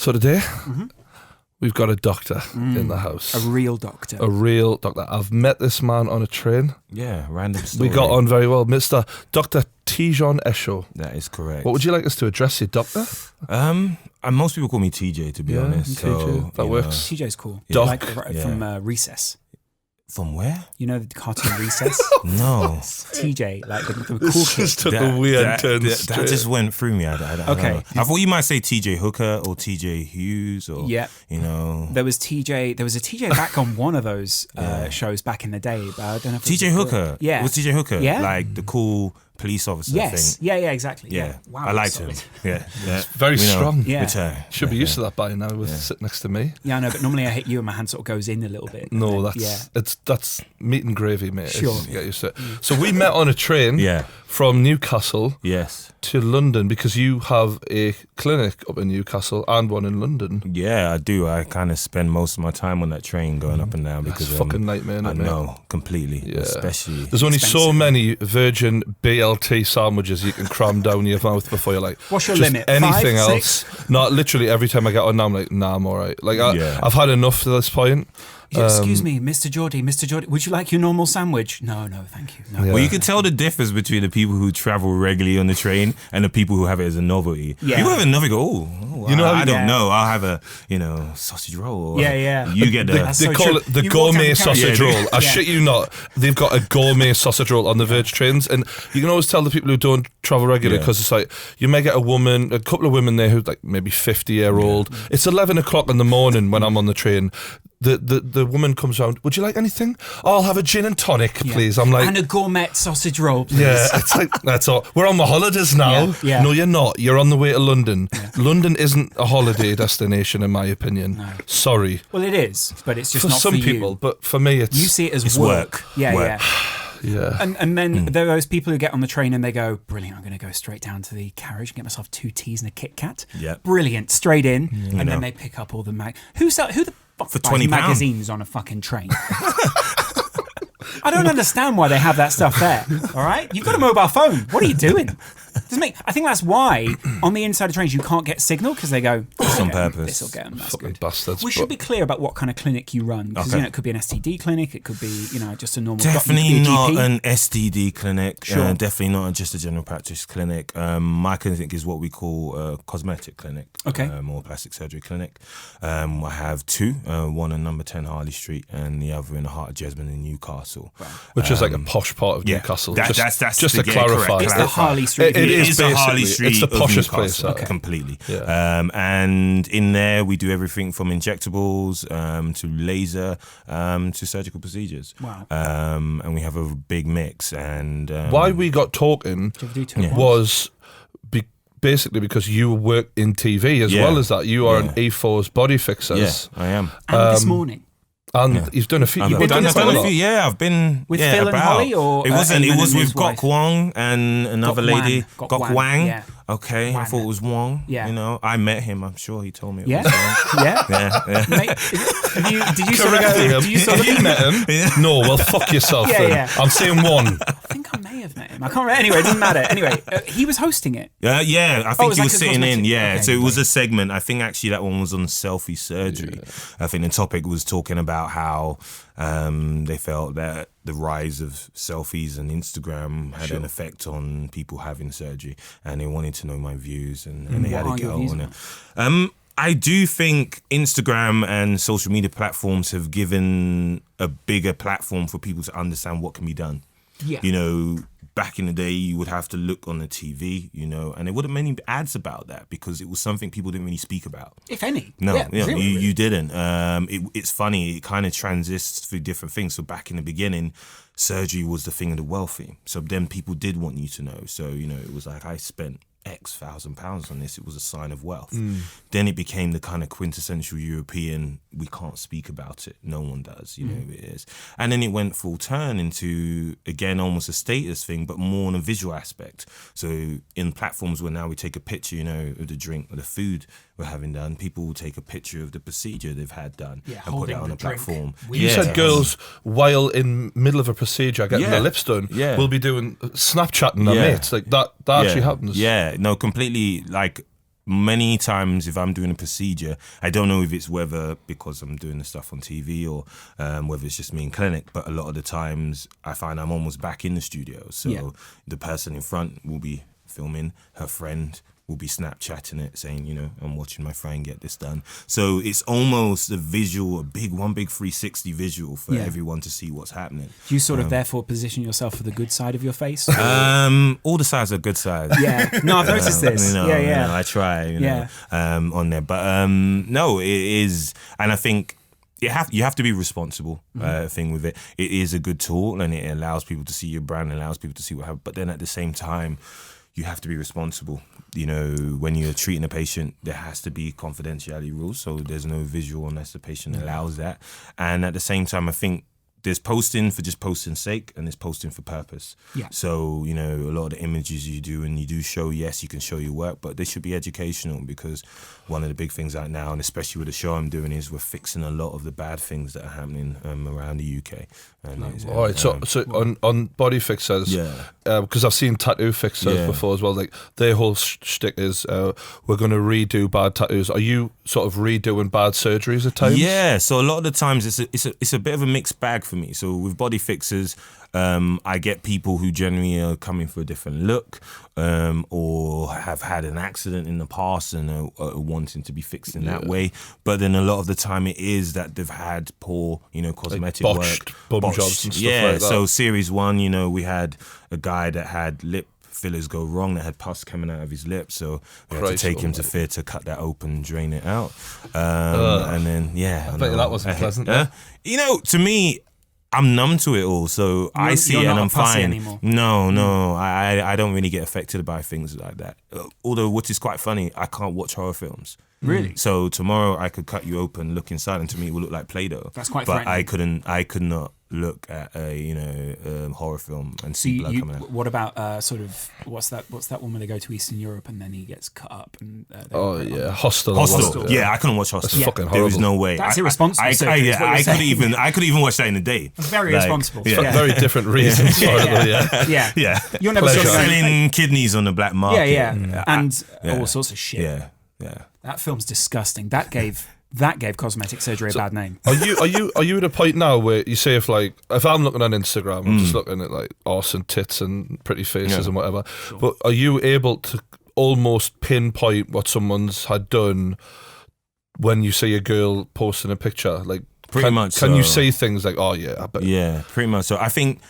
So today, we've got a doctor in the house. A real doctor. A real doctor. I've met this man on a train. Yeah, random story. We got on very well. Mr. Dr. Tijon Esho. That is correct. What would you like us to address you, doctor? And most people call me TJ, to be honest. TJ. So, That works. TJ's cool. Doc. Like from Recess. From where? You know the cartoon Recess? No. TJ, like the cool This kid. just took a weird turn That straight. just went through me. I don't Okay. know. I thought you might say TJ Hooker or TJ Hughes or, Yeah. you know. There was a TJ back on one of those shows back in the day, but I don't know if it was TJ Hooker? Yeah. Was TJ Hooker? Yeah. Like the cool police officer Yes. thing? Yeah, exactly. Yeah. Wow. I liked him. solid. Yeah. Very You know, strong. Yeah. Should be used to that by now with sitting next to me. Yeah, I know, but normally I hit you and my hand sort of goes in a little bit. No, And then- that's meat and gravy, mate. Sure. It's- Get used to it. So we met on a train Yeah. from Newcastle Yes. to London because you have a clinic up in Newcastle and one in London. Yeah, I do. I kind of spend most of my time on that train going up and down because That's fucking nightmare, I innit, mate? know completely, Yeah. especially. There's only so expensive. many virgin BLT sandwiches you can cram down your mouth before you're like, What's your just limit? anything 5, else. Not literally every time I get on now, I'm like, nah, I'm all right. Like, I've had enough to this point. Excuse me, Mr. Geordie, would you like your normal sandwich? No, thank you. No. Yeah. Well, you can tell the difference between the people who travel regularly on the train and the people who have it as a novelty. Yeah. People have a novelty go, You know how I you- don't know. I'll have a, sausage roll. Or Yeah. You get the. That's They so call true. it the You walk down gourmet the sausage carriage. roll. I Yeah. shit you not. They've got a gourmet sausage roll on the Verge trains, and you can always tell the people who don't travel regularly Yeah. because it's like you may get a couple of women there who like maybe 50-year-old. It's 11 o'clock in the morning when I'm on the train. The woman comes round. Would you like anything? Oh, I'll have a gin and tonic, please. I'm like, and a gourmet sausage roll, please. yeah, it's like that's all. We're on the holidays now. Yeah. No, you're not. You're on the way to London. London isn't a holiday destination, in my opinion. No. Sorry. Well, it is, but it's just For not some for you. people, but for me, it's You see it as It's work. work. Yeah, Work. yeah. yeah. And then there are those people who get on the train and they go, brilliant, I'm going to go straight down to the carriage and get myself 2 teas and a Kit Kat. Yeah. Brilliant, straight in. And know. then they pick up all the who the fuck For buys £20. magazines on a fucking train? I don't understand why they have that stuff there. All right, you've got a mobile phone. What are you doing? I think that's why on the inside of trains you can't get signal because they go on purpose. This will get them. That's Fucking good. bastards. We should be clear about what kind of clinic you run because Okay. it could be an STD clinic, it could be just a normal. Definitely it could be a not GP. an STD clinic. Sure. Definitely not just a general practice clinic. My clinic is what we call a cosmetic clinic. Okay. Or plastic surgery clinic. I have 2. One on number 10 Harley Street and the other in the heart of Jesmond in Newcastle. Which is like a posh part of yeah, Newcastle. that's just to yeah, clarify. correct. It's the Harley Street. It is the Harley basically- Street. it's the of poshest Newcastle, place, okay. completely. Yeah. And in there, we do everything from injectables to laser to surgical procedures. Wow. And we have a big mix. And Why we got talking Do you ever do two at once? was basically because you work in TV as Yeah. well as that. You are Yeah. an E4's body fixers. I am. And this morning. And you've done a few. You've been doing I've this done a a few. lot. Yeah, I've been With yeah, Phil and about. Holly, or, it wasn't. Eamon It was and with his Gok wife? Wang and another lady. Gok Gok Wang, Wang. yeah. Okay, I Wang. thought it was Wang. Yeah. You know, I met him. I'm sure he told me. It Yeah, was Wang. yeah. Yeah. Mate, did you sort of Correcting go? him. Do you sort of You met him? No, well, fuck yourself Yeah, then. yeah. I'm saying one. I think I may have met him. I can't remember. Anyway, it doesn't matter. Anyway, he was hosting it. Yeah, I it think was he like was a sitting in. cosmetic- Yeah, okay. so it was a segment. I think actually that one was on selfie surgery. I think the topic was talking about how they felt that the rise of selfies and Instagram had an effect on people having surgery, and they wanted to know my views, and they had What a are your go views on on it. I do think Instagram and social media platforms have given a bigger platform for people to understand what can be done. Yeah. You know, back in the day, you would have to look on the TV, and there wasn't many ads about that because it was something people didn't really speak about. If any. No, Yeah, zero, really. you didn't. It's funny. It kind of transits through different things. So back in the beginning, surgery was the thing of the wealthy. So then people did want you to know. So, it was like I spent X £1,000 on this. It was a sign of wealth. Then it became the kind of quintessential European, we can't speak about it. No one does, it is. And then it went full turn into, again, almost a status thing, but more on a visual aspect. So in platforms where now we take a picture, of the drink or the food we're having done, people will take a picture of the procedure they've had done and put holding it on the a drink. platform. You said girls, while in middle of a procedure getting Yeah. their lips done, Yeah. will be doing Snapchatting their Yeah. mates. Like that actually happens. Yeah, no, completely. Like many times if I'm doing a procedure, I don't know if it's whether because I'm doing the stuff on TV or whether it's just me in clinic, but a lot of the times I find I'm almost back in the studio. So the person in front will be filming, her friend will be Snapchatting it, saying, I'm watching my friend get this done. So it's almost a visual, one big 360 visual for everyone to see what's happening. Do you sort of therefore position yourself for the good side of your face? All the sides are good sides. Yeah. No, I've noticed this. I try, on there. But no, it is, and I think you have to be responsible thing with it. It is a good tool and it allows people to see your brand, allows people to see what happens. But then at the same time, you have to be responsible. When you're treating a patient, there has to be confidentiality rules. So there's no visual unless the patient allows that. And at the same time, I think there's posting for just posting's sake and there's posting for purpose. Yeah. So, a lot of the images you do and you do show, yes, you can show your work, but they should be educational because one of the big things right now, and especially with the show I'm doing, is we're fixing a lot of the bad things that are happening around the UK. And all right, so on body fixers, because I've seen tattoo fixers before as well, like their whole shtick is we're going to redo bad tattoos. Are you sort of redoing bad surgeries at times? Yeah, so a lot of the times it's a bit of a mixed bag for me. So with body fixers, I get people who generally are coming for a different look or have had an accident in the past and are wanting to be fixed in that way. But then a lot of the time it is that they've had poor, cosmetic like work. Bum jobs and stuff like that. So series 1, we had a guy that had lip fillers go wrong, that had pus coming out of his lips, so we had to take him to theatre, cut that open, drain it out. And then, I bet that wasn't pleasant. To me, I'm numb to it all, so I see it and I'm fine. Anymore. No, I don't really get affected by things like that. Although, what is quite funny, I can't watch horror films. Really? So tomorrow I could cut you open, look inside, and to me it will look like Play-Doh. That's quite But threatening. I could not look at a horror film and see blood coming out. What about what's that one where they go to Eastern Europe and then he gets cut up and Hostel. Yeah, I couldn't watch Hostel. That's fucking horrible. There was no way. That's irresponsible. I could even watch that in a day. That's very irresponsible. For very different reasons. Yeah. You're never selling kidneys on the black market. And all sorts of shit. Yeah. That film's disgusting. That gave cosmetic surgery a bad name. Are you at a point now where you say if I'm looking on Instagram, I'm just looking at like arse and tits and pretty faces and whatever, but are you able to almost pinpoint what someone's had done when you see a girl posting a picture? Like pretty much. Can you see things like, oh yeah, I bet. Yeah, pretty much. So I think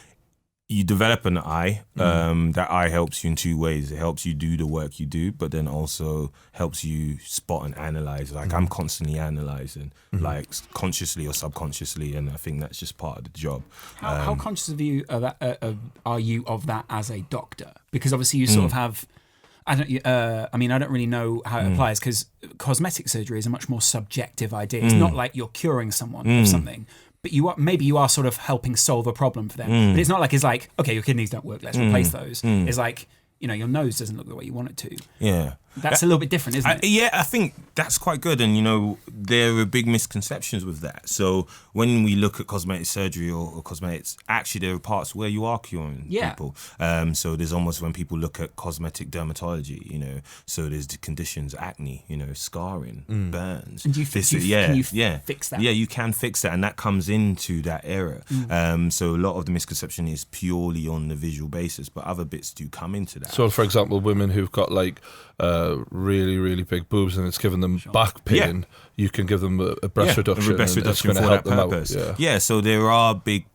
you develop an eye. That eye helps you in two ways. It helps you do the work you do, but then also helps you spot and analyze. Like I'm constantly analyzing, like consciously or subconsciously, and I think that's just part of the job. How conscious of you are you of that as a doctor? Because obviously you sort of have. I don't really know how it applies because cosmetic surgery is a much more subjective idea. It's not like you're curing someone of something. But you are sort of helping solve a problem for them. But it's not like okay, your kidneys don't work, let's replace those. It's like, your nose doesn't look the way you want it to. Yeah. That's a little bit different, isn't it? I think that's quite good. And, there are big misconceptions with that. So when we look at cosmetic surgery or cosmetics, actually there are parts where you are curing people. So there's almost when people look at cosmetic dermatology, so there's the conditions, acne, scarring, burns. And can you fix that? Yeah, you can fix that. And that comes into that era. So a lot of the misconception is purely on the visual basis, but other bits do come into that. So, for example, women who've got really, really big boobs and it's giving them back pain, you can give them a breast reduction. A breast reduction for help that purpose. So there are big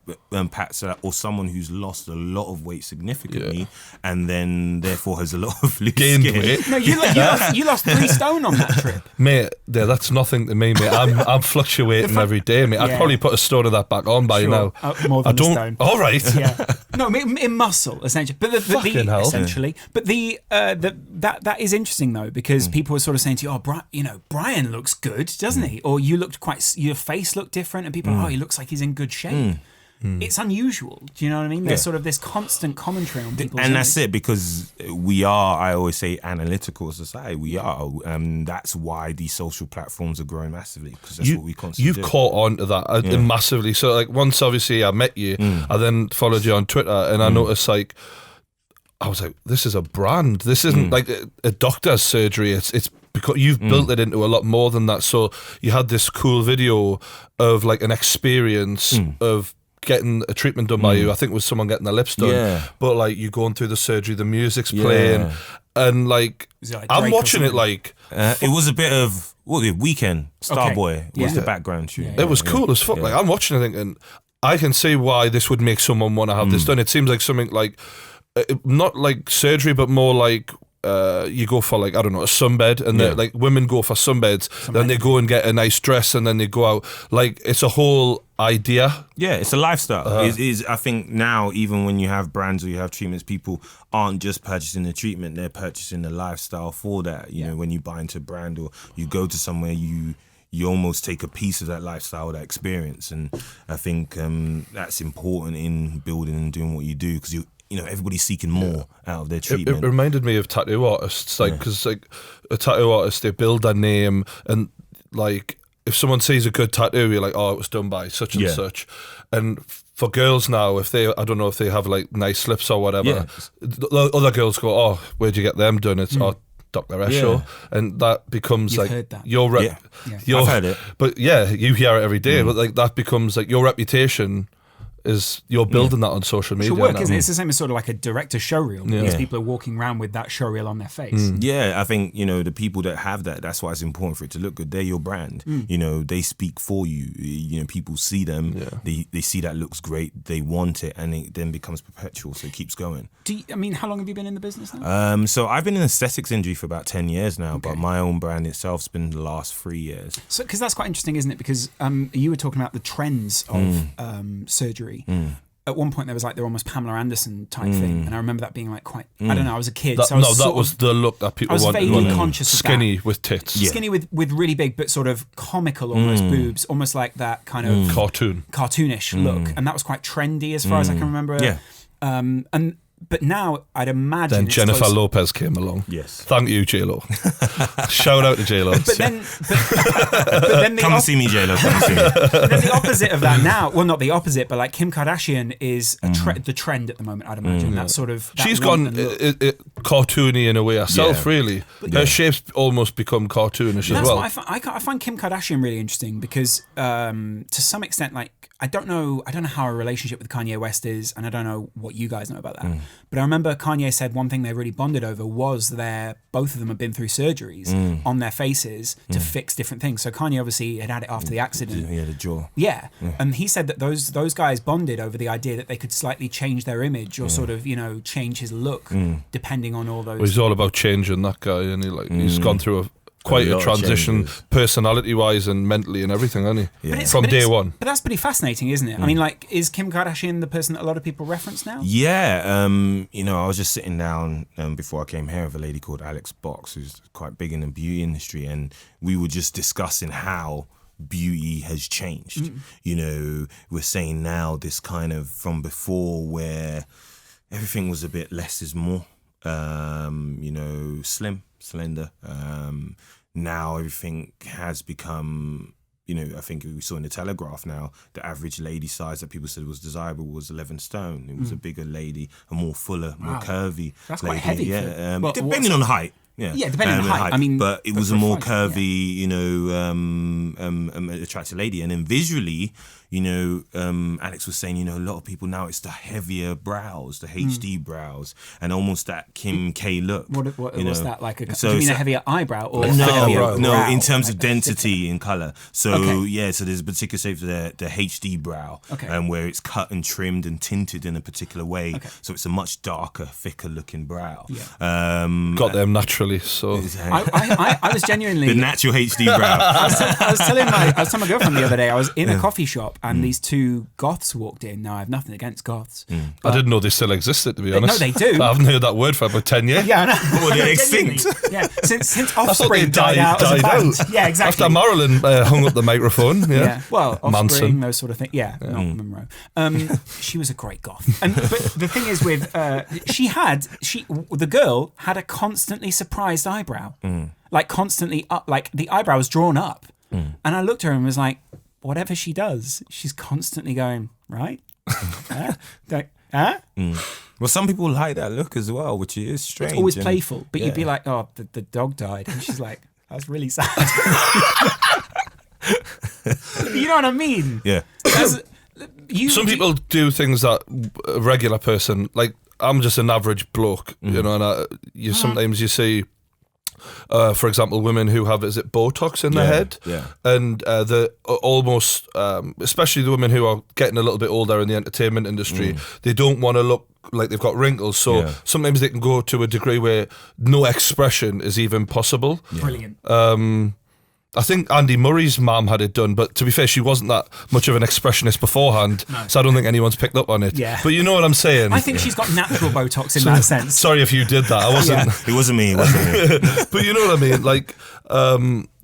pats or someone who's lost a lot of weight significantly and then therefore has a lot of loose gained skin. weight. No, you lost 3 stone on that trip. Mate, that's nothing to me, mate. I'm fluctuating every day, mate. I'd probably put a stone of that back on by now. More than a stone. All right. Yeah. No, in muscle, essentially. But essentially. But that is interesting though, because people are sort of saying to you, Brian looks good, doesn't he? Or your face looked different, and people are, he looks like he's in good shape. It's unusual. Do you know what I mean? There's sort of this constant commentary on people's and that's it, because we are, I always say, analytical society. We are. That's why these social platforms are growing massively, because that's what we constantly do. You've caught on to that massively. So once obviously I met you, I then followed you on Twitter, and I noticed I was like, this is a brand. This isn't like a doctor's surgery. It's because you've built it into a lot more than that. So you had this cool video of like an experience of getting a treatment done by you. I think it was someone getting their lips done. But like you going through the surgery, the music's playing, and like I'm watching it like it was a bit of Weekend Starboy was the background tune. It was cool as fuck. Like I'm watching it thinking, I can see why this would make someone want to have this done. It seems like something like not like surgery, but more like you go for like, I don't know, a sunbed, and like women go for sunbeds, then they go and get a nice dress, and then they go out. Like it's a whole idea. Yeah, it's a lifestyle. I think now, even when you have brands or you have treatments, people aren't just purchasing the treatment, they're purchasing the lifestyle for that. You know, when you buy into a brand or you go to somewhere, you almost take a piece of that lifestyle, that experience. And I think that's important in building and doing what you do, because you know, everybody's seeking more out of their treatment. It reminded me of tattoo artists, like, because like a tattoo artist, they build their name, and like if someone sees a good tattoo, you're like, oh, it was done by such and such. And for girls now, if they, I don't know if they have like nice lips or whatever, other girls go, oh, where'd you get them done? It's Dr. Esho, and that becomes You've like heard that. your I've heard it. But yeah, you hear it every day. But like that becomes like your reputation. Is you're building that on social media. It should work, now. isn't it? It's the same as sort of like a director's showreel. These people are walking around with that showreel on their face. Yeah, I think, you know, the people that have that, that's why it's important for it to look good. They're your brand. You know, they speak for you. You know, people see them, they see that looks great, they want it, and it then becomes perpetual, so it keeps going. I mean, how long have you been in the business now? So I've been in the aesthetics industry for about 10 years now, but my own brand itself's been the last 3 years. So, because that's quite interesting, isn't it? Because you were talking about the trends of surgery. At one point, there was like they're almost Pamela Anderson type thing, and I remember that being like quite. I don't know. I was a kid, so I was that was the look that people wanted. I was vaguely conscious of skinny that. with tits, skinny with really big but sort of comical almost boobs, almost like that kind of cartoonish look, and that was quite trendy as far as I can remember. But now I'd imagine. Then Jennifer Lopez came along. Yes. Thank you, J-Lo. Shout out to J-Lo. But then come and see me, J-Lo. Come and see me. There's the opposite of that now. Well, not the opposite, but like Kim Kardashian is the trend at the moment, I'd imagine. That sort of. She's gone cartoony in a way herself, really. Her shape's almost become cartoonish as well. That's what I find Kim Kardashian really interesting because to some extent, like, I don't know how her relationship with Kanye West is, and I don't know what you guys know about that. But I remember Kanye said one thing they really bonded over was both of them had been through surgeries on their faces to fix different things. So Kanye obviously had it after the accident. Yeah, the jaw. Yeah, and he said that those guys bonded over the idea that they could slightly change their image or sort of, you know, change his look depending on all those. Well, he's all about changing, that guy, and he's gone through quite a transition, personality-wise and mentally and everything, hasn't he? Yeah. From day one. But that's pretty fascinating, isn't it? I mean, like, is Kim Kardashian the person that a lot of people reference now? Yeah. You know, I was just sitting down before I came here with a lady called Alex Box, who's quite big in the beauty industry, and we were just discussing how beauty has changed. You know, we're saying now this kind of from before where everything was a bit less is more. You know, slender. Now everything has become, you know, I think we saw in the Telegraph now, the average lady size that people said was desirable was 11 stone. It was a bigger lady, a more fuller, more curvy. That's lady. quite heavy. Depending on the height. Yeah, depending on the height. I mean, but it was a more curvy, you know, attractive lady. And then visually, you know, Alex was saying, you know, a lot of people now, it's the heavier brows, the HD brows, and almost that Kim K look. What's that like? Do you mean a heavier eyebrow or no? In terms of density in color. So yeah, so there's a particular shape for the HD brow, where it's cut and trimmed and tinted in a particular way. So it's a much darker, thicker looking brow. Got them naturally. So I was genuinely the natural HD brow. I was telling my girlfriend the other day. I was in a coffee shop and these two goths walked in. Now I have nothing against goths. I didn't know they still existed, to be honest. No, they do. I haven't heard that word for about 10 years. Yeah, I know. Well, they're extinct. Yeah, since Offspring died out as a band. Yeah, exactly. After Marilyn hung up the microphone. Yeah. Well, Offspring, Manson. those sort of things. Yeah, not Monroe. She was a great goth. But the thing is with the girl had a constantly surprised eyebrow, like constantly up, like the eyebrow was drawn up, and I looked at her and was like, whatever she does, she's constantly going right. Well, some people like that look as well, which is strange. It's always playful, but you'd be like, oh, the dog died, and she's like, That's really sad. You know what I mean? Yeah. Some people do things that a regular person, like I'm just an average bloke, you know, and sometimes you see, for example, women who have, is it Botox in their head? Yeah. And the almost, especially the women who are getting a little bit older in the entertainment industry, they don't want to look like they've got wrinkles. So sometimes they can go to a degree where no expression is even possible. Yeah. Brilliant. I think Andy Murray's mum had it done, but to be fair, she wasn't that much of an expressionist beforehand, so I don't think anyone's picked up on it. Yeah. But you know what I'm saying? I think she's got natural Botox in that sense. Sorry if you did that. I wasn't. It wasn't me. But you know what I mean? Like,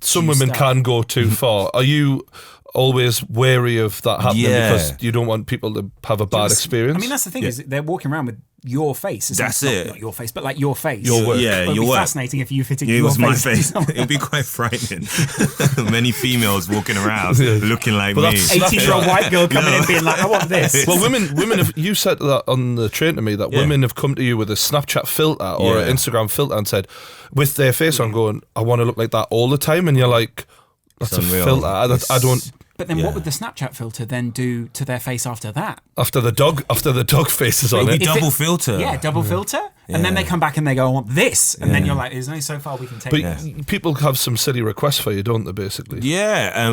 some women can go too far. Are you always wary of that happening because you don't want people to have a bad experience? I mean, that's the thing, is they're walking around with your face. That's it. Not your face, but like your face. Your work. Yeah, it would your be work. fascinating if you fitted It your was my face. face. It would be quite frightening. Many females walking around looking like me. 18-year-old white girl coming in being like, I want this. Well, women have, you said that on the train to me, that women have come to you with a Snapchat filter or an Instagram filter and said, with their face on, going, I want to look like that all the time. And you're like, that's a filter. I don't. But then what would the Snapchat filter then do to their face after that? After the dog face is on It'd it. be double filter. Yeah, double filter. And then they come back and they go, I want this. And then you're like, there's only so far we can take But people have some silly requests for you, don't they, basically? Yeah,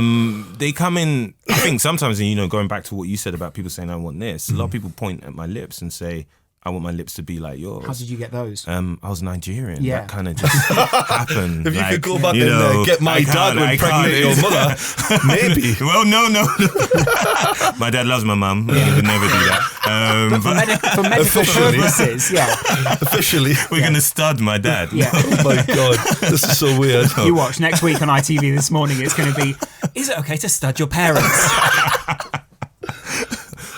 they come in, I think sometimes, you know, going back to what you said about people saying, I want this, a lot of people point at my lips and say, I want my lips to be like yours. How did you get those? I was Nigerian. Yeah. That kind of just happened. If you like, could go back you know, and get my dad to impregnate your mother, maybe. Well, no. My dad loves my mum. He would never do that. For medical purposes, Officially. We're going to stud my dad. Yeah. Oh my God. This is so weird. You watch next week on ITV this morning, it's going to be, is it okay to stud your parents?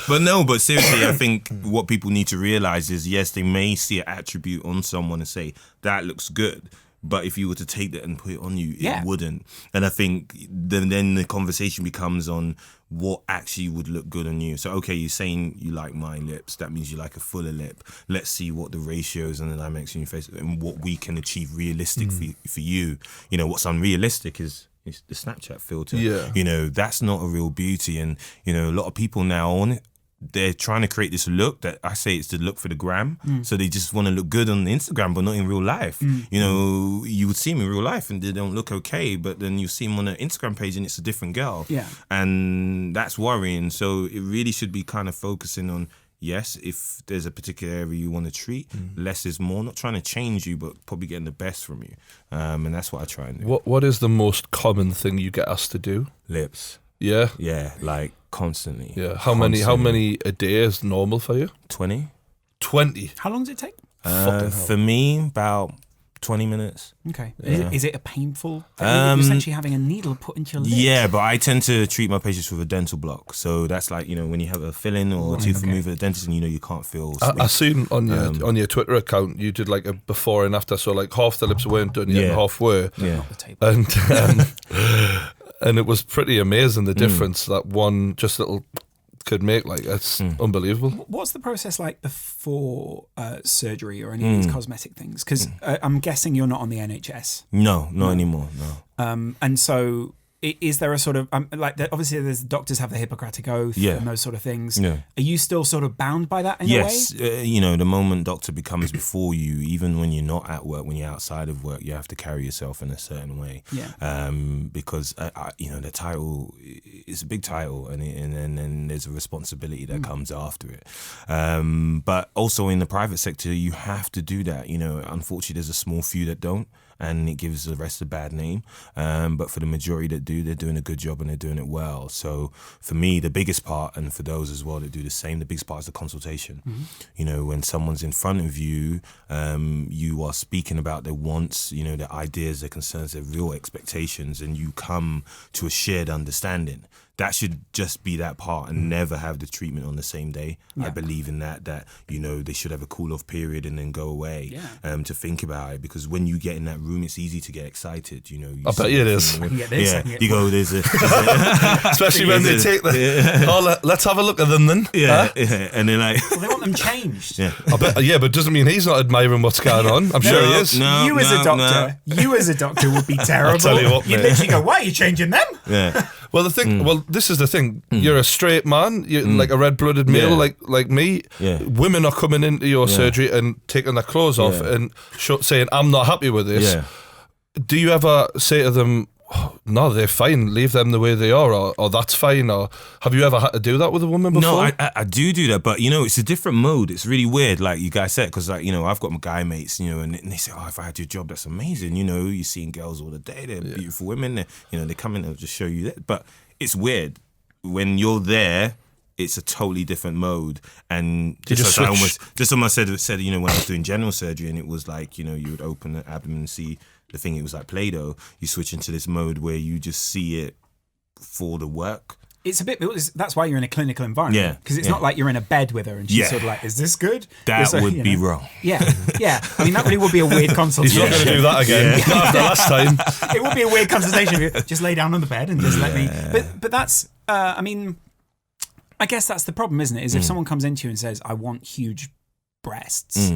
But seriously, I think what people need to realize is, yes, they may see an attribute on someone and say, that looks good. But if you were to take that and put it on you, it wouldn't. And I think then the conversation becomes on what actually would look good on you. So, okay, you're saying you like my lips. That means you like a fuller lip. Let's see what the ratios and the dimensions in your face and what we can achieve realistic for you. You know, what's unrealistic is the Snapchat filter. Yeah. You know, that's not a real beauty. And, you know, a lot of people now on it, they're trying to create this look that I say it's the look for the gram. So they just want to look good on Instagram, but not in real life. You know, you would see them in real life and they don't look okay, but then you see them on an Instagram page and it's a different girl. Yeah. And that's worrying. So it really should be kind of focusing on, yes, if there's a particular area you want to treat, less is more. Not trying to change you, but probably getting the best from you. And that's what I try and do. What is the most common thing you get asked to do? Lips. Yeah. Yeah, like constantly. Yeah. How many a day is normal for you? 20. 20. How long does it take? For me, about 20 minutes. Okay. Yeah. Is it a painful thing? You're essentially having a needle put into your lips? Yeah, but I tend to treat my patients with a dental block. So that's like, you know, when you have a filling or a tooth removal at the dentist and you know you can't feel I seen on your Twitter account you did like a before and after, so like half the lips weren't done yet and half were. Yeah. And it was pretty amazing the difference that one just little could make. Like, it's unbelievable. What's the process like before surgery or any of these cosmetic things? Because I'm guessing you're not on the NHS. No, not anymore. No. And so is there a sort of obviously there's doctors have the Hippocratic Oath and those sort of things. Yeah. Are you still sort of bound by that in a way? Yes, you know, the moment doctor becomes before you, even when you're not at work, when you're outside of work, you have to carry yourself in a certain way. Yeah. Because you know, the title is a big title, and then there's a responsibility that comes after it. But also in the private sector, you have to do that. You know, unfortunately, there's a small few that don't, and it gives the rest a bad name. But for the majority that do, they're doing a good job and they're doing it well. So for me, the biggest part, and for those as well that do the same, the biggest part is the consultation. You know, when someone's in front of you, you are speaking about their wants, you know, their ideas, their concerns, their real expectations, and you come to a shared understanding. that should just be that part and never have the treatment on the same day. I believe in that they should have a cool off period and then go away to think about it, because when you get in that room, it's easy to get excited. You I bet it is. You go, there's a especially when they take let's have a look at them then. And then like, well, they want them changed. I bet, but it doesn't mean he's not admiring what's going on. I'm sure he is. You as a doctor would be terrible. I'll tell you what, you'd literally go, why are you changing them? Yeah. Well, this is the thing. You're a straight man, you're like a red-blooded male, like me. Yeah. Women are coming into your surgery and taking their clothes off and saying, "I'm not happy with this." Yeah. Do you ever say to them, oh, "No, they're fine. Leave them the way they are," or "That's fine"? Or have you ever had to do that with a woman before? No, I do that, but it's a different mode. It's really weird, like you guys said, because I've got my guy mates, and they say, "Oh, if I had your job, that's amazing." You're seeing girls all the day. They're beautiful women. They come in and just show you that, but it's weird when you're there. It's a totally different mode, and just almost said, when I was doing general surgery, and it was like, you would open the abdomen and see the thing. It was like Play-Doh. You switch into this mode where you just see it for the work. It's a bit. That's why you're in a clinical environment, because it's not like you're in a bed with her and she's sort of like, "Is this good?" That would be wrong. Yeah. I mean, that really would be a weird consultation. He's not going to do that again. Not after last time. It would be a weird consultation. If you just lay down on the bed and just let me. But that's. I mean, I guess that's the problem, isn't it? Is if someone comes into you and says, "I want huge breasts,"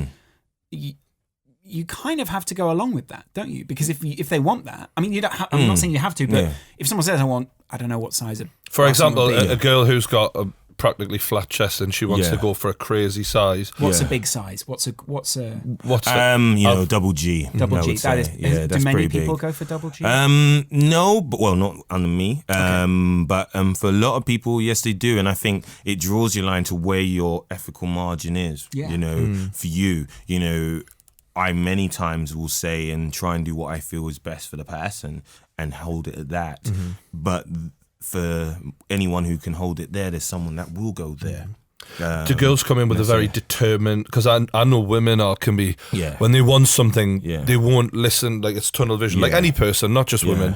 you kind of have to go along with that, don't you? Because if they want that, I mean, you don't. I'm not saying you have to, but if someone says, I don't know what size of. For example, a girl who's got a practically flat chest and she wants to go for a crazy size. What's a big size? What's double G. Double G. That is, do many people go for double G? No, but not under me. But for a lot of people, yes, they do, and I think it draws your line to where your ethical margin is. Yeah. For you, I many times will say and try and do what I feel is best for the person and hold it at that. But for anyone who can hold it there's someone that will go there. Do girls come in with a very determined? Because I know women can be when they want something, they won't listen. Like it's tunnel vision, like any person, not just women.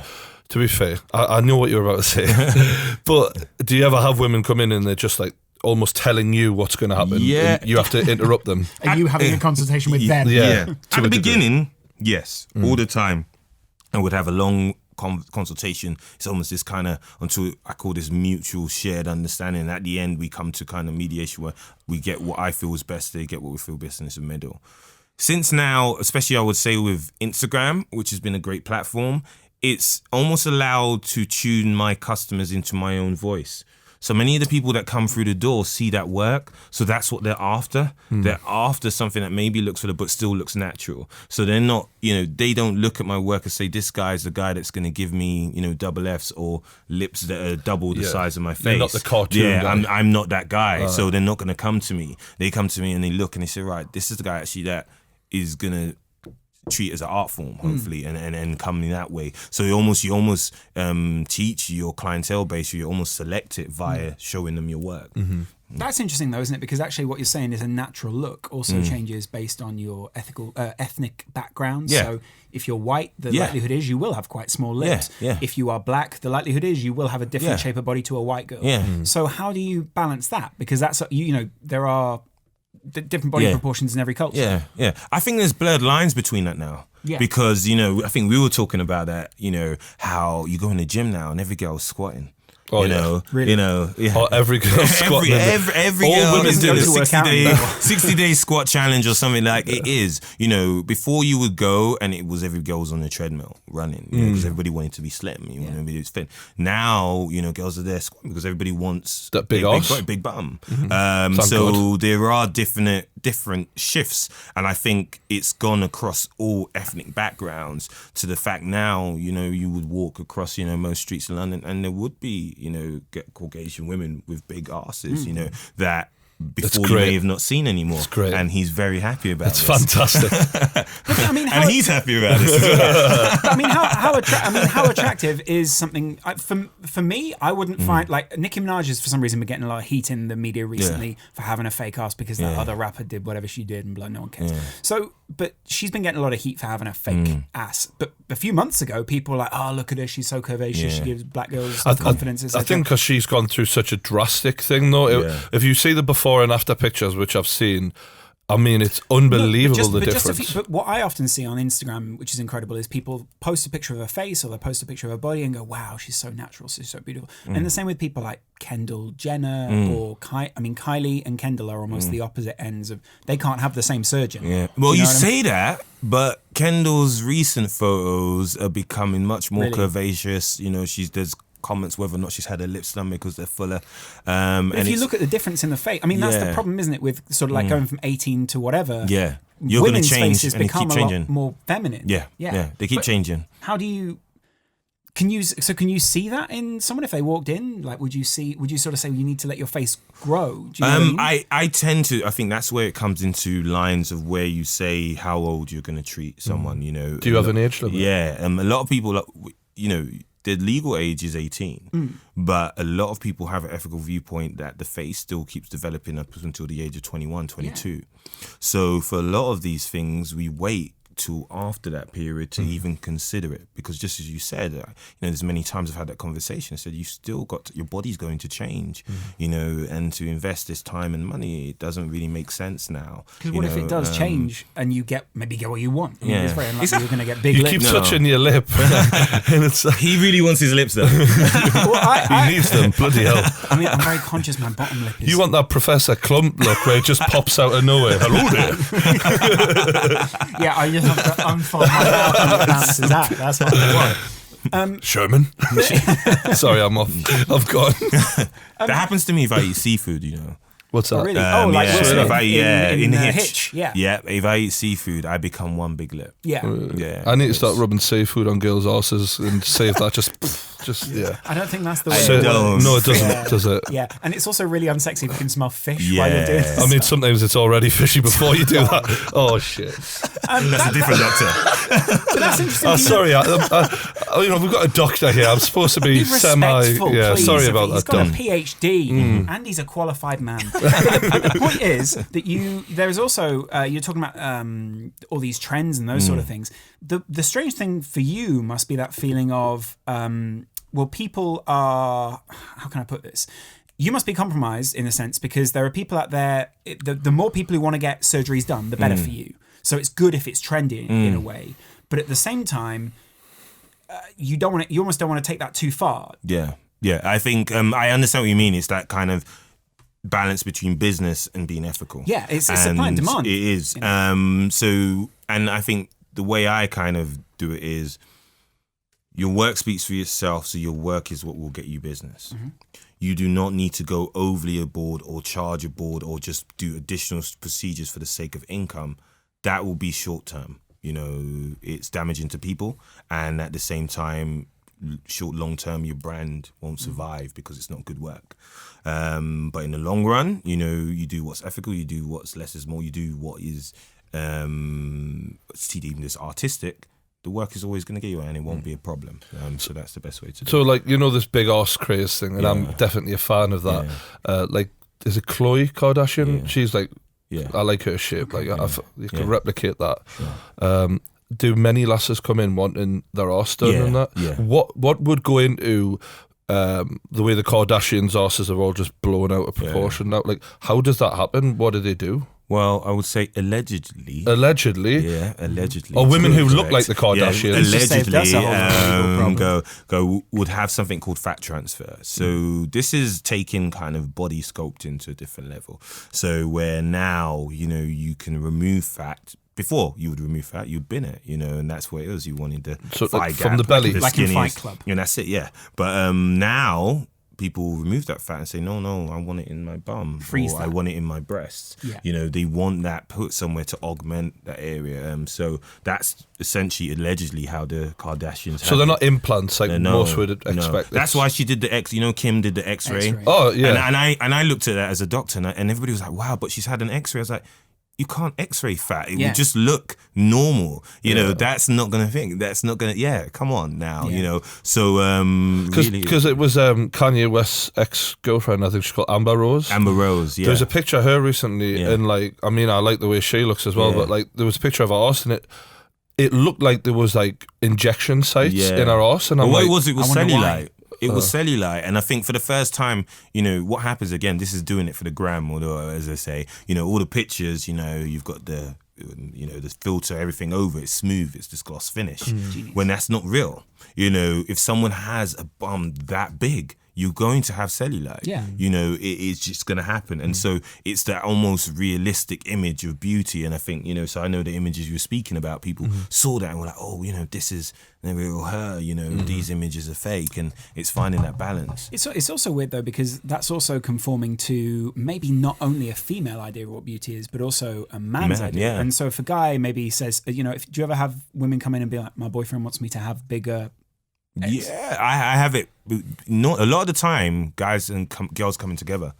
To be fair, I know what you're about to say, but do you ever have women come in and they're just like almost telling you what's going to happen? Yeah, you have to interrupt them. Are you having a consultation with them? Yeah. At the beginning, yes, all the time. I would have a long consultation. It's almost this kind of, until I call this mutual shared understanding. And at the end, we come to kind of mediation where we get what I feel is best, they get what we feel best, and it's a middle. Since now, especially I would say with Instagram, which has been a great platform, it's almost allowed to tune my customers into my own voice. So many of the people that come through the door see that work, so that's what they're after. They're after something that maybe looks for them, but still looks natural. So they're not, they don't look at my work and say, this guy's the guy that's going to give me, double Fs or lips that are double the size of my face. You're not the cartoon guy. I'm not that guy. So they're not going to come to me. They come to me and they look and they say, right, this is the guy actually that is going to treat as an art form, hopefully, and come in that way. So you almost teach your clientele base, you almost select it via showing them your work. That's interesting though, isn't it? Because actually what you're saying is a natural look also changes based on your ethnic background. So if you're white, the likelihood is you will have quite small lips. If you are black, the likelihood is you will have a different shape of body to a white girl. So how do you balance that? Because that's, there are different body proportions in every culture. I think there's blurred lines between that now. Because, I think we were talking about that, how you go in the gym now and every girl's squatting. Really? Or every girl squatting. Every girl is doing a 60-day squat challenge or something like it is. Before you would go and it was every girl was on the treadmill running because everybody wanted to be slim. Everybody was fit. Now, girls are there squatting because everybody wants that big ass, big bum. So there are different shifts, and I think it's gone across all ethnic backgrounds to the fact now, you would walk across, most streets in London and there would be, Caucasian women with big asses, that before you great. may have not seen anymore. It's great. And he's very happy about It's this. fantastic. I mean, And he's happy about this as well. I mean, how attractive is something? For me, I wouldn't find like Nicki Minaj has for some reason been getting a lot of heat in the media recently for having a fake ass because that other rapper did whatever she did and no one cares. So, but she's been getting a lot of heat for having a fake ass. But a few months ago, people were like, "Oh, look at her, she's so curvaceous. She gives black girls confidence." I think because she's gone through such a drastic thing, though. If you see the before and after pictures, which I've seen, I mean, it's unbelievable the difference. But what I often see on Instagram, which is incredible, is people post a picture of her face or they post a picture of her body and go, "Wow, she's so natural, she's so beautiful." And the same with people like Kendall Jenner or Kylie and Kendall are almost the opposite ends of. They can't have the same surgeon. Yeah. Well, you know what I say that, but Kendall's recent photos are becoming much more curvaceous. You know, there's comments whether or not she's had her lips done because they're fuller. And if you look at the difference in the face, I mean, that's the problem, isn't it? With sort of like going from 18 to whatever. Yeah. You're going to change faces and become keep a changing. lot more feminine. Yeah. They keep changing. How do you? Can you see that in someone if they walked in? Like, would you sort of say you need to let your face grow? Do you know what I mean? I tend to. I think that's where it comes into lines of where you say how old you're going to treat someone. You know. Do you have an age limit? Yeah. A lot of people, you know, the legal age is 18, but a lot of people have an ethical viewpoint that the face still keeps developing up until the age of 21, 22. Yeah. So for a lot of these things, we wait till after that period to even consider it, because just as you said, you know, there's many times I've had that conversation. I said, you still got your body's going to change, you know, and to invest this time and money, it doesn't really make sense now. Because what if it does change and you maybe get what you want? I mean, it's very unlikely you're going to get big You lips. keep touching your lip, and it's he really wants his lips though. he needs them. Bloody hell! I mean, I'm very conscious my bottom lip is. You want that Professor Clump look where it just pops out of nowhere. Hello there. Yeah, I just have to unfold my mouth and it bounces out. That's what I want. Sherman. Sorry, I'm off. I've gone. That happens to me if I eat seafood, you know. What's that? Oh, really? Like Will Smith if I, in Hitch. Yeah. Yeah, if I eat seafood, I become one big lip. Yeah. I need to start rubbing seafood on girls' asses and save that just I don't think that's the way. No, it doesn't. Does it? Yeah, and it's also really unsexy if you can smell fish while you're doing this. I mean, sometimes it's already fishy before you do that. Oh shit! That's a different doctor. But that's interesting. Oh, sorry. You know, we've got a doctor here. I'm supposed to be respectful, Yeah, please. Sorry about He's that. got a PhD and he's a qualified man. The point is that there is also you're talking about all these trends and those sort of things. The strange thing for you must be that feeling of people are, how can I put this? You must be compromised in a sense because there are people out there. The more people who want to get surgeries done, the better for you. So it's good if it's trendy in a way, but at the same time, you almost don't want to take that too far. Yeah. I think I understand what you mean. It's that kind of balance between business and being ethical. Yeah, it's supply and demand. It is. You know? So, and I think the way I kind of do it is your work speaks for yourself, so your work is what will get you business. Mm-hmm. You do not need to go overly aboard or charge aboard or just do additional procedures for the sake of income. That will be short term. You know, it's damaging to people, and at the same time, long term, your brand won't survive because it's not good work. But in the long run, you know, you do what's ethical, you do what's less is more, you do what is even this artistic. The work is always going to get you, and it won't be a problem. So that's the best way to do it. So, like, you know, this big arse craze thing, and I'm definitely a fan of that. Yeah. Like, is it Khloe Kardashian? Yeah. She's like, I like her shape. Like, you can replicate that. Yeah. Do many lasses come in wanting their arse done and that? Yeah. What would go into the way the Kardashians' arses are all just blown out of proportion now? Like, how does that happen? What do they do? Well, I would say allegedly. Allegedly? Yeah, allegedly. Or women who look like the Kardashians. Allegedly would have something called fat transfer. So this is taking kind of body sculpting to a different level. So where now, you know, you can remove fat. Before you would remove fat, you'd bin it, you know, and that's what it was. You wanted the thigh like from gap, the belly. Like in Fight Club. And that's it, yeah. But now people remove that fat and say, no, I want it in my bum, Freeze or that. I want it in my breasts. Yeah. You know, they want that put somewhere to augment that area. So that's essentially, allegedly, how the Kardashians. So they're not implants like most would expect. That's why she did the X. You know, Kim did the X-ray. X-ray. Oh yeah. And I looked at that as a doctor, and everybody was like, wow, but she's had an X-ray. I was like, you can't X-ray fat. It would just look normal. You know, that's not going to think. That's not going to, come on now, you know. So, Because it was Kanye West's ex-girlfriend, I think she's called Amber Rose. Amber Rose, yeah. There was a picture of her recently, and like, I mean, I like the way she looks as well, but like, there was a picture of her arse, and it looked like there was like injection sites in her arse, and I'm what like, it was wonder cellulite. It was cellulite, and I think for the first time, you know, what happens again, this is doing it for the gram, or as I say, you know, all the pictures, you know, you've got the, you know, the filter, everything over, it's smooth, it's this gloss finish, when that's not real. You know, if someone has a bum that big, you're going to have cellulite. Yeah. You know, it's just going to happen. And so it's that almost realistic image of beauty. And I think, you know, so I know the images you were speaking about, people saw that and were like, oh, you know, this is the real her, you know, these images are fake. And it's finding that balance. It's also weird though, because that's also conforming to maybe not only a female idea of what beauty is, but also a man's idea. Yeah. And so if a guy maybe says, you know, do you ever have women come in and be like, my boyfriend wants me to have bigger X? Yeah, I have it. Not a lot of the time, guys and girls coming together.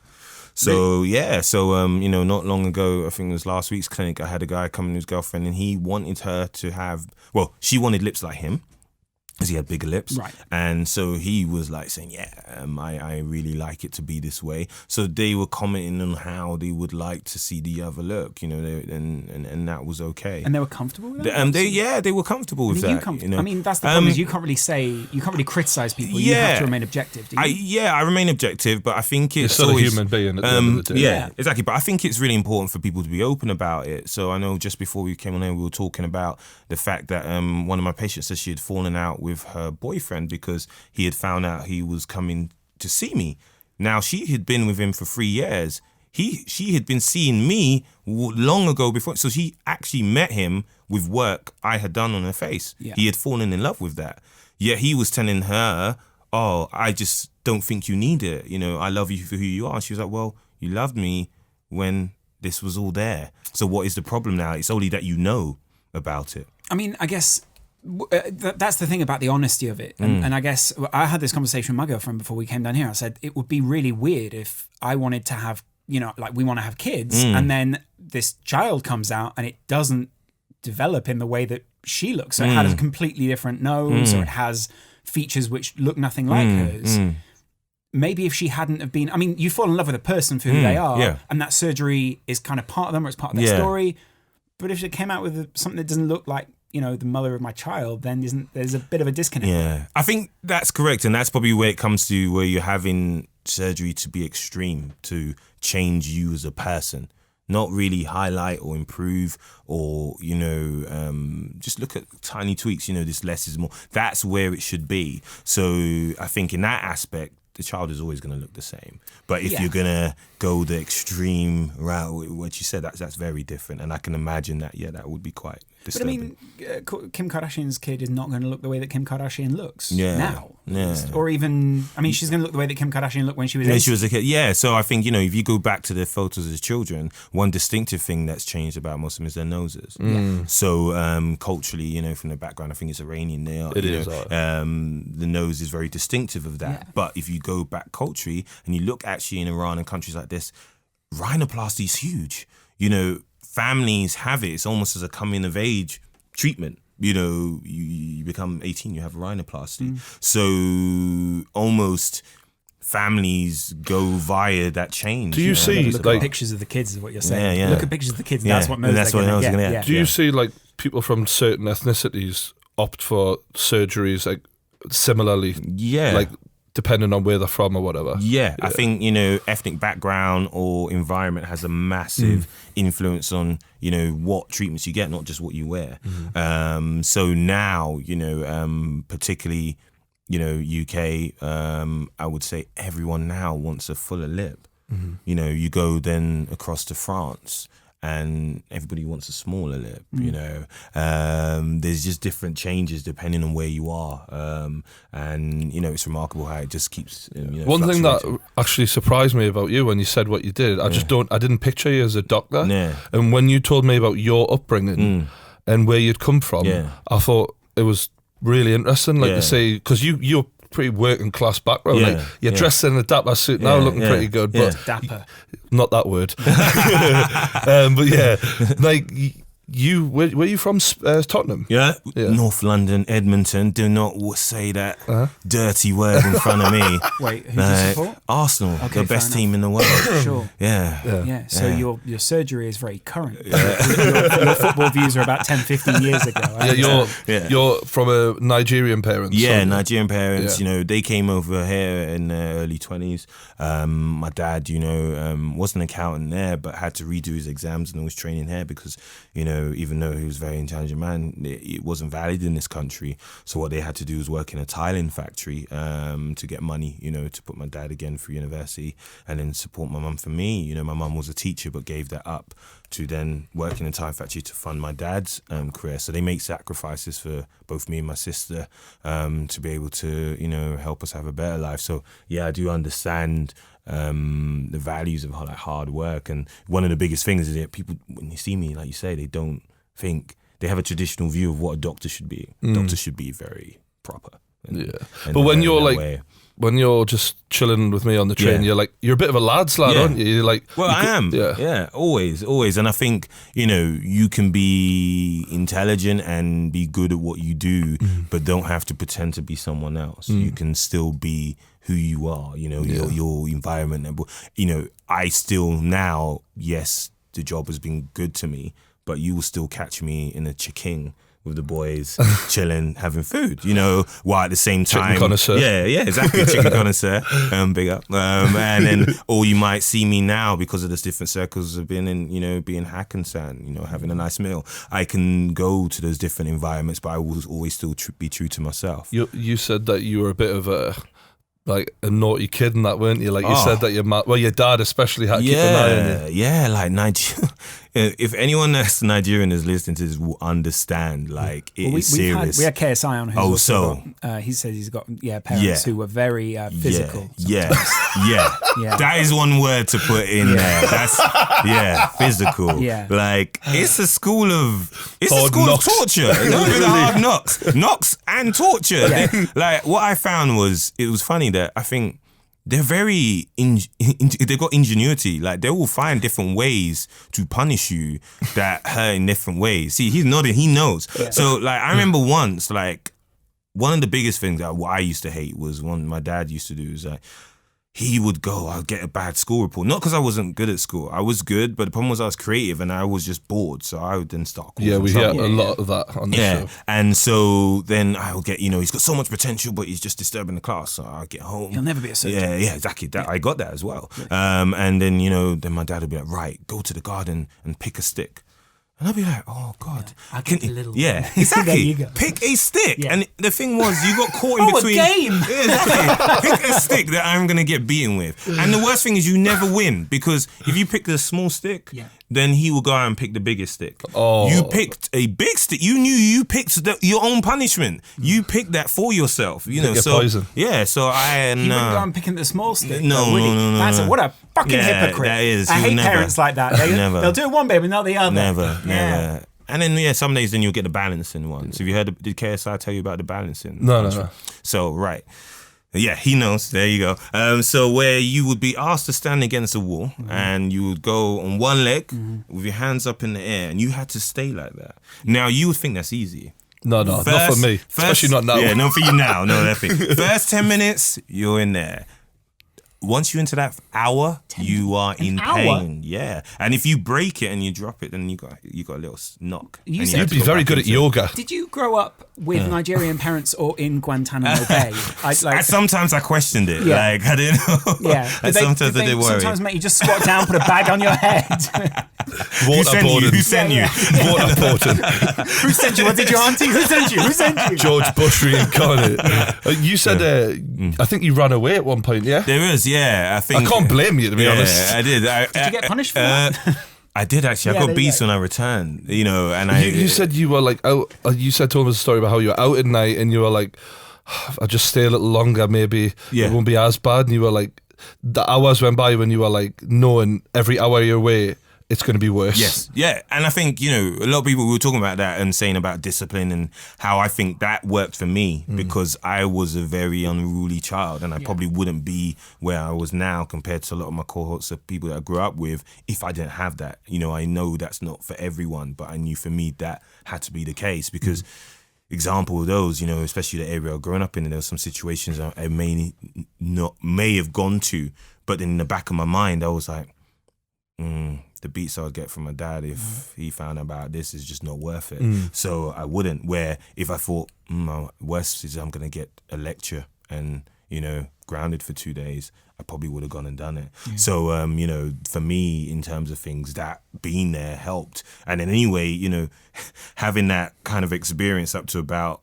So yeah, so you know, not long ago, I think it was last week's clinic, I had a guy come in with his girlfriend, and he wanted her to have. Well, she wanted lips like him, because he had bigger lips, Right. And so he was like saying, I really like it to be this way. So they were commenting on how they would like to see the other look, you know, and that was okay. And they were comfortable with that? They were comfortable with that. You know? I mean, that's the problem, is you can't really criticize people. You have to remain objective, do you? I remain objective, but I think you're it's still always, a human being at the end of the day. Yeah, exactly. But I think it's really important for people to be open about it. So I know just before we came on here, we were talking about the fact that one of my patients said she had fallen out with her boyfriend because he had found out he was coming to see me. Now, she had been with him for 3 years. She had been seeing me long ago before. So she actually met him with work I had done on her face. Yeah. He had fallen in love with that. Yet he was telling her, oh, I just don't think you need it. You know, I love you for who you are. She was like, well, you loved me when this was all there. So what is the problem now? It's only that you know about it. I mean, I guess that's the thing about the honesty of it. And I guess I had this conversation with my girlfriend before we came down here. I said, it would be really weird if I wanted to have, you know, like we want to have kids, and then this child comes out and it doesn't develop in the way that she looks. So it has a completely different nose, or it has features which look nothing like hers. Maybe if she hadn't have been, I mean, you fall in love with a person for who they are, and that surgery is kind of part of them, or it's part of their story. But if it came out with something that doesn't look like, you know, the mother of my child, then there's a bit of a disconnect. Yeah, I think that's correct. And that's probably where it comes to where you're having surgery to be extreme, to change you as a person, not really highlight or improve or, you know, just look at tiny tweaks, you know, this less is more. That's where it should be. So I think in that aspect, the child is always going to look the same. But if you're going to go the extreme route, what you said, that's very different. And I can imagine that, that would be quite disturbing. But I mean, Kim Kardashian's kid is not going to look the way that Kim Kardashian looks now. Yeah. Or even, I mean, she's going to look the way that Kim Kardashian looked when she was 8. When she was a kid. Yeah, so I think, you know, if you go back to their photos as children, one distinctive thing that's changed about most of them is their noses. So culturally, you know, from their background, I think it's Iranian. The nose is very distinctive of that. Yeah. But if you go back culturally and you look actually in Iran and countries like this, rhinoplasty is huge. You know, families have it. It's almost as a coming of age treatment. You know, you become 18, you have rhinoplasty. So almost families go via that change. Do you see look like at pictures of the kids is what you're saying? Yeah. Look at pictures of the kids. And that's what most that's they're what I was going to gonna get. get. do you see like people from certain ethnicities opt for surgeries like similarly? Yeah. Like depending on where they're from or whatever. Yeah, I think, you know, ethnic background or environment has a massive influence on, you know, what treatments you get, not just what you wear. So now, you know, particularly, you know, UK, I would say everyone now wants a fuller lip. You know, you go then across to France and everybody wants a smaller lip, you know. There's just different changes depending on where you are, and you know, it's remarkable how it just keeps. You know, one thing that fluctuating. actually surprised me about you when you said what you did, I didn't picture you as a doctor. Yeah. And when you told me about your upbringing and where you'd come from, I thought it was really interesting. Like to say, because you're pretty working class background. Like you're dressed in a dapper suit now, looking pretty good, but Dapper. not that word. But yeah, like were you from Tottenham? Yeah, North London, Edmonton. Do not say that dirty word in front of me. Wait, who do you support? Arsenal, Okay, the best fair team in the world. Sure. Yeah. So your surgery is very current. Your football views are about 10, 15 years ago. You're from a Nigerian parents. Yeah, so- Nigerian parents, Yeah. you know, they came over here in their early 20s. My dad, you know, was an accountant there, but had to redo his exams and was training here because, you know, even though he was a very intelligent man, it wasn't valid in this country. So what they had to do was work in a tiling factory to get money, you know, to put my dad again through university and then support my mum for me. You know, my mum was a teacher but gave that up to then work in a tile factory to fund my dad's career. So they make sacrifices for both me and my sister to be able to, you know, help us have a better life. So yeah, I do understand the values of like hard work. And one of the biggest things is that people, when they see me, like you say, they don't think, they have a traditional view of what a doctor should be. Doctors should be very proper. And But when you're like, way. when you're just chilling with me on the train, you're a bit of a lad's lad, aren't you? You're like, well, I am. Yeah, always. And I think, you know, you can be intelligent and be good at what you do, but don't have to pretend to be someone else. You can still be who you are, you know, your environment. You know, I still now, yes, the job has been good to me, but you will still catch me in a chicken with the boys chilling, having food, you know, while at the same time, chicken connoisseur. yeah, exactly, chicken connoisseur, big up, and then, or you might see me now because of the different circles of being in, you know, being Hackensack, you know, having a nice meal. I can go to those different environments, but I will always still be true to myself. You said that you were a bit of a naughty kid and that, weren't you? Like you said that your dad especially had to keep an eye on you. Yeah, like Nigeria. If anyone that's Nigerian is listening to this will understand, like it is serious. We had KSI on. He says he's got parents who were very physical. Yeah. That is one word to put in there. That's physical. Yeah. Like it's a school of torture. Hard knocks and torture. Yeah. Like what I found was, it was funny that I think they're very they've got ingenuity. Like they will find different ways to punish you that hurt in different ways. See, he's nodding, he knows. Yeah. So like I remember once, like one of the biggest things that what I used to hate was one my dad used to do is like he would go, I'll get a bad school report. Not because I wasn't good at school. I was good, but the problem was I was creative and I was just bored. So I would then start causing trouble. We hear a lot of that on the show. And so then I would get, you know, he's got so much potential, but he's just disturbing the class. So I'll get home. He'll never be a surgeon. Yeah, exactly. I got that as well. And then, you know, then my dad would be like, right, go to the garden and pick a stick. And I'd be like, oh, God. I'll get the little one. Yeah, exactly. There you go. Pick a stick. Yeah. And the thing was, you got caught in between. A game. Yeah, exactly. Pick a stick that I'm going to get beaten with. And the worst thing is you never win, because if you pick the small stick, then he will go out and pick the biggest stick. Oh. You picked a big stick. You knew you picked your own punishment. You picked that for yourself. You know, so poison. Yeah, so I He wouldn't go and picking the small stick. No. What a fucking hypocrite. That is. I hate parents like that. They'll do one baby, not the other. Never. And then some days then you'll get the balancing one. So have you heard? Did KSI tell you about the balancing? No. So right. Yeah, he knows. There you go. So where you would be asked to stand against a wall and you would go on one leg with your hands up in the air and you had to stay like that. Now you would think that's easy. No, not for me. Especially not now. Yeah, not for you now. No, definitely. First 10 minutes, you're in there. Once you're into that hour, you are in pain. Yeah, and if you break it and you drop it, then you got a little knock. You'd be very good at yoga. Did you grow up with Nigerian parents or in Guantanamo Bay? Sometimes I questioned it. Yeah. Like I didn't know. Yeah, sometimes I did worry. Sometimes make you just squat down, put a bag on your head. Who sent you? Waterboarding. Who sent you? What did your auntie? Who sent you? George Bush reincarnate. You said I think you ran away at one point. Yeah, there is. Yeah, I think I can't blame you, to be honest. I did. Did you get punished for that? I did actually. I got beats when I returned, you know, and You said you were like out. You said told us a story about how you were out at night and you were like, I'll just stay a little longer, maybe it won't be as bad. And you were like, the hours went by when you were like, knowing every hour you're away, it's going to be worse. Yes, yeah. And I think, you know, a lot of people, we were talking about that and saying about discipline and how I think that worked for me because I was a very unruly child and I probably wouldn't be where I was now compared to a lot of my cohorts of people that I grew up with if I didn't have that. You know, I know that's not for everyone, but I knew for me that had to be the case because example of those, you know, especially the area I've grown up in, and there were some situations I may have gone to, but in the back of my mind, I was like, the beats I would get from my dad if he found out about this is just not worth it. So I wouldn't. Where if I thought, worst is I'm going to get a lecture and, you know, grounded for 2 days, I probably would have gone and done it. Yeah. So, you know, for me, in terms of things, that being there helped. And then anyway, you know, having that kind of experience up to about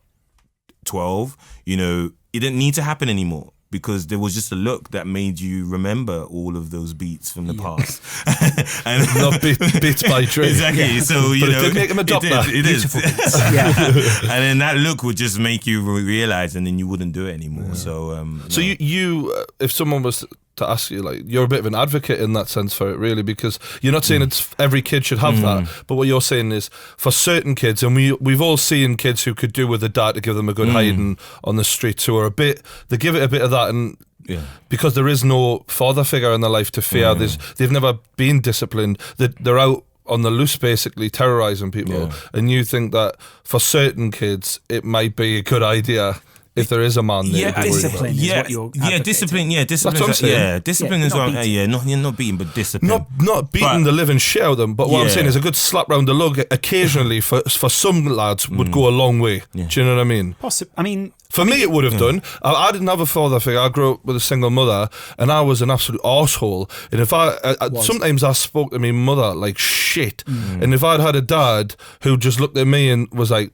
12, you know, it didn't need to happen anymore. Because there was just a look that made you remember all of those beats from the past. And not beats by Dre. Exactly. Yeah. So, you know, it did make him adopt that. It is. And then that look would just make you realize, and then you wouldn't do it anymore. Yeah. So, you if someone was to ask you, like, you're a bit of an advocate in that sense for it, really, because you're not saying it's every kid should have that, but what you're saying is for certain kids, and we've all seen kids who could do with a dad to give them a good hiding on the streets, who are they give it a bit of that, and because there is no father figure in their life to fear, they've never been disciplined, they're out on the loose basically terrorizing people, and you think that for certain kids it might be a good idea if there is a man there. Discipline is what you're advocating. Discipline. That's what I'm saying. Discipline is what. Not beating, but discipline. Not beating the living shit out of them. But what I'm saying is a good slap round the lug occasionally for some lads would go a long way. Yeah. Do you know what I mean? For me, it would have done. I didn't have a father figure. I grew up with a single mother, and I was an absolute arsehole. And if sometimes I spoke to my mother like shit, and if I'd had a dad who just looked at me and was like,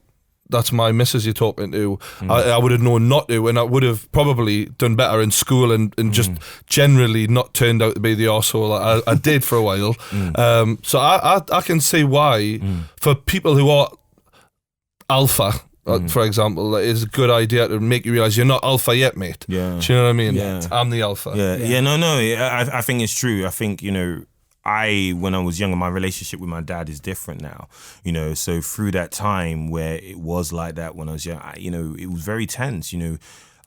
that's my missus you're talking to, I would have known not to, and I would have probably done better in school and just generally not turned out to be the arsehole I did for a while. So I can see why for people who are alpha, for example, it is a good idea to make you realise you're not alpha yet, mate. Yeah. Do you know what I mean? Yeah. I'm the alpha. I think it's true. I think, you know, when I was younger, my relationship with my dad is different now, you know, so through that time where it was like that when I was young, you know, it was very tense, you know.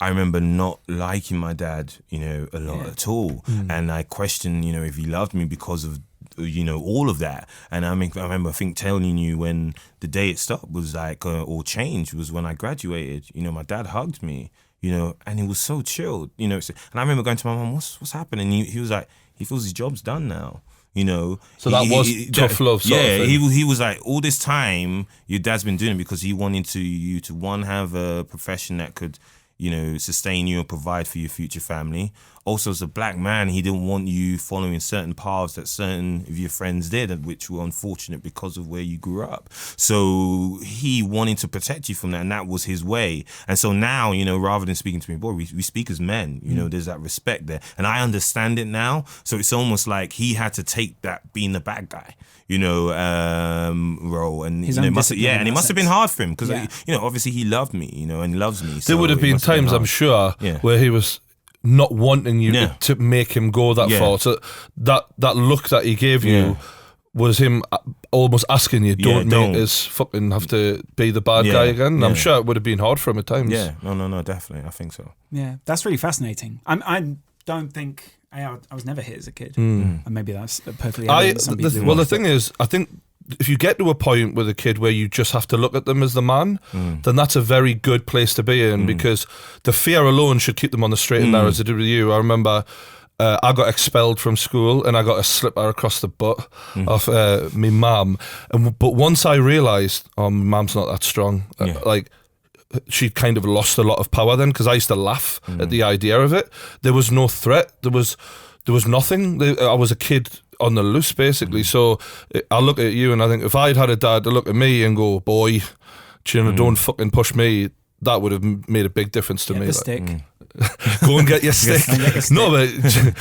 I remember not liking my dad, you know, a lot at all. And I questioned, you know, if he loved me because of, you know, all of that. And I remember telling you when the day it stopped was like, or changed, was when I graduated. You know, my dad hugged me, you know, and he was so chilled, you know. And I remember going to my mum, what's happening? He was like, he feels his job's done now. You know, so that was tough love. Sort of thing. He was like, all this time your dad's been doing it because he wanted you to one, have a profession that could, you know, sustain you and provide for your future family. Also, as a black man, he didn't want you following certain paths that certain of your friends did, which were unfortunate because of where you grew up. So he wanted to protect you from that, and that was his way. And so now, you know, rather than speaking to me, boy, we speak as men. You know, there's that respect there, and I understand it now. So it's almost like he had to take that being the bad guy, you know, role, and you know, it must have been hard for him because you know, obviously he loved me, you know, and loves me. So there would have been times, I'm sure, where he was not wanting you to make him go that far. So that look that he gave you was him almost asking you, don't make us fucking have to be the bad guy again. And I'm sure it would have been hard for him at times. Yeah, no, definitely. I think so. Yeah, that's really fascinating. I don't think I was never hit as a kid, and maybe that's perfectly. The thing is, I think if you get to a point with a kid where you just have to look at them as the man, then that's a very good place to be in, because the fear alone should keep them on the straight and narrow, as it did with you. I remember I got expelled from school and I got a slipper across the butt of my mum. But once I realised, my mum's not that strong, like, she kind of lost a lot of power then, because I used to laugh at the idea of it. There was no threat. There was nothing. I was a kid on the loose, basically. So I look at you and I think if I'd had a dad to look at me and go, boy, don't fucking push me, that would have made a big difference to me. The stick. Go and get your stick. No, but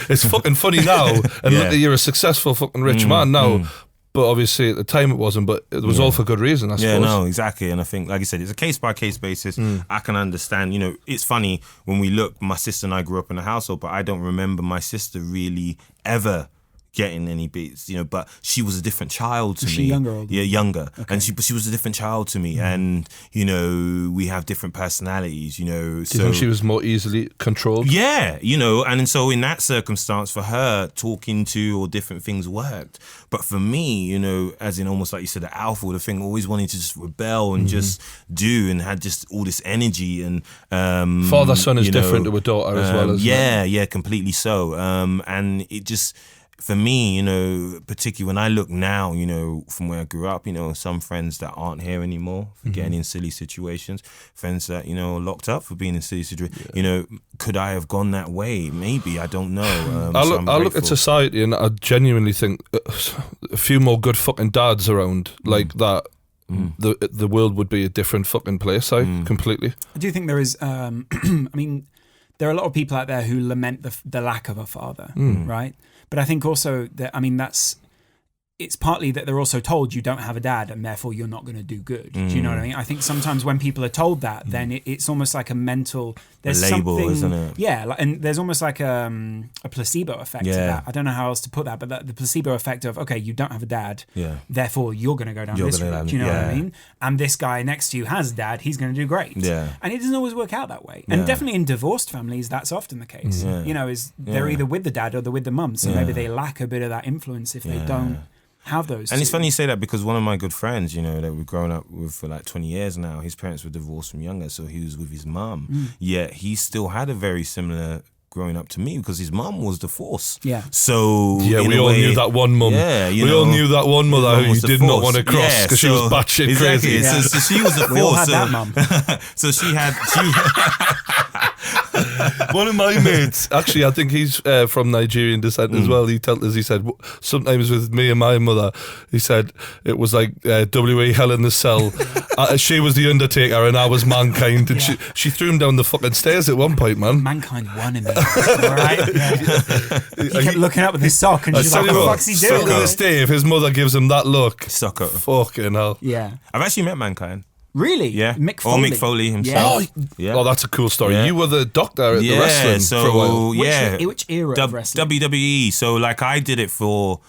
it's fucking funny now. And look at you're a successful fucking rich man now. but obviously at the time it wasn't. But it was all for good reason, I suppose. Yeah, no, exactly. And I think, like I said, it's a case by case basis. I can understand. You know, it's funny when we look. My sister and I grew up in a household, but I don't remember my sister really ever getting any beats, you know, but she was a different child to me. Was she younger or older? Yeah, younger. Okay. And she was a different child to me. And, you know, we have different personalities, you know. Do you think she was more easily controlled? Yeah, you know, and so in that circumstance for her, talking to or different things worked. But for me, you know, as in almost like you said, the alpha, the thing, always wanting to just rebel and just do and had just all this energy and father-son is different to a daughter as well, isn't it? Yeah, completely so. And it just, for me, you know, particularly when I look now, you know, from where I grew up, you know, some friends that aren't here anymore for getting in silly situations, friends that, you know, are locked up for being in silly situations, you know, could I have gone that way? Maybe, I don't know. I look at society and I genuinely think a few more good fucking dads around like that, the world would be a different fucking place, completely. I do think there is, I mean, there are a lot of people out there who lament the lack of a father, right? But I think also that, I mean, it's partly that they're also told you don't have a dad and therefore you're not going to do good. Do you know what I mean? I think sometimes when people are told that, then it's almost like a mental, there's a label, something, isn't it? Yeah, and there's almost like a placebo effect to that. I don't know how else to put that, but the placebo effect of, okay, you don't have a dad, therefore you're going to go down this route. Do you know what I mean? And this guy next to you has a dad, he's going to do great. Yeah. And it doesn't always work out that way. And definitely in divorced families, that's often the case. You know, they're either with the dad or they're with the mum, so maybe they lack a bit of that influence if they don't have those. And it's funny you say that because one of my good friends, you know, that we've grown up with for like 20 years now, his parents were divorced from younger, so he was with his mum. Yet he still had a very similar growing up to me because his mum was the force. Yeah. So we all knew that one mum. Yeah, we all knew that one mother who you did not want to cross because she was batshit crazy. Yeah. So she was the force. We all had that mum. So she had. One of my mates, actually, I think he's from Nigerian descent as well. He told us, he said, sometimes with me and my mother, he said it was like W.E. Hell in the Cell. She was the Undertaker and I was Mankind. And she threw him down the fucking stairs at one point, man. Mankind won in me. Right? He kept looking up with his sock and she's like, what the fuck's he doing? Still to this day, if his mother gives him that look, sucker. Fucking hell. Yeah. I've actually met Mankind. Really? Yeah. Mick Foley. Or Mick Foley himself. Oh, that's a cool story. You were the doctor at the wrestling for a while. Which era of wrestling? WWE. So, like, I did it for,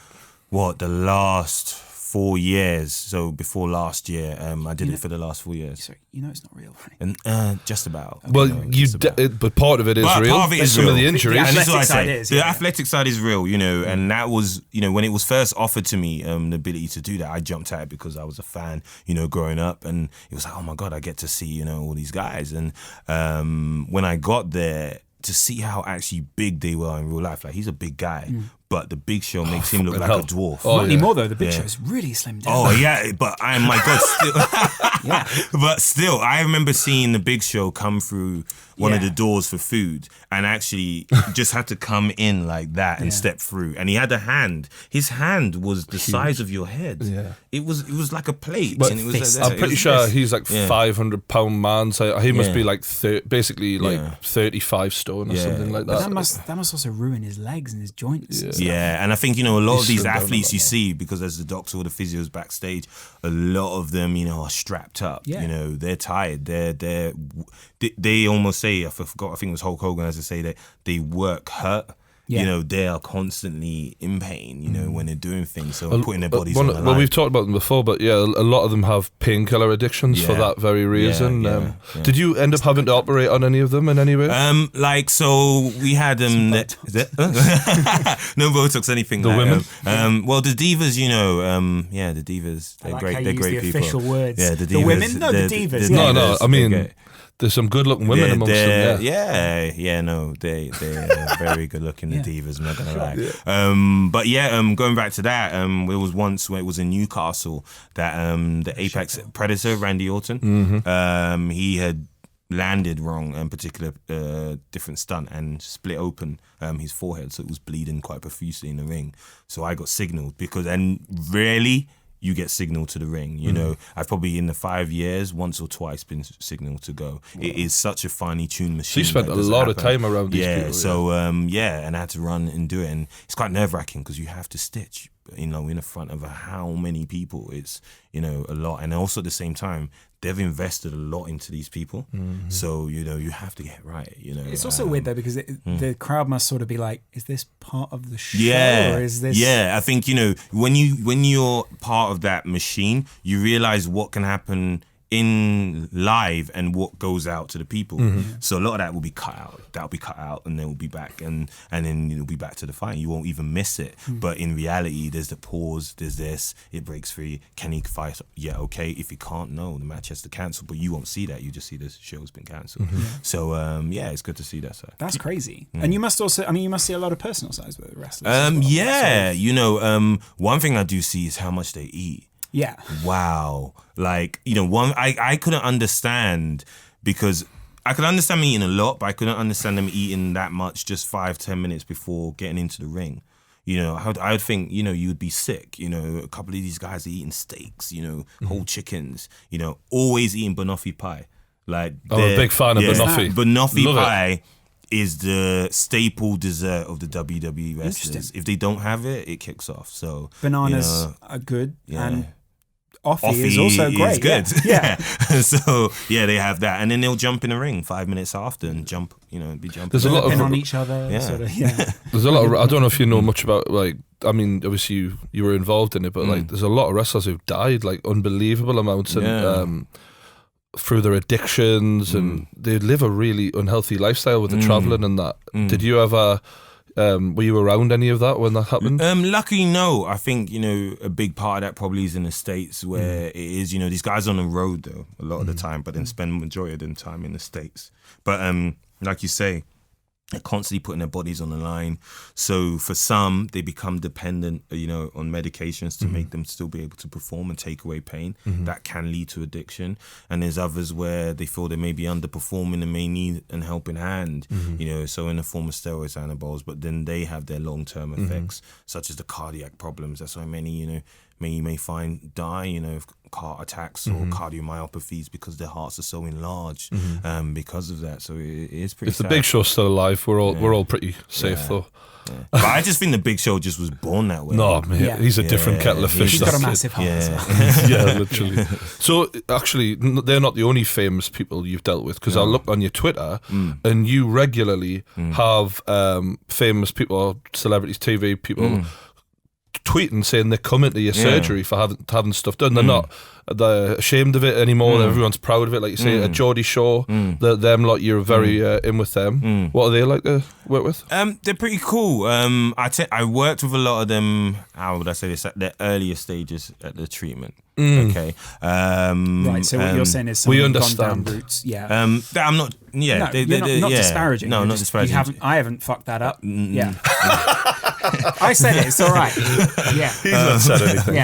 the last 4 years. So, before last year, I did it for the last 4 years. Sorry, you know it's not real, right? And just about. Okay. Well, but part of it is real. Part of it is some real. of the injuries. The athletic side is. The athletic side is real, you know, and that was, you know, when it was first offered to me, the ability to do that, I jumped at it because I was a fan, you know, growing up, and it was like, oh my God, I get to see, you know, all these guys. And when I got there, to see how actually big they were in real life, like he's a big guy, but the Big Show makes him look like a dwarf. Not anymore though. The Big Show's really slimmed down. Oh yeah, but my God, still. But still, I remember seeing the Big Show come through one of the doors for food, and actually just had to come in like that and step through. And he had a hand. His hand was the size of your head. Yeah, it was like a plate. But and it was I'm pretty sure he's like 500-pound man, so he must be like basically like 35 stone or something like that. But that must also ruin his legs and his joints. Yeah, and I think, you know, a lot of these athletes you see, because as the doctor or the physios backstage, a lot of them, you know, are strapped up. Yeah. You know, they're tired. They almost say, I forgot, I think it was Hulk Hogan has to say that they work hurt. Yeah. You know, they are constantly in pain, you know, when they're doing things, so putting their bodies on the line. Well, we've talked about them before, but a lot of them have painkiller addictions for that very reason. Did you end up having to operate on any of them in any way? So we had no Botox, anything. The women? Well, the divas, you know, the divas, they're great. They're great people. Official words. Yeah, the divas. The women? No, the divas. No, I mean, there's some good-looking women amongst them. They're very good-looking. The divas, I'm not gonna lie. But going back to that, it was once when it was in Newcastle that the Apex Predator, Randy Orton, he had landed wrong in particular different stunt and split open his forehead, so it was bleeding quite profusely in the ring. So I got signaled and rarely you get signaled to the ring. You know, I've probably in the 5 years once or twice been signaled to go. It is such a finely tuned machine. So you spent a lot of time around these people. So and I had to run and do it, and it's quite nerve wracking because you have to stitch in the front of how many people. It's, a lot. And also at the same time, they've invested a lot into these people. So, you have to get right, It's also weird though, because the crowd must sort of be like, is this part of the show? Yeah. Or is this... Yeah, I think, when you're part of that machine, you realize what can happen in live and what goes out to the people. So a lot of that will be cut out. That'll be cut out, and then we'll be back, and then you'll be back to the fight. You won't even miss it. But in reality, there's the pause. There's this. It breaks free. Can he fight? Yeah, okay. If he can't, no, the match has to cancel. But you won't see that. You just see the show's been cancelled. So it's good to see that side. That's crazy. And you must also, you must see a lot of personal sides with wrestlers. Yeah, one thing I do see is how much they eat. Yeah. Wow. Like, I couldn't understand, because I could understand them eating a lot, but I couldn't understand them eating that much just 5-10 minutes before getting into the ring. I would think, you'd be sick. A couple of these guys are eating steaks, whole chickens, always eating banoffee pie. Like, I'm a big fan of banoffee. Banoffee Love pie is the staple dessert of the WWE wrestlers. If they don't have it, it kicks off. So bananas are good, and Offie Offie is also great. Is good. Yeah. So they have that, and then they'll jump in the ring 5 minutes after and jump. Be jumping. There's a lot of on each other. Yeah. Sort of, There's a lot of. I don't know if you know much about, like. I mean, obviously you were involved in it, but like, there's a lot of wrestlers who've died, like unbelievable amounts, and through their addictions, and they live a really unhealthy lifestyle with the traveling and that. Did you ever? Were you around any of that when that happened? Luckily, no. I think, a big part of that probably is in the States, where it is, these guys on the road though a lot of the time, but then spend the majority of their time in the States. But like you say, they're constantly putting their bodies on the line. So for some, they become dependent, on medications to make them still be able to perform and take away pain. That can lead to addiction. And there's others where they feel they may be underperforming and may need a helping hand, so in the form of steroids, anabols, but then they have their long-term effects, such as the cardiac problems. That's why many, you may find die, of heart attacks or cardiomyopathies, because their hearts are so enlarged because of that. So it is pretty If the sad. Big Show's still alive, we're all pretty safe though. Yeah. But I just think the Big Show just was born that way. No, mate, he's a different kettle of fish. He's got a massive heart. Yeah, literally. So actually, they're not the only famous people you've dealt with, because I looked on your Twitter and you regularly have famous people, celebrities, TV people, tweeting saying they're coming to your surgery for having stuff done. They're ashamed of it anymore. Everyone's proud of it. Like you say, a Geordie show, them lot, you're very in with them. What are they like to work with? They're pretty cool. I worked with a lot of them, how would I say this, at their earlier stages at the treatment. Okay. Right, so what you're saying is we someone understand. gone down routes. Yeah. I'm not, No, you're not disparaging. No, You're not just- disparaging. I haven't fucked that up. Yeah. I said it. It's all right. Yeah. He's not said anything.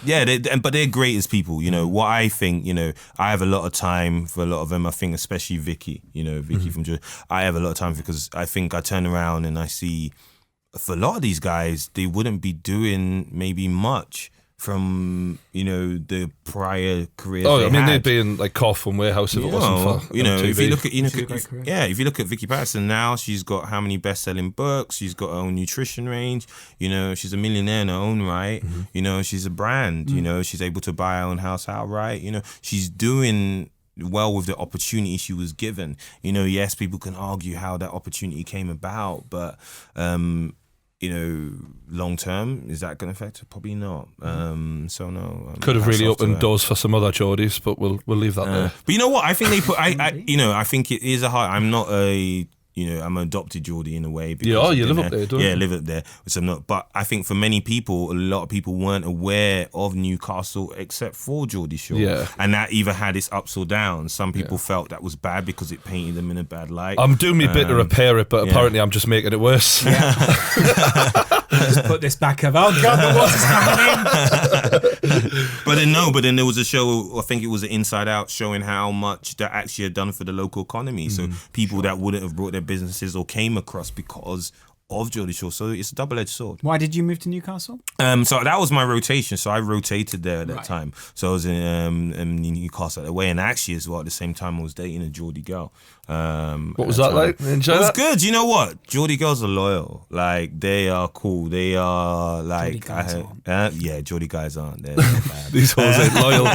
Yeah. But they're great as people. What I think, I have a lot of time for a lot of them. I think especially Vicky, Vicky from Geordie. I have a lot of time because I think I turn around and I see, for a lot of these guys, they wouldn't be doing maybe much from the prior careers. Oh, they I mean, had. they'd be in like Cough Warehouse if it wasn't for if you look at career. if you look at Vicky Patterson now, she's got how many best-selling books? She's got her own nutrition range. She's a millionaire in her own right. She's a brand. She's able to buy her own house outright. She's doing well with the opportunity she was given. Yes, people can argue how that opportunity came about, but long term, is that going to affect her? Probably not. So no. Could have really hats off to opened her. doors for some other Geordies, but we'll leave that there. But you know what? I think they put. I think it is a hard. I'm not a. I'm an adopted Geordie in a way. Because You I've live been up there, don't you? Yeah, live up there. Which I'm not. But I think for many people, a lot of people weren't aware of Newcastle except for Geordie Shore. Yeah. And that either had its ups or downs. Some people felt that was bad because it painted them in a bad light. I'm doing my bit to repair it, but apparently I'm just making it worse. Just put this back up. Oh God, the water's coming in. But then there was a show, I think it was Inside Out, showing how much that actually had done for the local economy. So people that wouldn't have brought their businesses or came across because of Geordie Shore. So it's a double-edged sword. Why did you move to Newcastle? So that was my rotation. So I rotated there at that time. So I was in Newcastle away, and actually as well at the same time I was dating a Geordie girl. What was that like? Enjoy It was that? good. You know what? Geordie girls are loyal. Like they are cool. They are like Geordie guys Geordie guys aren't. They're bad. These hoes ain't loyal.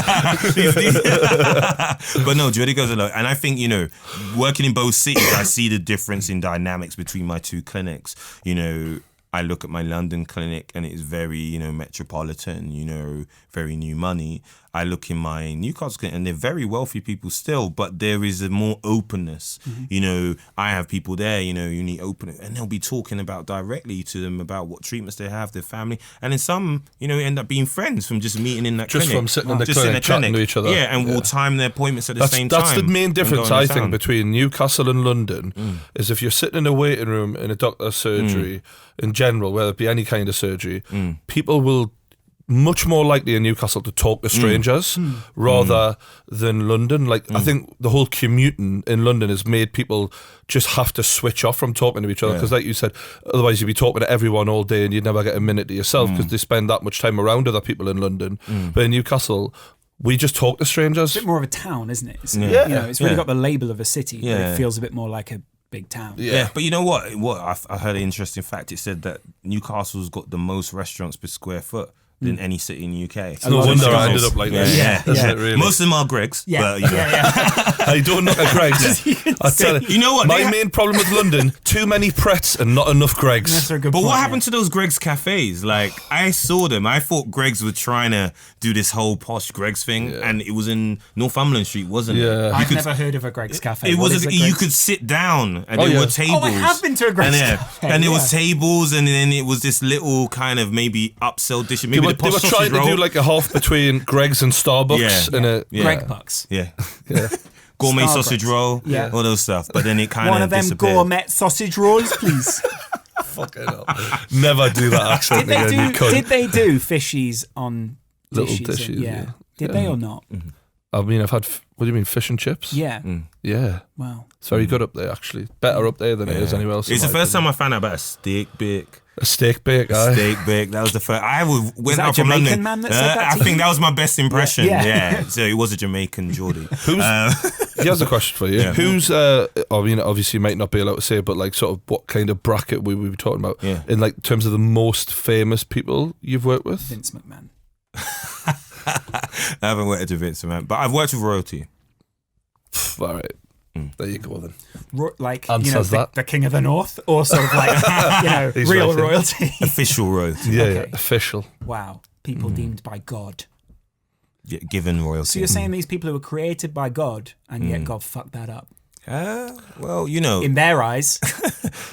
But no, Geordie girls are loyal. And I think, you know, working in both cities, I see the difference in dynamics between my two clinics. You know, I look at my London clinic and it's very, you know, metropolitan, you know, very new money. I look in my Newcastle clinic and they're very wealthy people still, but there is a more openness. You know, I have people there, you know, you need openness, and they'll be talking about directly to them about what treatments they have, their family. And then some, you know, end up being friends from just meeting in that Just clinic. from sitting in the clinic, chatting to each other. Yeah, and we'll time their appointments at the same time. That's the main difference, and go on I the think, sound. between Newcastle and London, is if you're sitting in a waiting room in a doctor's surgery, in general, whether it be any kind of surgery, people will much more likely in Newcastle to talk to strangers rather than London. Like, I think the whole commuting in London has made people just have to switch off from talking to each other, because like you said, otherwise you'd be talking to everyone all day and you'd never get a minute to yourself because they spend that much time around other people in London. But in Newcastle, we just talk to strangers. It's a bit more of a town, isn't it? It's, Yeah. You know, it's really got the label of a city, but Yeah. it feels a bit more like a big town. Yeah, but you know what? I heard an interesting fact. It said that Newcastle's got the most restaurants per square foot than any city in the UK. No wonder I ended up like this. Yeah. Isn't it really? Most of them are Greg's. Yeah, But, you know. I don't knock at Greg's. I tell You know what? My They ha- main problem with London, too many Pretz and not enough Greg's. That's a good But point, what yeah. happened to those Greg's cafes? Like, I saw them. I thought Greg's were trying to do this whole posh Greg's thing, and it was in Northumberland Street, wasn't it? Yeah. I've never heard of a Greg's Cafe. It What was is you Greg's? could sit down and Oh, there yeah. were tables. Oh, I have been to a Greg's Cafe, and there was yeah. tables, and then it was this little kind of maybe upsell dish, maybe They were the posh trying sausage to roll. do like a half between Greg's and Starbucks. Yeah. In a, Yeah. Greg Bucks. Yeah. yeah. Gourmet Starbucks. sausage roll, Yeah. all those stuff. But then it kind One of them disappeared. gourmet sausage rolls, please. Fucking hell. Never do that accent again, you cunt. Did they do fishies on Little dishes? dishes, yeah. Did they or not? I mean, I've had, what do you mean, fish and chips? Yeah. Yeah. Wow. It's very good up there, actually. Better up there than it is anywhere else. It's the in my first opinion. time I found out about a steak bake. A steak bake, aye. Steak bake. That was the first. Went that out a from Jamaican London. man that said that I to think you? that was my best impression. Yeah. Yeah. So it was a Jamaican Geordie. Here's a question for you. Yeah. Who's, I mean, obviously you might not be allowed to say, but like sort of what kind of bracket we would be talking about Yeah. in like terms of the most famous people you've worked with? Vince McMahon. I haven't worked with Vince McMahon, but I've worked with royalty. All right. There you go then. Like, Answers that. the King of the North, or sort of like, He's real right, yeah. royalty. Official royalty. Yeah, Okay. yeah. Official. Wow. People deemed by God. Yeah, given royalty. So you're saying these people who were created by God, and yet God fucked that up. Well, you know, In their eyes.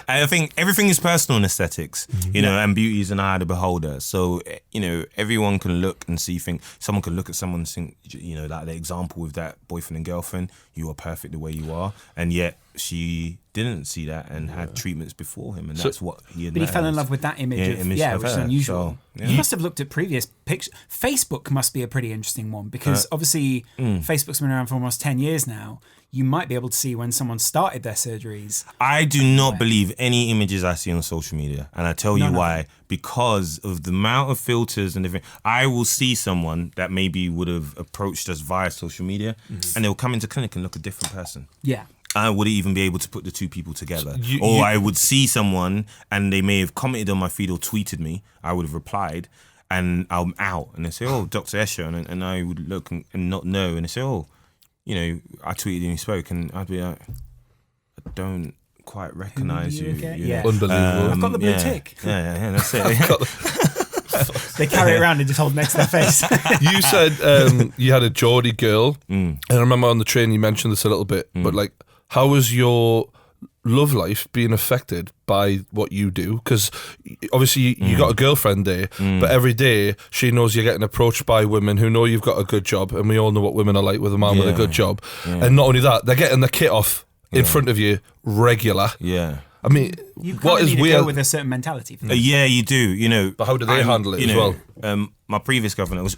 I think everything is personal in aesthetics, you know, and beauty is an eye of the beholder. So, you know, everyone can look and see things. Someone can look at someone and think, you know, like the example with that boyfriend and girlfriend, you are perfect the way you are. And yet she didn't see that and had treatments before him. And that's what he But he fell in love with that image of image of which is her. unusual. So, yeah. You must have looked at previous pictures. Facebook must be a pretty interesting one because obviously Facebook's been around for almost 10 years now. You might be able to see when someone started their surgeries. I do not believe any images I see on social media. And I tell you None of why. Because of the amount of filters and everything. I will see someone that maybe would have approached us via social media and they'll come into clinic and look a different person. Yeah. I wouldn't even be able to put the two people together. you- I would see someone and they may have commented on my feed or tweeted me. I would have replied and I'm out. And they say, oh, Dr. Escher. And I would look and not know. And they say, oh, you know, I tweeted and you spoke. And I'd be like, I don't quite recognise you you. again? you Yeah. know. Unbelievable. I've got the blue yeah. tick. Yeah, that's it. They carry it around and just hold it next to their face. You said you had a Geordie girl, and I remember on the train you mentioned this a little bit, but like, how was your love life being affected by what you do? Because obviously you got a girlfriend there, but every day she knows you're getting approached by women who know you've got a good job, and we all know what women are like with a man with a good job. And not only that, they're getting the kit off in front of you regular. Yeah. I mean, You what kind of is need to weird? go with a certain mentality. For that. Yeah, you do. You know, But how do they handle it as well? My previous governor was.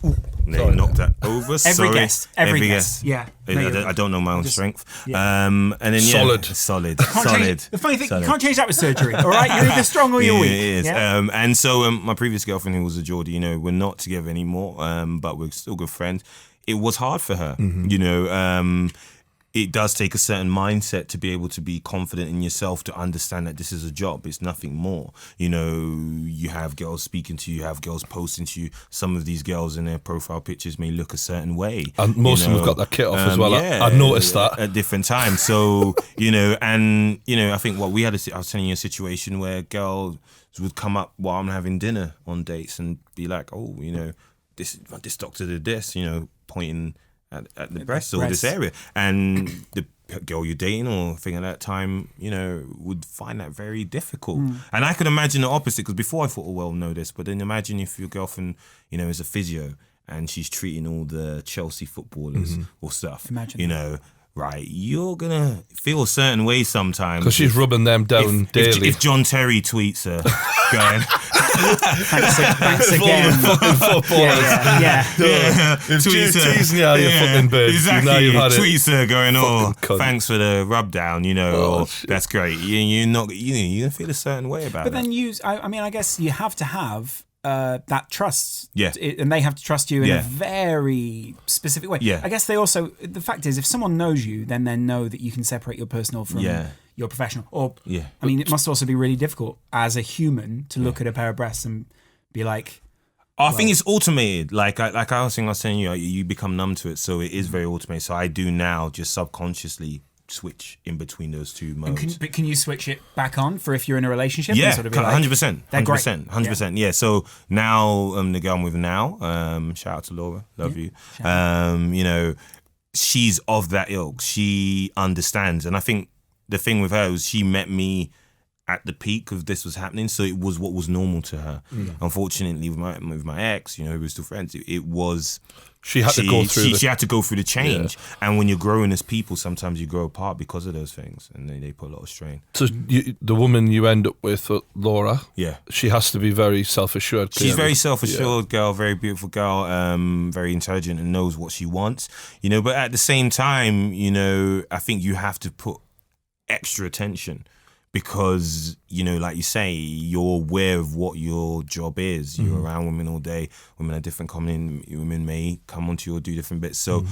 They knocked that over. Every guest. Yeah. I don't know my own strength. yeah. And then Solid. solid. The funny thing, you can't change that with surgery. All right, you're either strong or you're weak. It is. Yeah? And so my previous girlfriend, who was a Geordie, you know, we're not together anymore, but we're still good friends. It was hard for her, you know. It does take a certain mindset to be able to be confident in yourself, to understand that this is a job. It's nothing more. You know, you have girls speaking to you, you have girls posting to you. Some of these girls in their profile pictures may look a certain way. And most of them have got their kit off as well. Yeah, I noticed that. At different times. So, you know, and, you know, I think what we had, I was telling you a situation where girls would come up while I'm having dinner on dates and be like, oh, you know, this doctor did this, you know, pointing at the breast or this area, and the girl you're dating or thing at that time, you know, would find that very difficult. And I could imagine the opposite, because before I thought, oh well, know this, but then imagine if your girlfriend, you know, is a physio and she's treating all the Chelsea footballers or stuff. Imagine you know. Right, you're gonna feel a certain way sometimes Because she's rubbing them down daily. If John Terry tweets her, going, Thanks again. Yeah. If she's teasing you, you fucking bitch. Exactly. Now you've had it. Tweets her going, oh, Fucking cunt. thanks for the rub down, you know, Oh, or shit. that's great. You're not, you're gonna feel a certain way about But it. then I guess you have to have that trust. Yeah. And they have to trust you in Yeah. a very specific way. Yeah. I guess they also, the fact is, if someone knows you, then they know that you can separate your personal from Yeah. your professional. Or, Yeah. I mean, it must also be really difficult as a human to look at a pair of breasts and be like, I think it's automated. Like I was saying, you become numb to it, so it is very automated. So I do now just subconsciously switch in between those two modes. but can you switch it back on for if you're in a relationship? Yeah, and sort of be like, 100%. they're great. 100%. Yeah. So now, the girl I'm with now, shout out to Laura, love you. You know, she's of that ilk. She understands, and I think the thing with her was she met me at the peak of this was happening, so it was what was normal to her. Unfortunately, with my ex, you know, who was still friends, it was. She had to go through She had to go through the change, and when you're growing as people, sometimes you grow apart because of those things, and they put a lot of strain. So the woman you end up with, Laura, Yeah. she has to be very self-assured. She's clearly. very self-assured girl, very beautiful girl, very intelligent and knows what she wants, you know, but at the same time, you know, I think you have to put extra attention because, you know, like you say, you're aware of what your job is. You're around women all day. Women are different coming in. Women may come onto you or do different bits. So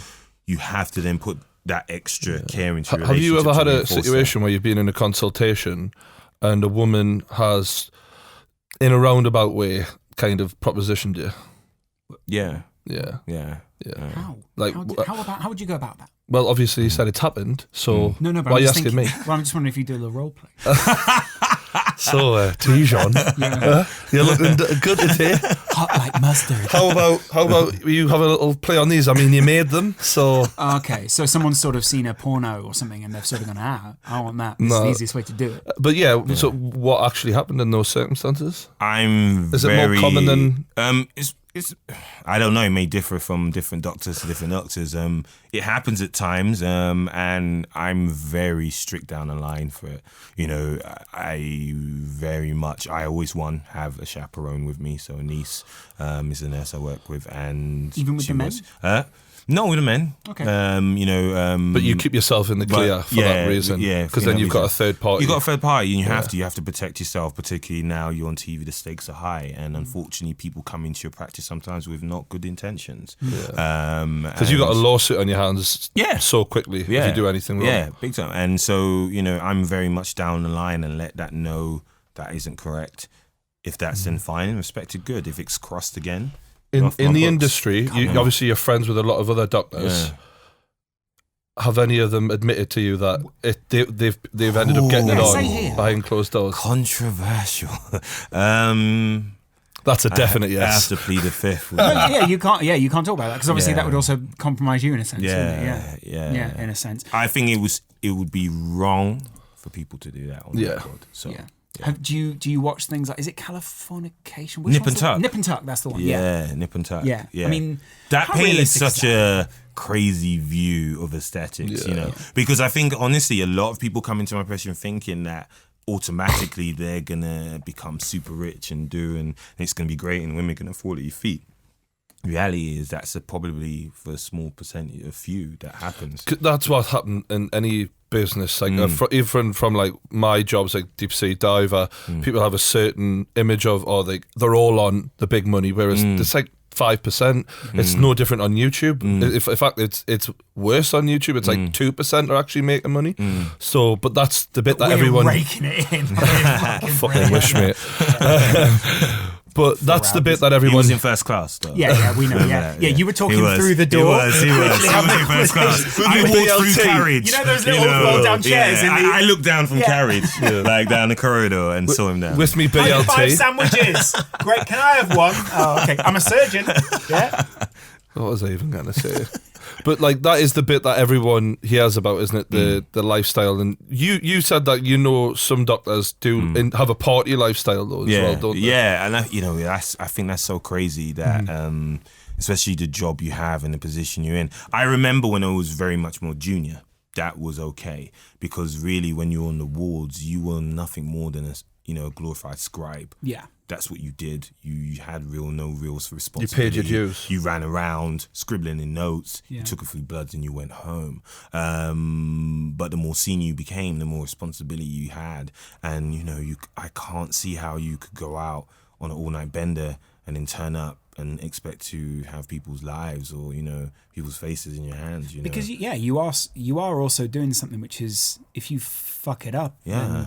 you have to then put that extra care into your Have you ever had a reinforce that. situation where you've been in a consultation and a woman has, in a roundabout way, kind of propositioned you? Yeah. Yeah. Yeah. how? Like, How would you go about that? Well, obviously you said it's happened, so No, but why are I'm you just asking me? thinking, well, I'm just wondering if you do a little role play. So, Tijon, you're looking good today. Hot like mustard. How about you have a little play on these? I mean, you made them, so Okay, so someone's sort of seen a porno or something and they've sort of gone, I want that. It's the easiest way to do it. But yeah, so what actually happened in those circumstances? Is it more common than- It's I don't know. It may differ from different doctors to different doctors. It happens at times, and I'm very strict down the line for it. You know, I always have a chaperone with me. So a niece is the nurse I work with, and Even with the men? No, with the men. Okay. You know, But you keep yourself in the clear for that reason. Yeah, because then you've got a third party. You've got a third party, and you have to protect yourself. Particularly now you're on TV, the stakes are high, and unfortunately, people come into your practice sometimes with not good intentions. Because you've got a lawsuit on your hands. So quickly if you do anything wrong. Yeah, big time. And so, you know, I'm very much down the line and let that know that isn't correct. If that's then fine, respected, good. If it's crossed again. In the industry, obviously you're friends with a lot of other doctors. Have any of them admitted to you that they've ended up getting it on behind closed doors? Controversial. That's a definite I yes. have to plead the fifth. You can't talk about that because obviously that would also compromise you in a sense. Yeah, yeah, in a sense. I think it would be wrong for people to do that on record. So. Yeah. Do you watch things like, is it Californication? Nip and Tuck. Nip and Tuck, that's the one. Nip and Tuck. Yeah. I mean, that how painted realistic is such a crazy view of aesthetics, you know, because I think honestly a lot of people come into my profession thinking that automatically they're gonna become super rich and it's gonna be great and women are gonna fall at your feet. Reality is that's probably for a small percentage, a few that happens. That's what happened in any business. Like even from like my jobs, like deep sea diver, people have a certain image of, they're all on the big money, whereas it's like 5%. It's no different on YouTube. If in fact it's worse on YouTube. It's like 2% are actually making money. So, but that's the bit that We're everyone raking it in. fucking wish, mate. But that's the bit that He everyone. was in first class, though. Yeah, we know. Yeah, you were talking He was. through the door. He was in first class. I walked through carriage. You know those little fold-down chairs in the- I looked down from carriage, like down the corridor, and saw him down. with me 5 BLT. sandwiches. Great. Can I have one? Oh, okay. I'm a surgeon. Yeah. What was I even going to say? But like that is the bit that everyone hears about, isn't it? The lifestyle. And you said that some doctors do have a party lifestyle though as well, don't they? Yeah, and I think that's so crazy that especially the job you have and the position you're in. I remember when I was very much more junior, that was okay, because really when you're on the wards, you were nothing more than a glorified scribe. Yeah. That's what you did. You had no real responsibility. You paid your dues. You ran around scribbling in notes. Yeah. You took a few bloods and you went home. But the more senior you became, the more responsibility you had. And I can't see how you could go out on an all-night bender and then turn up and expect to have people's lives or people's faces in your hands. Because you are also doing something which is, if you fuck it up,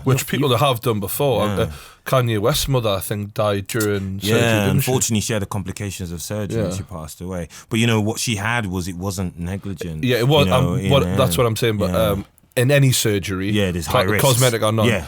which people have done before. Kanye West's mother, I think, died during surgery. Yeah, didn't unfortunately, she had the complications of surgery and she passed away. But what she had was, it wasn't negligent. Yeah, it was. That's what I'm saying. But in any surgery, there's high risks. Cosmetic or not. Yeah.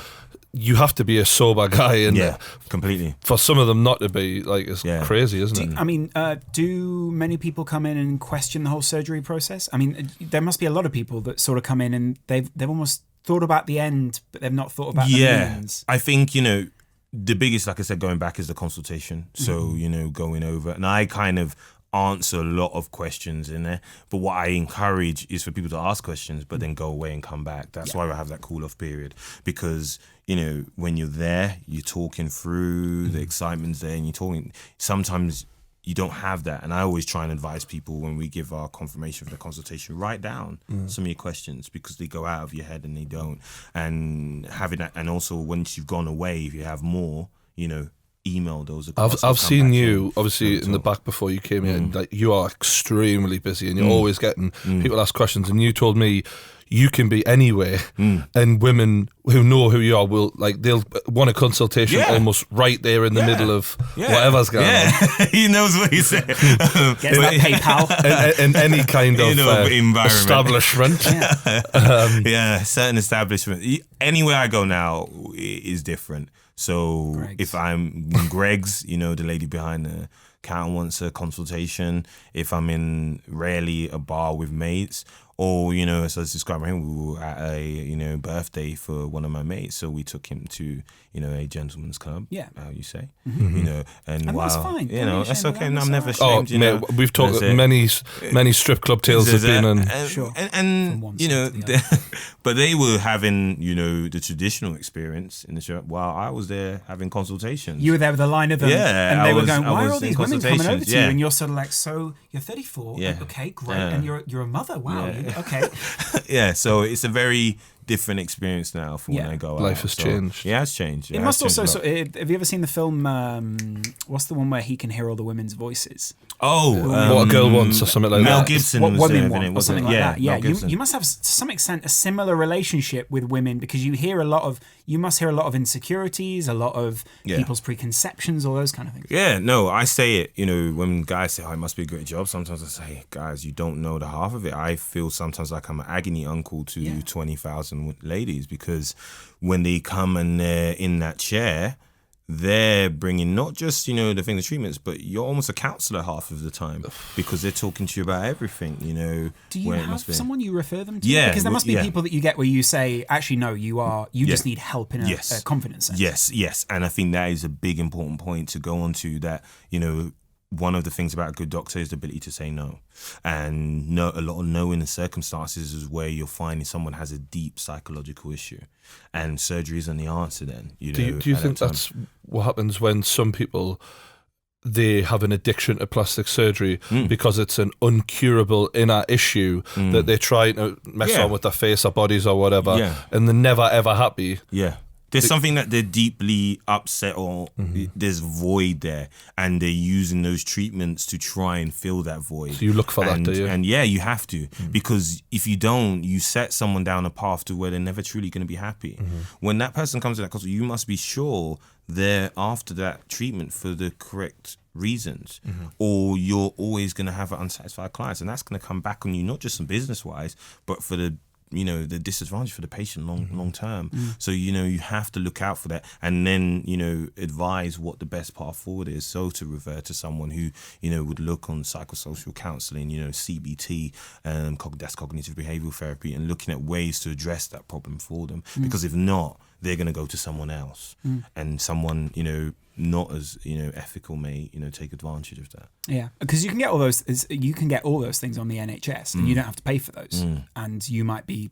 You have to be a sober guy, and completely. For some of them not to be, it's crazy, isn't it? I mean, do many people come in and question the whole surgery process? I mean, there must be a lot of people that sort of come in and they've almost thought about the end, but they've not thought about the means. I think the biggest, like I said, going back is the consultation. So going over, and I kind of answer a lot of questions in there, but what I encourage is for people to ask questions but then go away and come back. That's why I have that cool off period, because when you're there, you're talking through the excitement's there and you're talking. Sometimes you don't have that, and I always try and advise people when we give our confirmation for the consultation, write down some of your questions, because they go out of your head and they don't. And having that, and also once you've gone away, if you have more, email those across. I've seen you obviously in the back before you came in. Like, you are extremely busy, and you're always getting people ask questions. And you told me you can be anywhere, and women who know who you are they'll want a consultation almost right there in the middle of whatever's going on. He knows what he said. Gets that PayPal in any kind of environment. establishment. Certain establishment. Anywhere I go now is different. So if I'm in Greg's, the lady behind the counter wants a consultation. If I'm in rarely a bar with mates, or as I was describing him, we were at a birthday for one of my mates, so we took him to a gentleman's club. Yeah, how you say, and that's fine. That's okay. No, I'm never Oh, ashamed. mate, we've talked many strip club tales have been in. But they were having the traditional experience in the show while I was there having consultations. You were there with a line of them, and they were going, "Why are all these women coming over to you?" And you're sort of like, "So you're 34, okay, great, and you're a mother, wow, okay." So it's a very different experience now for when I go out. Life has changed. Yeah, it's changed. It must also. Have you ever seen the film? What's the one where he can hear all the women's voices? What a Girl Wants, or something like Mel that. Gibson What was Women there, Want, or wasn't something it? like that. Mel Yeah, Gibson. you must have to some extent a similar relationship with women, because you must hear a lot of insecurities, a lot of people's preconceptions, all those kind of things. Yeah, no, I say it. When guys say, "Oh, it must be a great job," sometimes I say, "Guys, you don't know the half of it." I feel sometimes like I'm an agony uncle to 20,000 ladies, because when they come and they're in that chair, they're bringing not just the thing, the treatments, but you're almost a counsellor half of the time, because they're talking to you about everything. Do you have someone you refer them to? Yeah, because there must be people that you get where you say, actually, no, you just need help in a confidence sense. Yes, and I think that is a big important point to go on to, that one of the things about a good doctor is the ability to say no. And no, a lot of no in the circumstances is where you're finding someone has a deep psychological issue. And surgery isn't the answer then. You know, Do you think that's what happens when some people, they have an addiction to plastic surgery because it's an uncurable inner issue that they try to mess on with their face or bodies or whatever, and they're never ever happy? Yeah. There's something that they're deeply upset or there's void there, and they're using those treatments to try and fill that void. So you look for that, do you? And yeah, you have to, because if you don't, you set someone down a path to where they're never truly going to be happy. When that person comes to that hospital, you must be sure they're after that treatment for the correct reasons, or you're always going to have unsatisfied clients, and that's going to come back on you, not just business wise, but for the the disadvantage for the patient long term. So, you have to look out for that, and then, advise what the best path forward is. So to revert to someone who, would look on psychosocial counseling, CBT, that's cognitive behavioral therapy, and looking at ways to address that problem for them. Because if not, they're going to go to someone else, and someone, not as ethical may take advantage of that. Yeah, because you can get all those things on the NHS, and you don't have to pay for those. And you might be,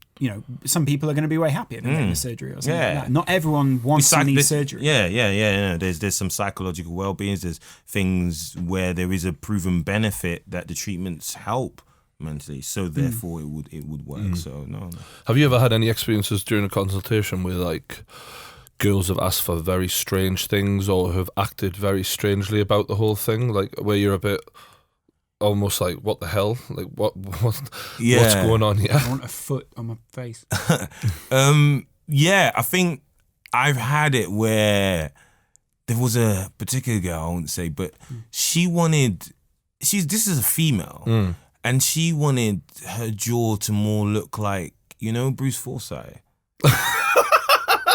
some people are going to be way happier than getting a surgery or something like that. Not everyone wants to need surgery. Yeah. There's some psychological well-being. There's things where there is a proven benefit that the treatments help mentally, so therefore it would work. So no. Have you ever had any experiences during a consultation where like girls have asked for very strange things or have acted very strangely about the whole thing, like where you're a bit almost like, what the hell, like what's going on here? I want a foot on my face. I think I've had it where there was a particular girl, I won't say, but this is a female, and she wanted her jaw to more look like, Bruce Forsyth.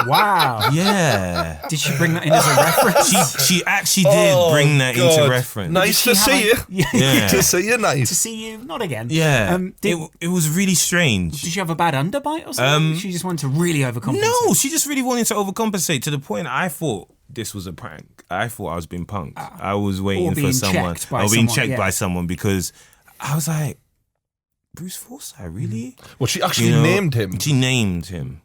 Wow. Yeah. Did she bring that in as a reference? She actually did bring that into reference. Nice to see you. Yeah. To see you, nice. To see you, not again. Yeah. It was really strange. Did she have a bad underbite or something? She just wanted to really overcompensate? No, she just really wanted to overcompensate to the point I thought this was a prank. I thought I was being punked. I was waiting for someone. Or being checked by someone, because I was like, Bruce Forsyth, really? Well, she actually named him. She named him.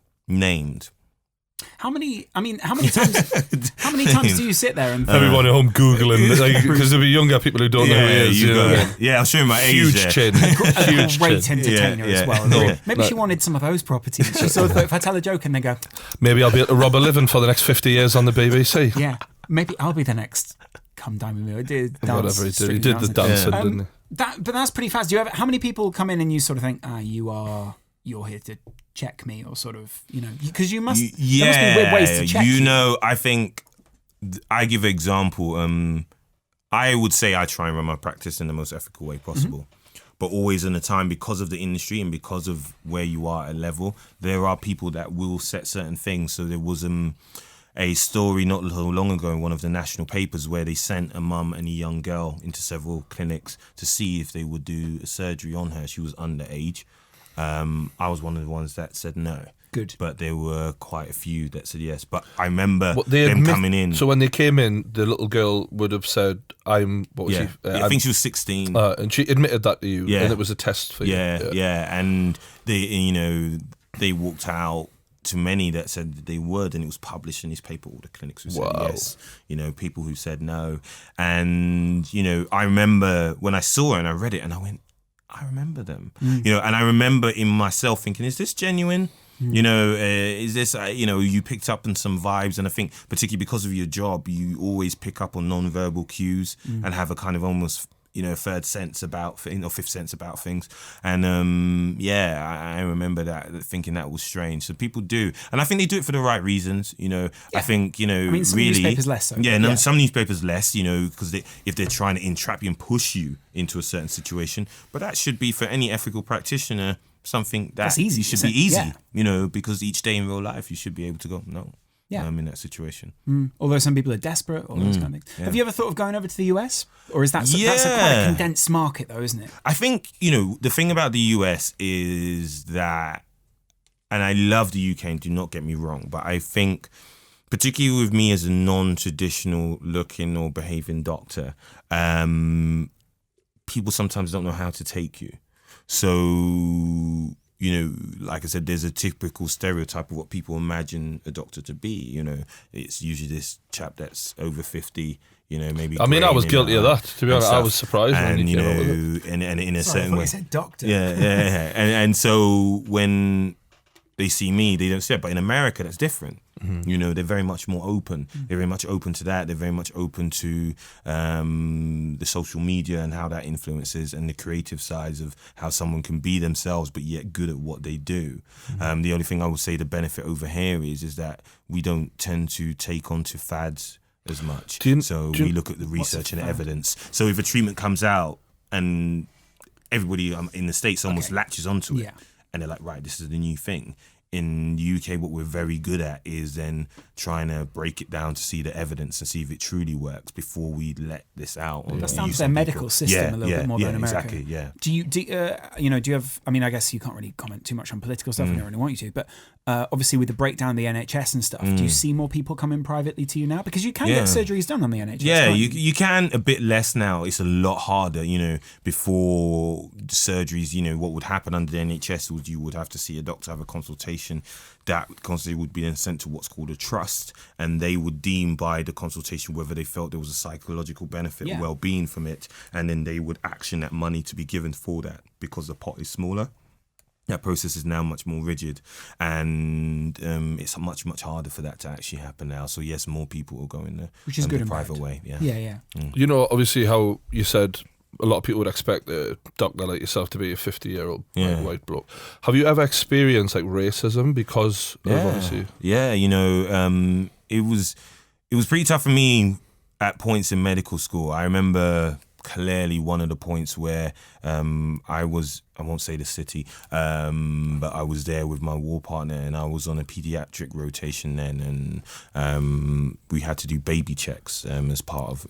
How many times do you sit there and everyone at home Googling, because there'll be younger people who don't know who he is. Yeah, I'll show you my age. Huge chin. a great entertainer as well. No. Maybe she wanted some of those properties. She sort of thought, if I tell a joke and they go, maybe I'll be able to rob a living for the next 50 years on the BBC. Yeah, maybe I'll be the next Come Dine With Me. I did dance, whatever he did. He did the dancing, didn't he? But that's pretty fast. Do you how many people come in and you sort of think, you're here to check me, or sort of, because you must, there must be weird ways to check you. I think I give an example. I would say I try and run my practice in the most ethical way possible. But always in a time, because of the industry and because of where you are at level, there are people that will set certain things. So there was a story not so long ago in one of the national papers where they sent a mum and a young girl into several clinics to see if they would do a surgery on her. She was underage. I was one of the ones that said no. Good. But there were quite a few that said yes. But I remember them coming in. So when they came in, the little girl would have said, I think she was 16. And she admitted that to you, and it was a test for you. Yeah. And they walked out to many that said that they would, and it was published in this paper, all the clinics who said yes, people who said no. And, I remember when I saw it and I read it and I went, I remember them, and I remember in myself thinking, is this genuine? Is this, you picked up on some vibes, and I think particularly because of your job, you always pick up on non-verbal cues and have a kind of almost, third sense about things, or fifth sense about things. And I remember that, thinking that was strange. So people do, and I think they do it for the right reasons. I think some really newspapers less so. Some newspapers less. Because if they're trying to entrap you and push you into a certain situation, but that should be for any ethical practitioner something that easy, should be easy. Because each day in real life you should be able to go, no. Yeah. I'm in that situation. Although some people are desperate, all those kind of things. Yeah. Have you ever thought of going over to the US? Or is that that's quite a condensed market though, isn't it? I think, the thing about the US is that, and I love the UK, and do not get me wrong, but I think particularly with me as a non-traditional looking or behaving doctor, people sometimes don't know how to take you. So, you know, like I said, there's a typical stereotype of what people imagine a doctor to be. You know, it's usually this chap that's over 50, you know, maybe. I mean, I was guilty of that, to be honest. I was surprised when you came up with it. And in a Sorry, certain I thought way. you said doctor. Yeah. And so when they see me, they don't see it. But in America, that's different. Mm-hmm. You know, they're very much more open. They're very much open to that. They're very much open to the social media and how that influences, and the creative sides of how someone can be themselves but yet good at what they do. Mm-hmm. The only thing I would say the benefit over here is that we don't tend to take on to fads as much. We look at the research and the evidence. So if a treatment comes out and everybody in the States almost latches onto it, and they're like, right, this is the new thing. In the UK, what we're very good at is then trying to break it down to see the evidence and see if it truly works before we let this out. That's down to their medical system a little bit more than America. Exactly, yeah. Do you have, I mean, I guess you can't really comment too much on political stuff, and I don't really want you to, but obviously with the breakdown of the NHS and stuff, do you see more people coming privately to you now? Because you can get surgeries done on the NHS. Yeah, you can a bit less now. It's a lot harder, you know, before surgeries, you know, what would happen under the NHS was you would have to see a doctor, have a consultation. That consultation would be then sent to what's called a trust, and they would deem by the consultation whether they felt there was a psychological benefit or well-being from it, and then they would action that money to be given for that. Because the pot is smaller, that process is now much more rigid, and it's much harder for that to actually happen now. So yes, more people will go in the private way. Yeah. You know, obviously how you said a lot of people would expect a doctor like yourself to be a 50-year-old white bloke. Have you ever experienced like racism because of obviously? Yeah, you know, it was pretty tough for me at points in medical school. I remember clearly one of the points where I won't say the city, but I was there with my war partner, and I was on a pediatric rotation then, and we had to do baby checks as part of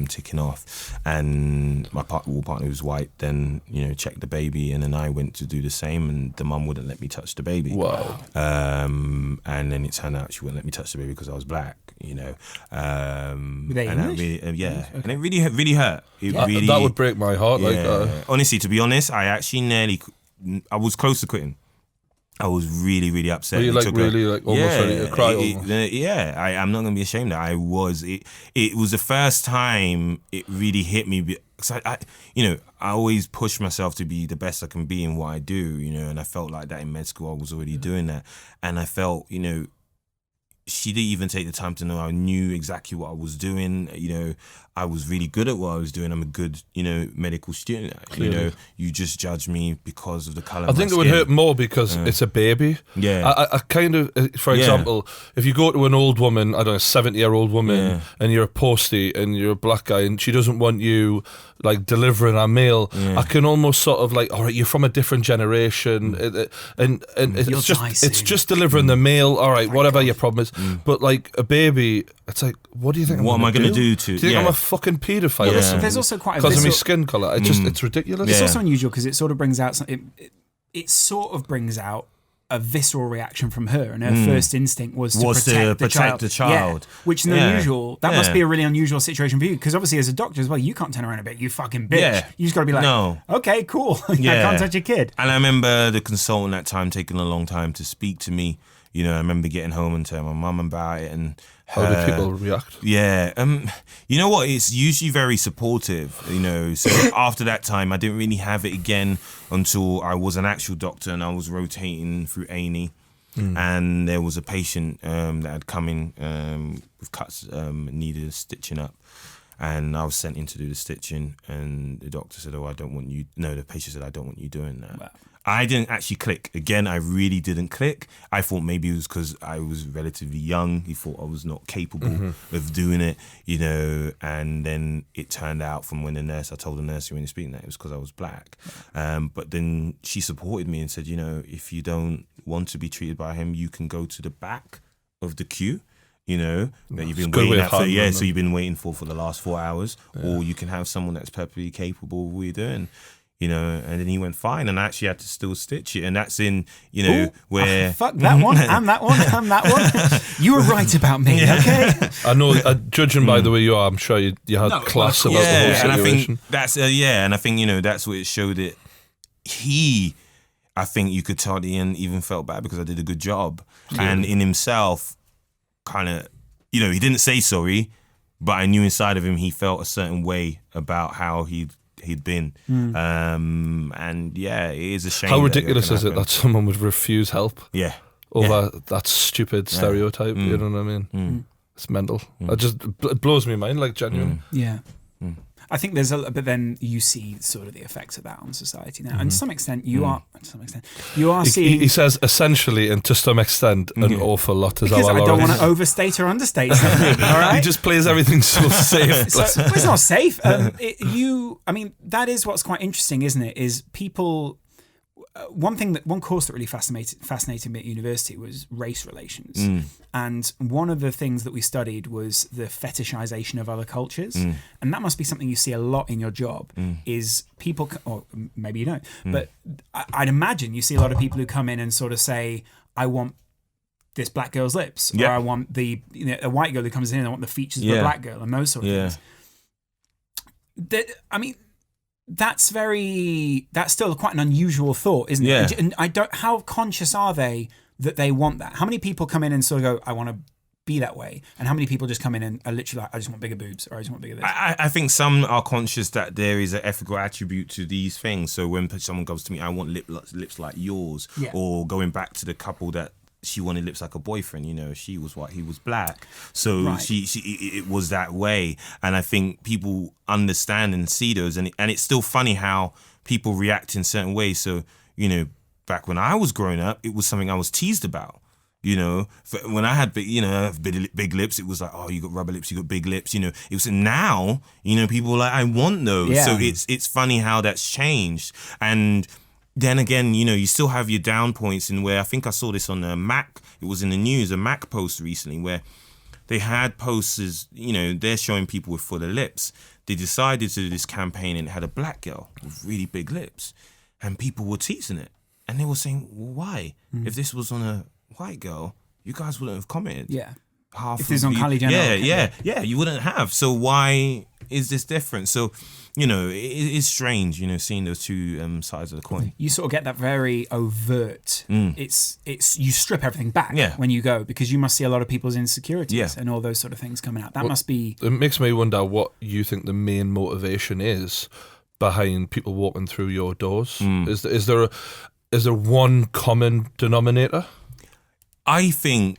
ticking off. And my war partner, who's white, then, you know, checked the baby, and then I went to do the same, and the mum wouldn't let me touch the baby. Wow. And then it turned out she wouldn't let me touch the baby because I was black, you know. Were they English? And it really hurt. That would break my heart. Honestly, to be honest, I was close to quitting. I was really upset. Were you almost ready to cry? I'm not gonna be ashamed that I was. It was the first time it really hit me. Because I always push myself to be the best I can be in what I do, you know. And I felt like that in med school. I was already doing that, and I felt, you know, she didn't even take the time to know I knew exactly what I was doing. You know, I was really good at what I was doing. I'm a good, you know, medical student. Clearly. You know, you just judge me because of the colour of my skin. It would hurt more because it's a baby. Yeah. I kind of, for example, if you go to an old woman, I don't know, a 70-year-old woman, and you're a postie and you're a black guy and she doesn't want you like delivering a meal, I can almost sort of like, all right, you're from a different generation, and it's just delivering the mail. All right, whatever your problem is. But like a baby, it's like, what do you think? What am I going to do to? Do you think I'm a fucking paedophile? Yeah. There's also quite because of my skin colour. It's ridiculous. It's also unusual because it sort of brings out it sort of brings out a visceral reaction from her, and her first instinct was to protect the child. Yeah, which is unusual. That must be a really unusual situation for you, because obviously as a doctor as well, you can't turn around a bit, you fucking bitch. Yeah. You just got to be like, no, okay, cool. I can't touch a kid. And I remember the consultant at that time taking a long time to speak to me. You know, I remember getting home and telling my mum about it, and how did people react? Yeah, you know what? It's usually very supportive. You know, so after that time, I didn't really have it again until I was an actual doctor and I was rotating through A&E, and there was a patient that had come in with cuts, needed stitching up. And I was sent in to do the stitching, and the doctor said, "Oh, I don't want you." No, the patient said, "I don't want you doing that." Wow. I didn't actually click. Again, I really didn't click. I thought maybe it was because I was relatively young. He thought I was not capable of doing it, you know. And then it turned out from when I told the nurse when you're speaking that it was because I was black. But then she supported me and said, you know, if you don't want to be treated by him, you can go to the back of the queue. You know, that you've been waiting for, so you've been waiting for the last 4 hours, or you can have someone that's perfectly capable of what you're doing. you know, and then he went fine, and I actually had to still stitch it, and that's in, you know, Ooh, where fuck that one, and that one, and that one. You were right about me, okay? I know, judging by the way you are, I'm sure you had class about the whole situation. And I think that's and I think, you know, that's what it showed it. I think you could tell at the end even felt bad because I did a good job, and in himself, kind of, you know, he didn't say sorry, but I knew inside of him he felt a certain way about how he'd been, and yeah, it is a shame. How ridiculous is it that someone would refuse help? Yeah, over that stupid stereotype. You know what I mean? It's mental. It blows me mind, like, genuinely. Yeah. I think there's but then you see sort of the effects of that on society now, and to some extent you are seeing. He says essentially, and to some extent, an awful lot. Because I don't want to overstate or understate something. All right, he just plays everything so safe. It's not safe. I mean, that is what's quite interesting, isn't it? Is people. One course that really fascinated me at university was race relations, and one of the things that we studied was the fetishization of other cultures, and that must be something you see a lot in your job. Is people, or maybe you don't, but I'd imagine you see a lot of people who come in and sort of say, "I want this black girl's lips," or "I want a white girl who comes in, I want the features of a black girl," and those sort of things. I mean. That's still quite an unusual thought, isn't it? And how conscious are they that they want that? How many people come in and sort of go, I want to be that way? And how many people just come in and are literally like, I just want bigger boobs, or I just want bigger this? I think some are conscious that there is an ethical attribute to these things. So when someone goes to me, I want lips like yours, or going back to the couple that she wanted lips like a boyfriend, you know, she was white, he was black. So it was that way. And I think people understand and see those. And it's still funny how people react in certain ways. So, you know, back when I was growing up, it was something I was teased about. You know, when I had big lips, it was like, oh, you got rubber lips, you got big lips. You know, it was now, you know, people were like, I want those. Yeah. So it's funny how that's changed. And then again, you know, you still have your down points in where I think I saw this on a Mac. It was in the news, a Mac post recently where they had posters, you know, they're showing people with fuller lips. They decided to do this campaign and it had a black girl with really big lips, and people were teasing it. And they were saying, well, why? If this was on a white girl, you guys wouldn't have commented. Yeah. If this is on Kylie Jenner. Yeah, you wouldn't have. So why is this different? So, you know, it is strange, you know, seeing those two sides of the coin. You sort of get that very overt. It's you strip everything back when you go, because you must see a lot of people's insecurities and all those sort of things coming out. That must be. It makes me wonder what you think the main motivation is behind people walking through your doors. Is there one common denominator? I think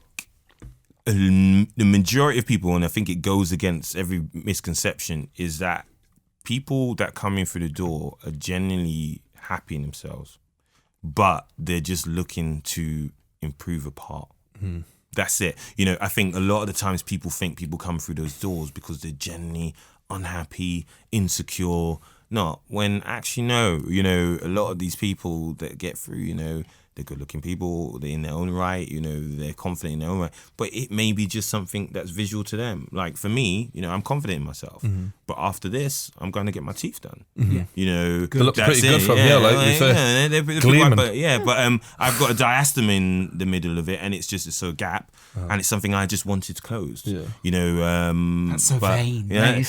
the majority of people, and I think it goes against every misconception, is that people that come in through the door are genuinely happy in themselves, but they're just looking to improve a part. That's it. You know, I think a lot of the times people think people come through those doors because they're genuinely unhappy, insecure. Not when actually no. You know, a lot of these people that get through, you know, they're good-looking people, they're in their own right, you know, they're confident in their own right. But it may be just something that's visual to them. Like for me, you know, I'm confident in myself. But after this, I'm going to get my teeth done. You know, they look pretty good from here, like, they're gleaming. But I've got a diastema in the middle of it, and it's just a gap, and it's something I just wanted closed. You know, that's so vain. Yeah,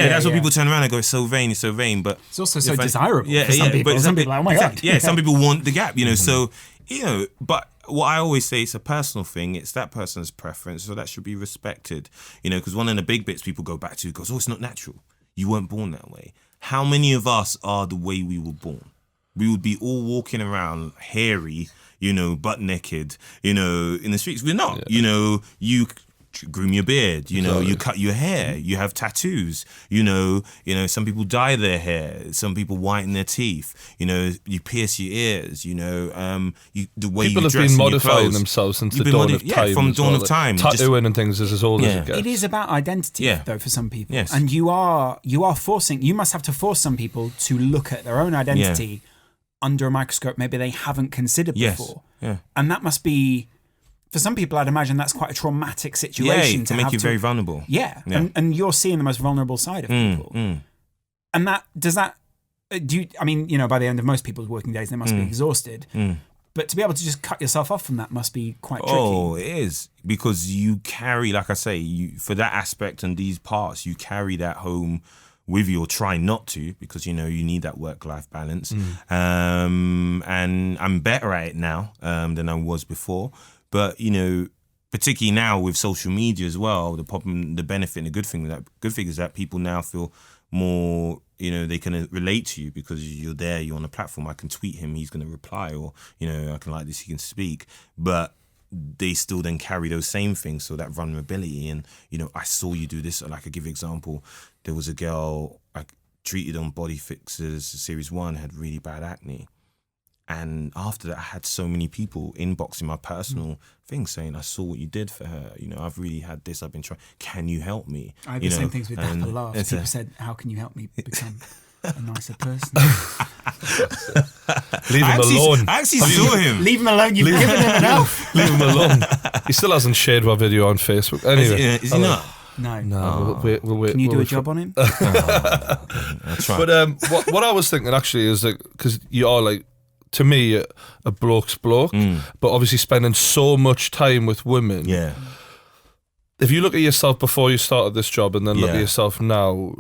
that's what people turn around and go, it's so vain, it's so vain. But it's also so desirable for some people. But some people are like, oh my God. Yeah, some people want the gap, you know, so. You know, but what I always say, it's a personal thing. It's that person's preference, so that should be respected. You know, because one of the big bits people go back to goes, oh, it's not natural. You weren't born that way. How many of us are the way we were born? We would be all walking around hairy, you know, butt naked, you know, in the streets. We're not. You know, you groom your beard, you know, you cut your hair, you have tattoos, you know, some people dye their hair, some people whiten their teeth, you know, you pierce your ears, you know, the way people you dress. People have been modifying themselves since the dawn of time. From dawn of time. Tattooing and things is as old as it gets. It is about identity, though, for some people. Yes. And you must have to force some people to look at their own identity under a microscope maybe they haven't considered before. And that must be, for some people, I'd imagine that's quite a traumatic situation to make you very vulnerable. And you're seeing the most vulnerable side of people. And does that I mean, you know, by the end of most people's working days, they must be exhausted. But to be able to just cut yourself off from that must be quite tricky. Oh, it is. Because you carry, like I say, for that aspect and these parts, you carry that home with you, or try not to, because, you know, you need that work-life balance. And I'm better at it now than I was before. But, you know, particularly now with social media as well, the problem, the benefit and the good thing is that people now feel more, you know, they can relate to you because you're there, you're on a platform. I can tweet him, he's going to reply, or, you know, I can like this, he can speak. But they still then carry those same things, so that vulnerability. And, you know, I saw you do this. Like, I give you an example. There was a girl I treated on Body Fixers Series 1, had really bad acne. And after that, I had so many people inboxing my personal things saying, I saw what you did for her. You know, I've really had this. I've been trying. Can you help me? I had you the know? same things with that a lot. People said, how can you help me become a nicer person? Leave him alone. I actually saw him. Leave him alone. You've given him enough. Leave him alone. He still hasn't shared our video on Facebook. Anyway. Is he not? No. No, we'll wait. Can you do we'll a job on him? I'll try. But what I was thinking actually is that, because you are like, to me, a bloke's bloke, but obviously spending so much time with women. Yeah. If you look at yourself before you started this job and then look at yourself now,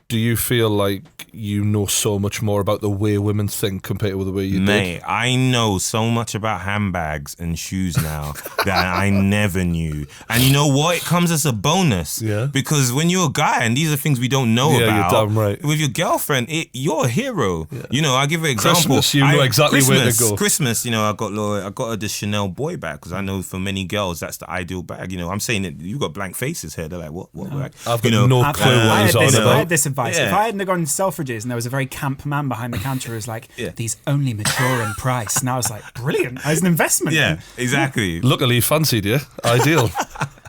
do you feel like you know so much more about the way women think compared to the way you Mate, did? I know so much about handbags and shoes now that I never knew. And you know what? It comes as a bonus. Yeah. Because when you're a guy, and these are things we don't know Yeah, about. you're damn right. With your girlfriend, you're a hero. Yeah. You know, I'll give an example. Christmas, you know exactly where to go. Christmas, you know, I got her the Chanel boy bag, because I know for many girls that's the ideal bag. You know, I'm saying that you got blank faces here. They're like, what bag? I've got no clue what he's on about. I had this advice. Yeah. If I hadn't gone to Selfridges and there was a very camp man behind the counter who was like, these only mature in price. And I was like, brilliant. As an investment. Yeah, exactly. Luckily, he fancied you. Ideal.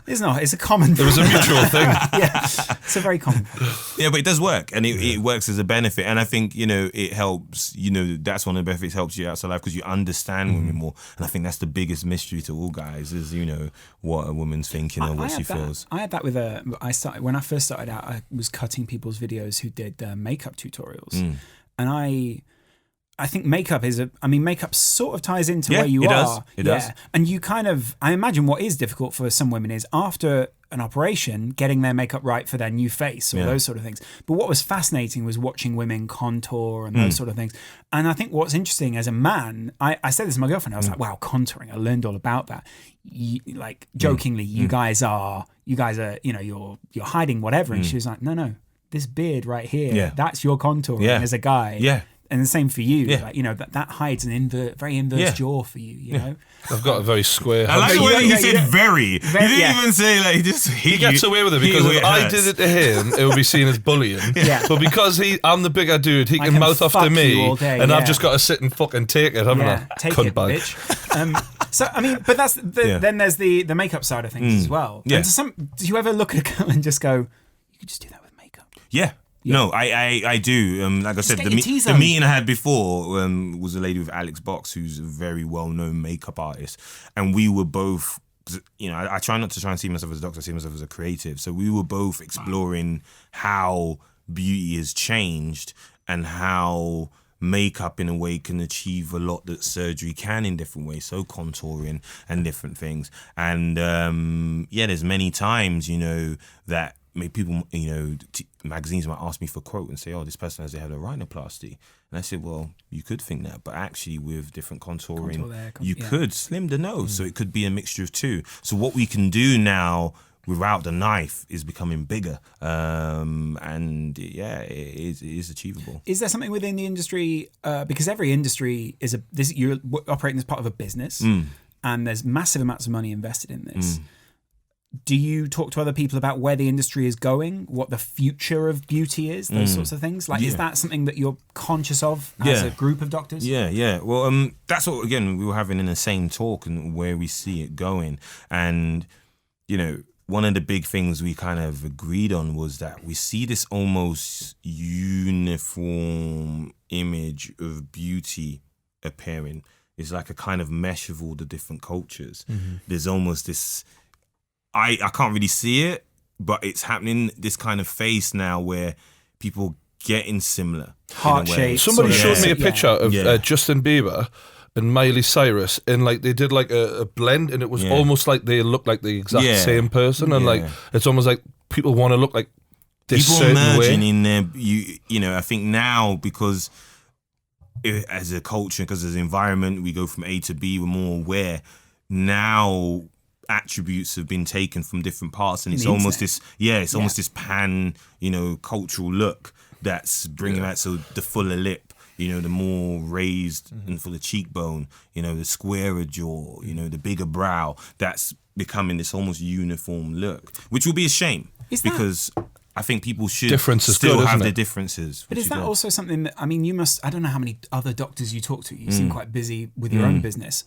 It's not. It's a common It was a mutual thing. Yeah, it's a very common Yeah, but it does work, and it works as a benefit. And I think, you know, it helps, you know, that's one of the benefits, helps you outside life because you understand women more. And I think that's the biggest mystery to all guys is, you know, what a woman's thinking and what she feels. I had that with when I first started out, I was cutting people's videos who did makeup tutorials. And I think makeup makeup sort of ties into where you are. It does. And you kind of, I imagine what is difficult for some women is after an operation, getting their makeup right for their new face or those sort of things. But what was fascinating was watching women contour and those sort of things. And I think what's interesting as a man, I said this to my girlfriend, I was like, wow, contouring, I learned all about that. Like jokingly, you guys are, you know, you're hiding whatever. And she was like, no, this beard right here, that's your contouring as a guy. Yeah. And the same for you, like, you know, that hides an very inverse jaw for you, you know? I've got a very square. I like the way you said very. You didn't even say, like, he gets away with it because if I did it to him, it would be seen as bullying. But because I'm the bigger dude, he can mouth off to me, and I've just got to sit and fucking take it, haven't I? Take Cunt it, bag. bitch. So, I mean, but that's then there's the makeup side of things as well. Yeah. And do you ever look at a girl and just go, you could just do that with makeup? Yeah. No, I do. Like I said, the meeting I had before was a lady with Alex Box, who's a very well-known makeup artist, and we were both, you know, I try not to try and see myself as a doctor, I see myself as a creative. So we were both exploring how beauty has changed and how makeup in a way can achieve a lot that surgery can in different ways, so contouring and different things. And there's many times, you know, that people, you know, magazines might ask me for a quote and say, oh, this person has had a rhinoplasty. And I said, well, you could think that, but actually with different contouring, you could slim the nose. So it could be a mixture of two. So what we can do now without the knife is becoming bigger. It is achievable. Is there something within the industry, because every industry you're operating as part of a business and there's massive amounts of money invested in this. Do you talk to other people about where the industry is going, what the future of beauty is, those sorts of things? Like, is that something that you're conscious of as a group of doctors? Yeah. Well, that's what, again, we were having in the same talk and where we see it going. And, you know, one of the big things we kind of agreed on was that we see this almost uniform image of beauty appearing. It's like a kind of mesh of all the different cultures. There's almost this... I can't really see it, but it's happening, this kind of phase now where people getting similar. Heart shape. Somebody sort of- showed me a picture of Yeah. Justin Bieber and Miley Cyrus, and like they did like a blend, and it was almost like they looked like the exact same person, and like it's almost like people want to look like this People certain emerging way. in there. You know, I think now because as a culture, because as an environment, we go from A to B. We're more aware now. Attributes have been taken from different parts, and it's The almost internet. this almost this pan, cultural look that's bringing out. So the fuller lip, the more raised and full of cheekbone, the squarer jaw, the bigger brow, that's becoming this almost uniform look, which will be a shame because I think people should Difference is still good, have isn't their it? differences. But which is that good. also something that, you must, I don't know how many other doctors you talk to. You seem quite busy with your own business.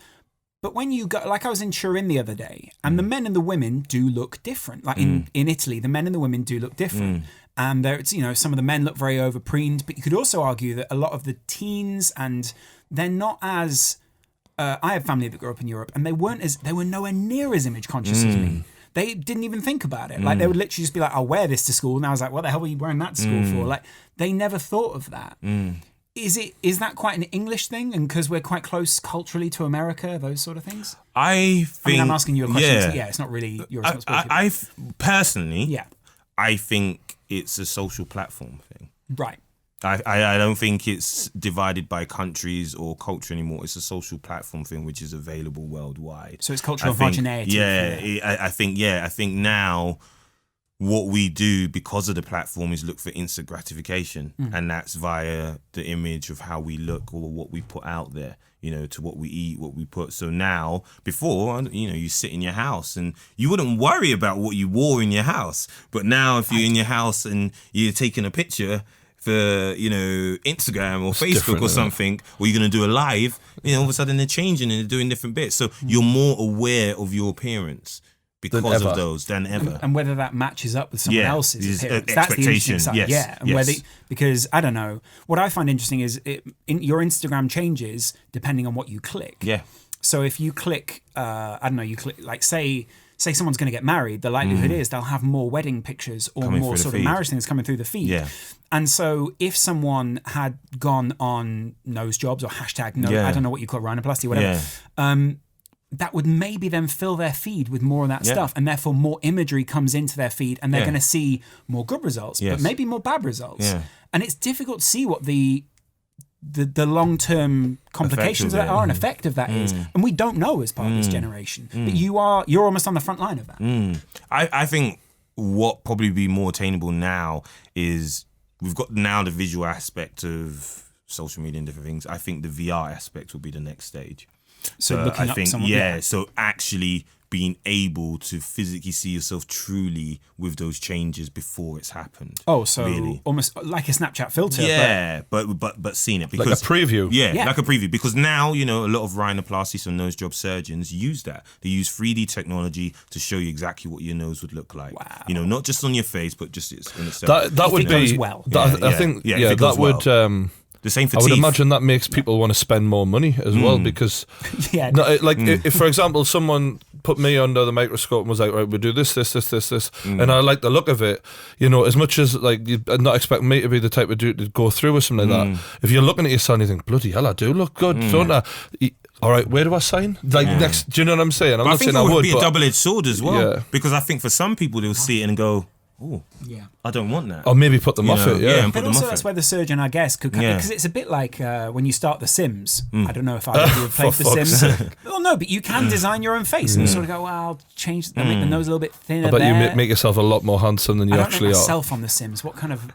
But when you go, like I was in Turin the other day, and the men and the women do look different. Like in Italy, the men and the women do look different. And it's, some of the men look very overpreened, but you could also argue that a lot of the teens, and they're not as, I have family that grew up in Europe, and they were nowhere near as image conscious as me. They didn't even think about it. Like they would literally just be like, I'll wear this to school. And I was like, what the hell were you wearing that to school for? Like they never thought of that. Is that quite an English thing? And because we're quite close culturally to America, those sort of things? I think I'm asking you a question. Yeah, it's not really your responsibility. I personally, yeah. I think it's a social platform thing. Right. I don't think it's divided by countries or culture anymore. It's a social platform thing which is available worldwide. So it's cultural I think, homogeneity. I think now what we do because of the platform is look for instant gratification, and that's via the image of how we look or what we put out there, to what we eat, what we put. So now, before, you sit in your house and you wouldn't worry about what you wore in your house. But now if you're in your house and you're taking a picture for, Instagram or Facebook or something, or you're going to do a live, all of a sudden they're changing and they're doing different bits. So you're more aware of your appearance because of those than ever. And whether that matches up with someone else's appearance. That's the expectation. interesting side. Yes. Yeah. And whether, because I don't know, what I find interesting is your Instagram changes depending on what you click. Yeah. So if you click, you click, like say someone's going to get married, the likelihood is they'll have more wedding pictures or Coming more through the sort of feed. marriage things coming through the feed. Yeah. And so if someone had gone on nose jobs or hashtag no, I don't know what you call it, rhinoplasty, whatever, that would maybe then fill their feed with more of that stuff, and therefore more imagery comes into their feed, and they're going to see more good results, but maybe more bad results. Yeah. And it's difficult to see what the long-term complications of that are and effect of that is, and we don't know as part of this generation. But you're almost on the front line of that. I think what probably be more attainable now is we've got now the visual aspect of social media and different things. I think the VR aspect will be the next stage. So looking I up think, someone, so actually being able to physically see yourself truly with those changes before it's happened. Oh, so really. Almost like a Snapchat filter. Yeah, but seeing it because Like a preview. Yeah, like a preview. Because now, a lot of rhinoplasty, so nose job surgeons use that. They use 3D technology to show you exactly what your nose would look like. Wow. Not just on your face, but just in itself. That would it be goes well. I think if it goes that would. well. The same for I would teeth. imagine that makes people want to spend more money as well, because if for example someone put me under the microscope and was like, right, we'll do this, and I like the look of it, as much as like you'd not expect me to be the type of dude to go through with something like that. If you're looking at yourself and you think, bloody hell, I do look good, don't I? All right, where do I sign? Next, do you know what I'm saying? I'm not saying I would, it would be but a double-edged sword as well. Yeah. Because I think for some people they'll see it and go, oh, Yeah. I don't want that. or maybe put them off it. and put But them also off that's it. where the surgeon, I guess, could come, because it's a bit like when you start The Sims. I don't know if either of you have played The Sims. Well, no, but you can design your own face and sort of go, well, I'll change, I'll make the nose a little bit thinner. I bet there. you make yourself a lot more handsome than you I don't actually know are. myself on The Sims. What kind of?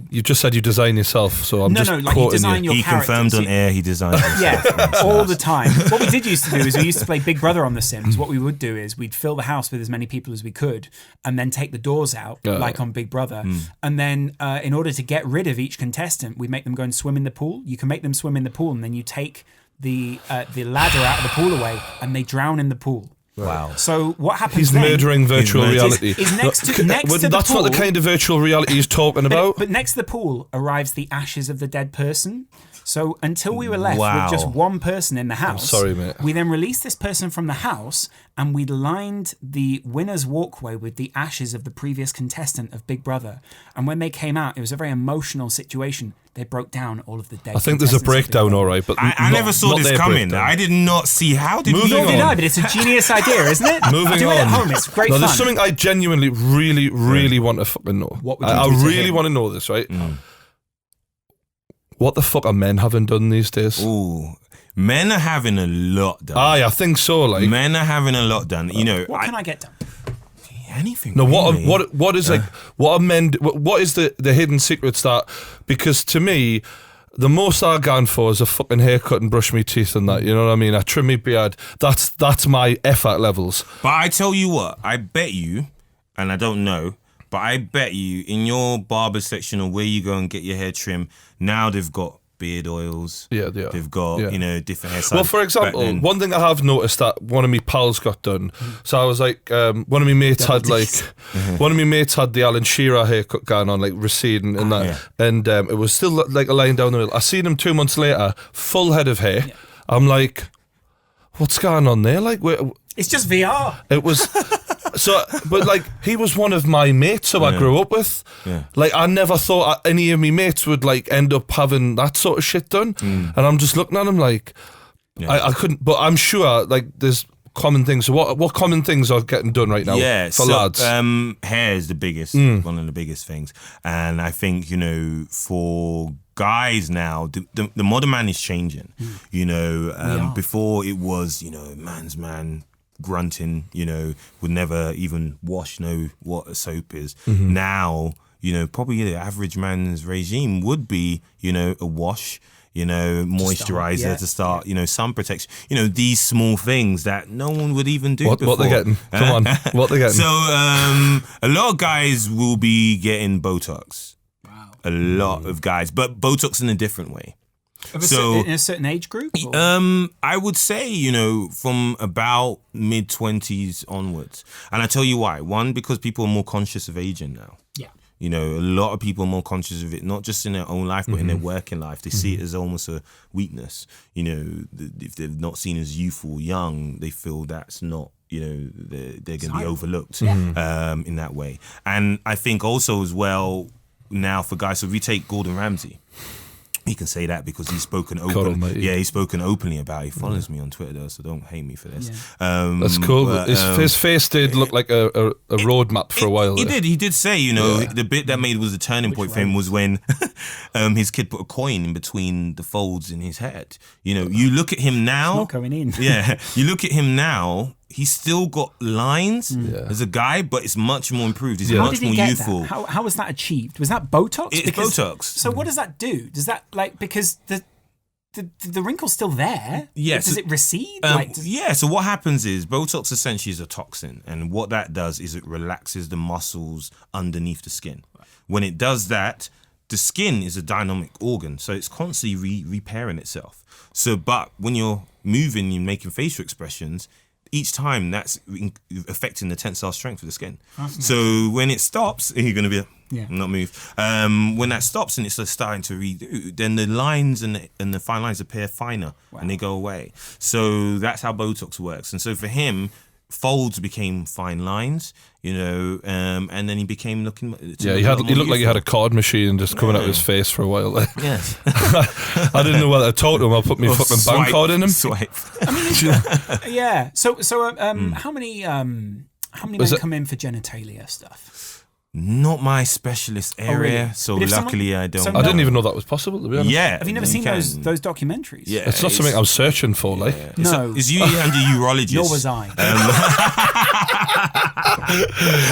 You just said you design yourself, so I'm just like you quoting design you. your He confirmed characters. on air he designed it. Yeah, all the time. What we did used to do is we used to play Big Brother on The Sims. What we would do is we'd fill the house with as many people as we could, and then take the doors out, like on Big Brother, and then in order to get rid of each contestant, we make them go and swim in the pool. You can make them swim in the pool, and then you take the ladder out of the pool away, and they drown in the pool. Wow. So what happens? He's then murdering virtual murdering- reality. Is next to the That's pool, not the kind of virtual reality he's talking about. But next to the pool arrives the ashes of the dead person. So until we were left Wow. with just one person in the house, sorry, mate. we then release this person from the house, and we'd lined the winner's walkway with the ashes of the previous contestant of Big Brother. And when they came out, it was a very emotional situation. They broke down all of the dead. I think there's a breakdown, all right, but I never saw this coming. Breakdown. I did not see how did Moving we on. Did I? But it's a genius idea, isn't it? Moving Do on. it at home. It's great No, fun. there's something I genuinely, really want to fucking know. What would you I do to really him? want to know this, right? What the fuck are men having done these days? Ooh, men are having a lot done. I think so. Like, Men are having a lot done. You know, What can I get done? anything. no, really. what is like? What are men? What is the hidden secrets that? Because to me, the most I've gone for is a fucking haircut and brush my teeth and that. You know what I mean? I trim my beard. That's my effort levels. But I tell you what, I bet you, and I don't know, but I bet you in your barber section or where you go and get your hair trimmed, now they've got beard oils. Yeah, they are. They've got, Yeah. you know, different hairstyles. Well, for example, Back then- one thing I have noticed that one of my pals got done. So I was like, one of my mates had like, one of my mates had the Alan Shearer haircut going on, like receding and that, and it was still like a line down the middle. I seen him 2 months later, full head of hair. I'm like, what's going on there? Like, It's just VR. it was. So, but like, he was one of my mates who I grew up with. Yeah. Like, I never thought any of my mates would like end up having that sort of shit done. And I'm just looking at him like, I couldn't. But I'm sure like there's common things. So what common things are getting done right now? Yeah, for so, lads. hair is the biggest, one of the biggest things, and I think, you know, for guys now, the modern man is changing. You know, before it was, you know, man's man grunting, you know, would never even know what a soap is. Now, you know, probably the average man's regime would be, you know, a wash, you know, moisturizer to start, you know, sun protection, you know, these small things that no one would even do before. What they're getting? Come on, what they're getting? So a lot of guys will be getting Botox. Wow. A lot of guys, but Botox in a different way. In a certain age group? Or? I would say, you know, from about mid-20s onwards. And I tell you why. One, because people are more conscious of aging now. Yeah. You know, a lot of people are more conscious of it, not just in their own life, but in their working life. They see it as almost a weakness. You know, if they're not seen as youthful or young, they feel that's not, you know, they're going to be overlooked in that way. And I think also as well now for guys, so if we take Gordon Ramsay, he can say that because he's spoken openly. Yeah, he's spoken openly about it. He follows me on Twitter though, so don't hate me for this. That's cool. But, his face did look like a roadmap for a while. He did. He did say, you know, the bit that made was the turning point for him was when his kid put a coin in between the folds in his head. You know, you look at him now. Not going in. Yeah, you look at him now. He's still got lines as a guy, but it's much more improved. He's How much did he more get youthful. that? How was that achieved? Was that Botox? It's Botox. So what does that do? Does that like because the wrinkle's still there? Yeah, Does so- it recede? Yeah, so what happens is Botox essentially is a toxin, and what that does is it relaxes the muscles underneath the skin. When it does that, the skin is a dynamic organ, so it's constantly repairing itself. So, but when you're moving and making facial expressions, each time that's affecting the tensile strength of the skin. So when it stops, you're going to be not move. When that stops and it's just starting to redo, then the lines and the fine lines appear finer and they go away. So that's how Botox works. And so for him, folds became fine lines, you know, and then he became looking. Yeah, he looked like he had a card machine just coming out of his face for a while there. Yes. I didn't know whether to talk to him. I'll put my fucking bank card in him. Swipe. yeah. So how many men come in for genitalia stuff? Not my specialist area, really? so But if luckily someone- I don't. so I didn't even know that was possible, to be honest. Yeah. Have you never seen those documentaries? Yeah. It's not something I was searching for, like. No. It's usually under urologists. Nor was I.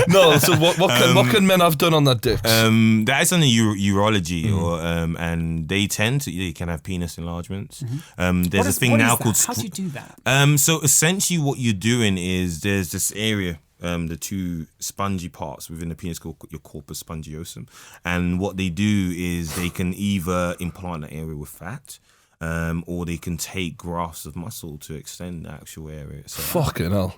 No, so what can men have done on that dick? That is under urology, or and they can have penis enlargements. There's a thing now called. How do you do that? So essentially, what you're doing is there's this area. The two spongy parts within the penis called your corpus spongiosum, and what they do is they can either implant that area with fat, or they can take grafts of muscle to extend the actual area itself. Fucking hell.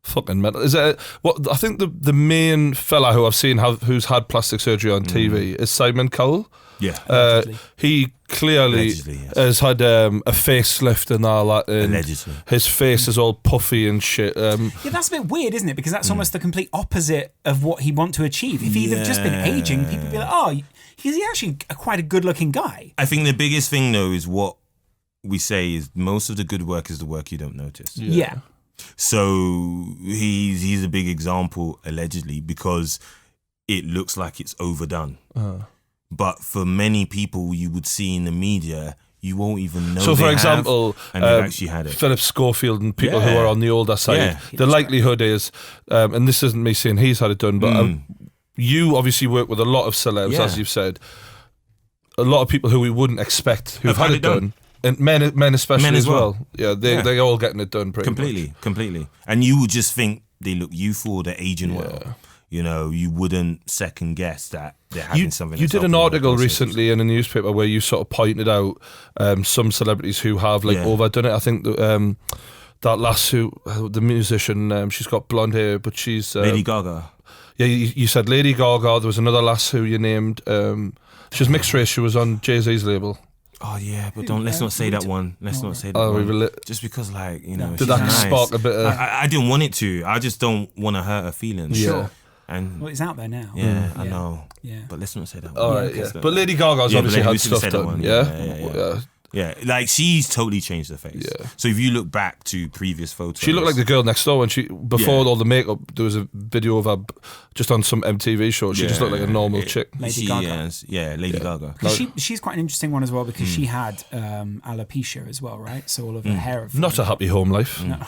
Fucking mental. Is it what I think the main fella who I've seen who's had plastic surgery on TV is Simon Cowell. Yeah. He clearly Allegedly, yes. has had a facelift and all that. And Allegedly. his face is all puffy and shit. Yeah, that's a bit weird, isn't it? Because that's almost the complete opposite of what he'd want to achieve. If he'd have just been aging, people would be like, oh, he's actually quite a good-looking guy. I think the biggest thing, though, is what we say is most of the good work is the work you don't notice. Yeah. So he's a big example, allegedly, because it looks like it's overdone. But for many people you would see in the media, you won't even know. So, for example, and they've actually had it. Philip Schofield and people who are on the older side, the likelihood is, and this isn't me saying he's had it done, but you obviously work with a lot of celebs, as you've said, a lot of people who we wouldn't expect who've had it done. And men especially as well. Yeah, they're all getting it done completely. And you would just think they look youthful, they're aging well. You know, you wouldn't second guess that they're having something. You did an article recently in a newspaper where you sort of pointed out some celebrities who have overdone it. I think that lass who, the musician, she's got blonde hair, but she's Lady Gaga. Yeah, you said Lady Gaga. There was another lass who you named. She was mixed race. She was on Jay-Z's label. Oh yeah, but let's not say that one. Let's not say that one. Just because, did that nice. Spark a bit of... I didn't want it to. I just don't want to hurt her feelings. Yeah. And it's out there now. Yeah, I know. Yeah. But let's not say that one. All right, yeah. But Lady Gaga's obviously had stuff done. Yeah, like she's totally changed her face. Yeah. So if you look back to previous photos, she looked like the girl next door when before all the makeup. There was a video of her just on some MTV show. She just looked like a normal chick. Lady Gaga. Lady Gaga. She's quite an interesting one as well because she had alopecia as well, right? So all of her hair. Not a happy home life. No.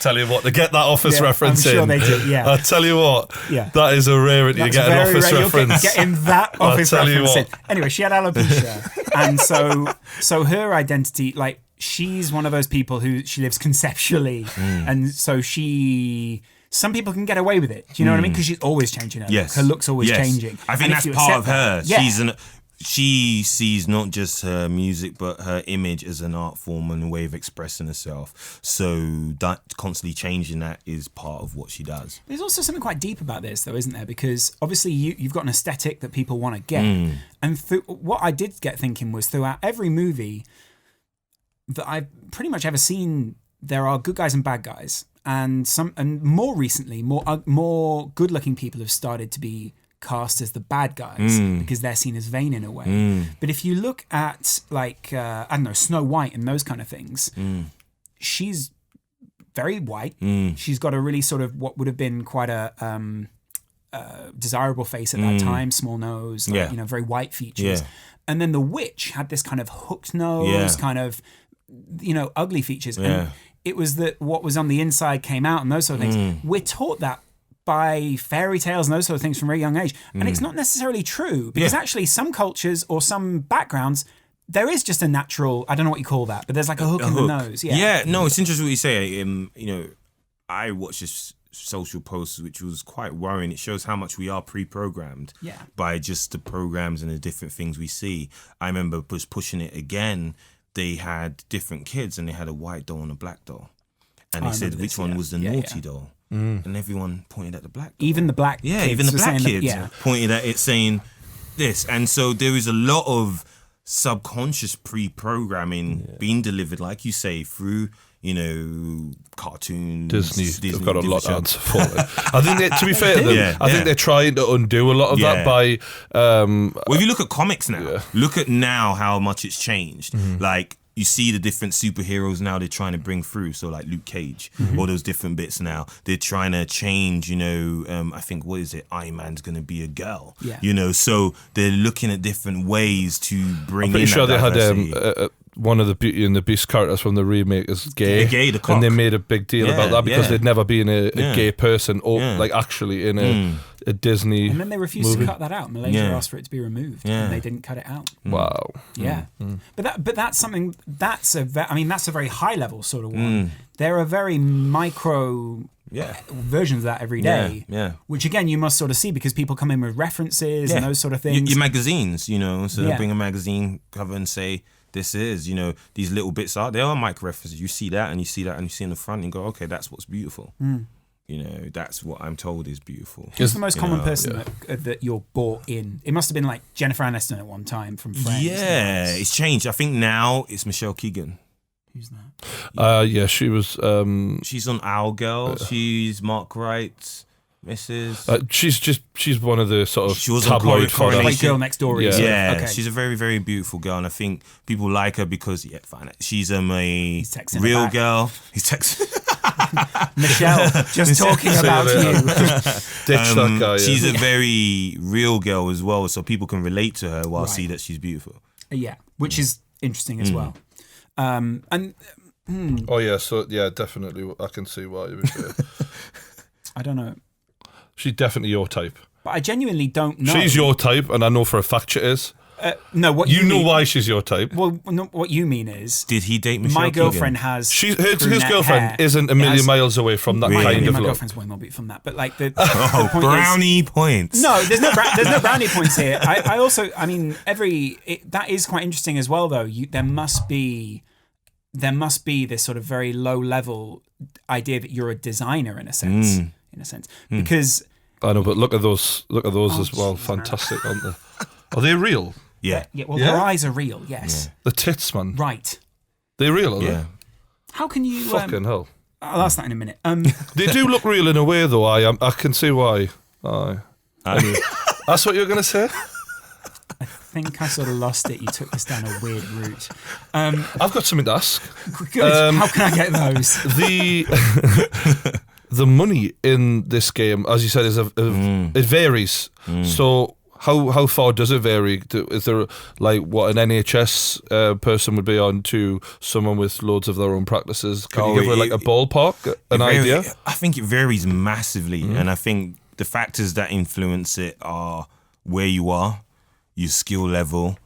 Tell you what, to get that Office reference I'm sure they do, yeah. I tell you what, that is a rarity to get an Office reference. Getting that Office reference in. Anyway, she had alopecia, and so her identity, like she's one of those people who she lives conceptually, and so some people can get away with it. Do you know what I mean? Because she's always changing her look. Her look's always changing. I think that's part of her. She sees not just her music, but her image as an art form and a way of expressing herself. So that constantly changing that is part of what she does. There's also something quite deep about this, though, isn't there? Because obviously you've got an aesthetic that people want to get. And what I did get thinking was throughout every movie that I've pretty much ever seen, there are good guys and bad guys. And more recently, more good-looking people have started to be cast as the bad guys because they're seen as vain in a way. But if you look at I don't know, Snow White and those kind of things, she's very white. She's got a really sort of what would have been quite a desirable face at that time, small nose, very white features. And then the witch had this kind of hooked nose, kind of ugly features. And it was that what was on the inside came out and those sort of things. We're taught that by fairy tales and those sort of things from a very young age. And it's not necessarily true because actually some cultures or some backgrounds, there is just a natural, I don't know what you call that, but there's like a hook in the nose. No, it's interesting what you say. I watched this social post which was quite worrying. It shows how much we are pre-programmed by just the programs and the different things we see. I remember pushing it again. They had different kids and they had a white doll and a black doll. And they said which one was the naughty doll. And everyone pointed at the black doll. Even the black kids. Even the black kids pointed at it saying this. And so there is a lot of subconscious pre-programming being delivered, like you say, through, cartoons. Disney have got a lot to answer for it. I think to be fair to them, I think they're trying to undo a lot of that by... well, if you look at comics now, look at now how much it's changed. Like, you see the different superheroes now they're trying to bring through. So like Luke Cage, all those different bits now. They're trying to change, I think, what is it? Iron Man's going to be a girl. So they're looking at different ways to bring in that diversity. They had one of the Beauty and the Beast characters from the remake is gay. The cock. And they made a big deal about that because they'd never been a gay person or actually in a Disney And then they refused to cut that out. Malaysia asked for it to be removed and they didn't cut it out. Wow. Yeah. But that's something, that's a very high level sort of one. There are very micro versions of that every day, which again you must sort of see because people come in with references and those sort of things. Your magazines, so they'll bring a magazine cover and say, this is, these little bits are, they are micro references. You see that and you see that and you see in the front and go, okay, that's what's beautiful. You know, that's what I'm told is beautiful. Who's the most common person that you're bought in? It must have been like Jennifer Aniston at one time from Friends. Yeah, it's changed. I think now it's Michelle Keegan. Who's that? Yeah, she was. She's on Our Girl. She's Mark Wright's missus. She's one of the sort of She was on tabloid Coronation. Like Girl Next Door. Yeah, Okay. she's a very, very beautiful girl, and I think people like her because she's a He's texting real her back. girl. He's texting. Michelle, just talking about you. Ditch that guy. Yeah. She's a very real girl as well, so people can relate to her while Right. see that she's beautiful. Yeah, which is interesting as well. And Oh yeah, so yeah, definitely. I can see why. I don't know, She's definitely your type. but I genuinely don't know. She's your type, and I know for a fact she is. No, what You you know mean, why she's your type. Well, no, what you mean is Did he date Michelle my Keegan? girlfriend has His brunette girlfriend hair. isn't a It million has- miles away from that Really? I kind mean, of my look. girlfriend's way more beautiful than that, but like the Oh, point brownie points. is, no, there's no brownie points here. I also, I mean, that is quite interesting as well, though. There must be this sort of very low level idea that you're a designer in a sense, because I know, but look at those as well. Jesus, Fantastic, aren't they? Are they real? Yeah. well, Yeah? her eyes are real, yes, The tits, man. right. They're real, are Yeah. How can you? they? Fucking hell. I'll ask that in a minute. They do look real in a way, though. I can see why. Aye. Anyway, that's what you're going to say? I think I sort of lost it. You took this down a weird route. I've got something to ask. Good. How can I get those? The money in this game, as you said, it varies. So how far does it vary? Is there like what an NHS person would be on to someone with loads of their own practices? Can you give her like a ballpark, an idea? I think it varies massively, and I think the factors that influence it are where you are, your skill level,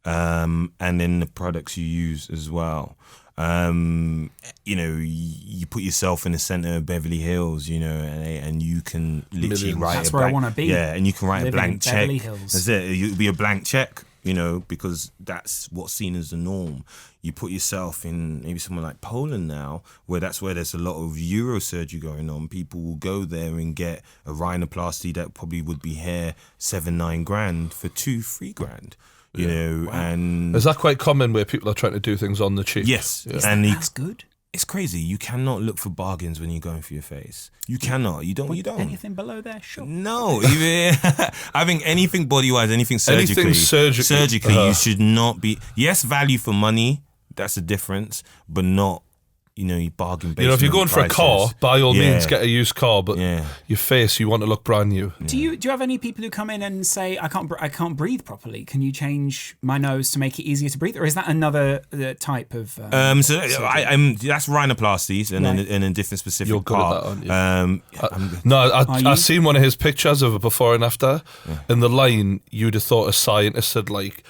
and then the products you use as well. You know, you put yourself in the center of Beverly Hills, you know, and you can literally Millions. write That's a where I blank, wanna be. Yeah, and you can write a Living in blank check. Beverly Hills. That's it. It'll be a blank check, you know, because that's what's seen as the norm. You put yourself in maybe somewhere like Poland now, where there's a lot of Eurosurgery going on. People will go there and get a rhinoplasty that probably would be here 7-9 grand for 2-3 grand. You know, and Is that quite common where people are trying to do things on the cheap? yes, Yeah. and That's good. it's crazy. You cannot look for bargains when you're going for your face. You cannot. You don't. Anything below there, sure. No, even I think anything body wise, anything surgically, Anything surgically, you should not be. Yes, value for money. That's the difference, but not. You know, you bargain. You know, if you're going for a car, by all means, get a used car. But Yeah. your face, you want to look brand new. Do you have any people who come in and say I can't breathe properly? Can you change my nose to make it easier to breathe, or is that another type of? So that's rhinoplasties and Right. in a different specific You're good part. at that, aren't you? I'm good. No, Are you? I seen one of his pictures of a before and after. In the line, you'd have thought a scientist had like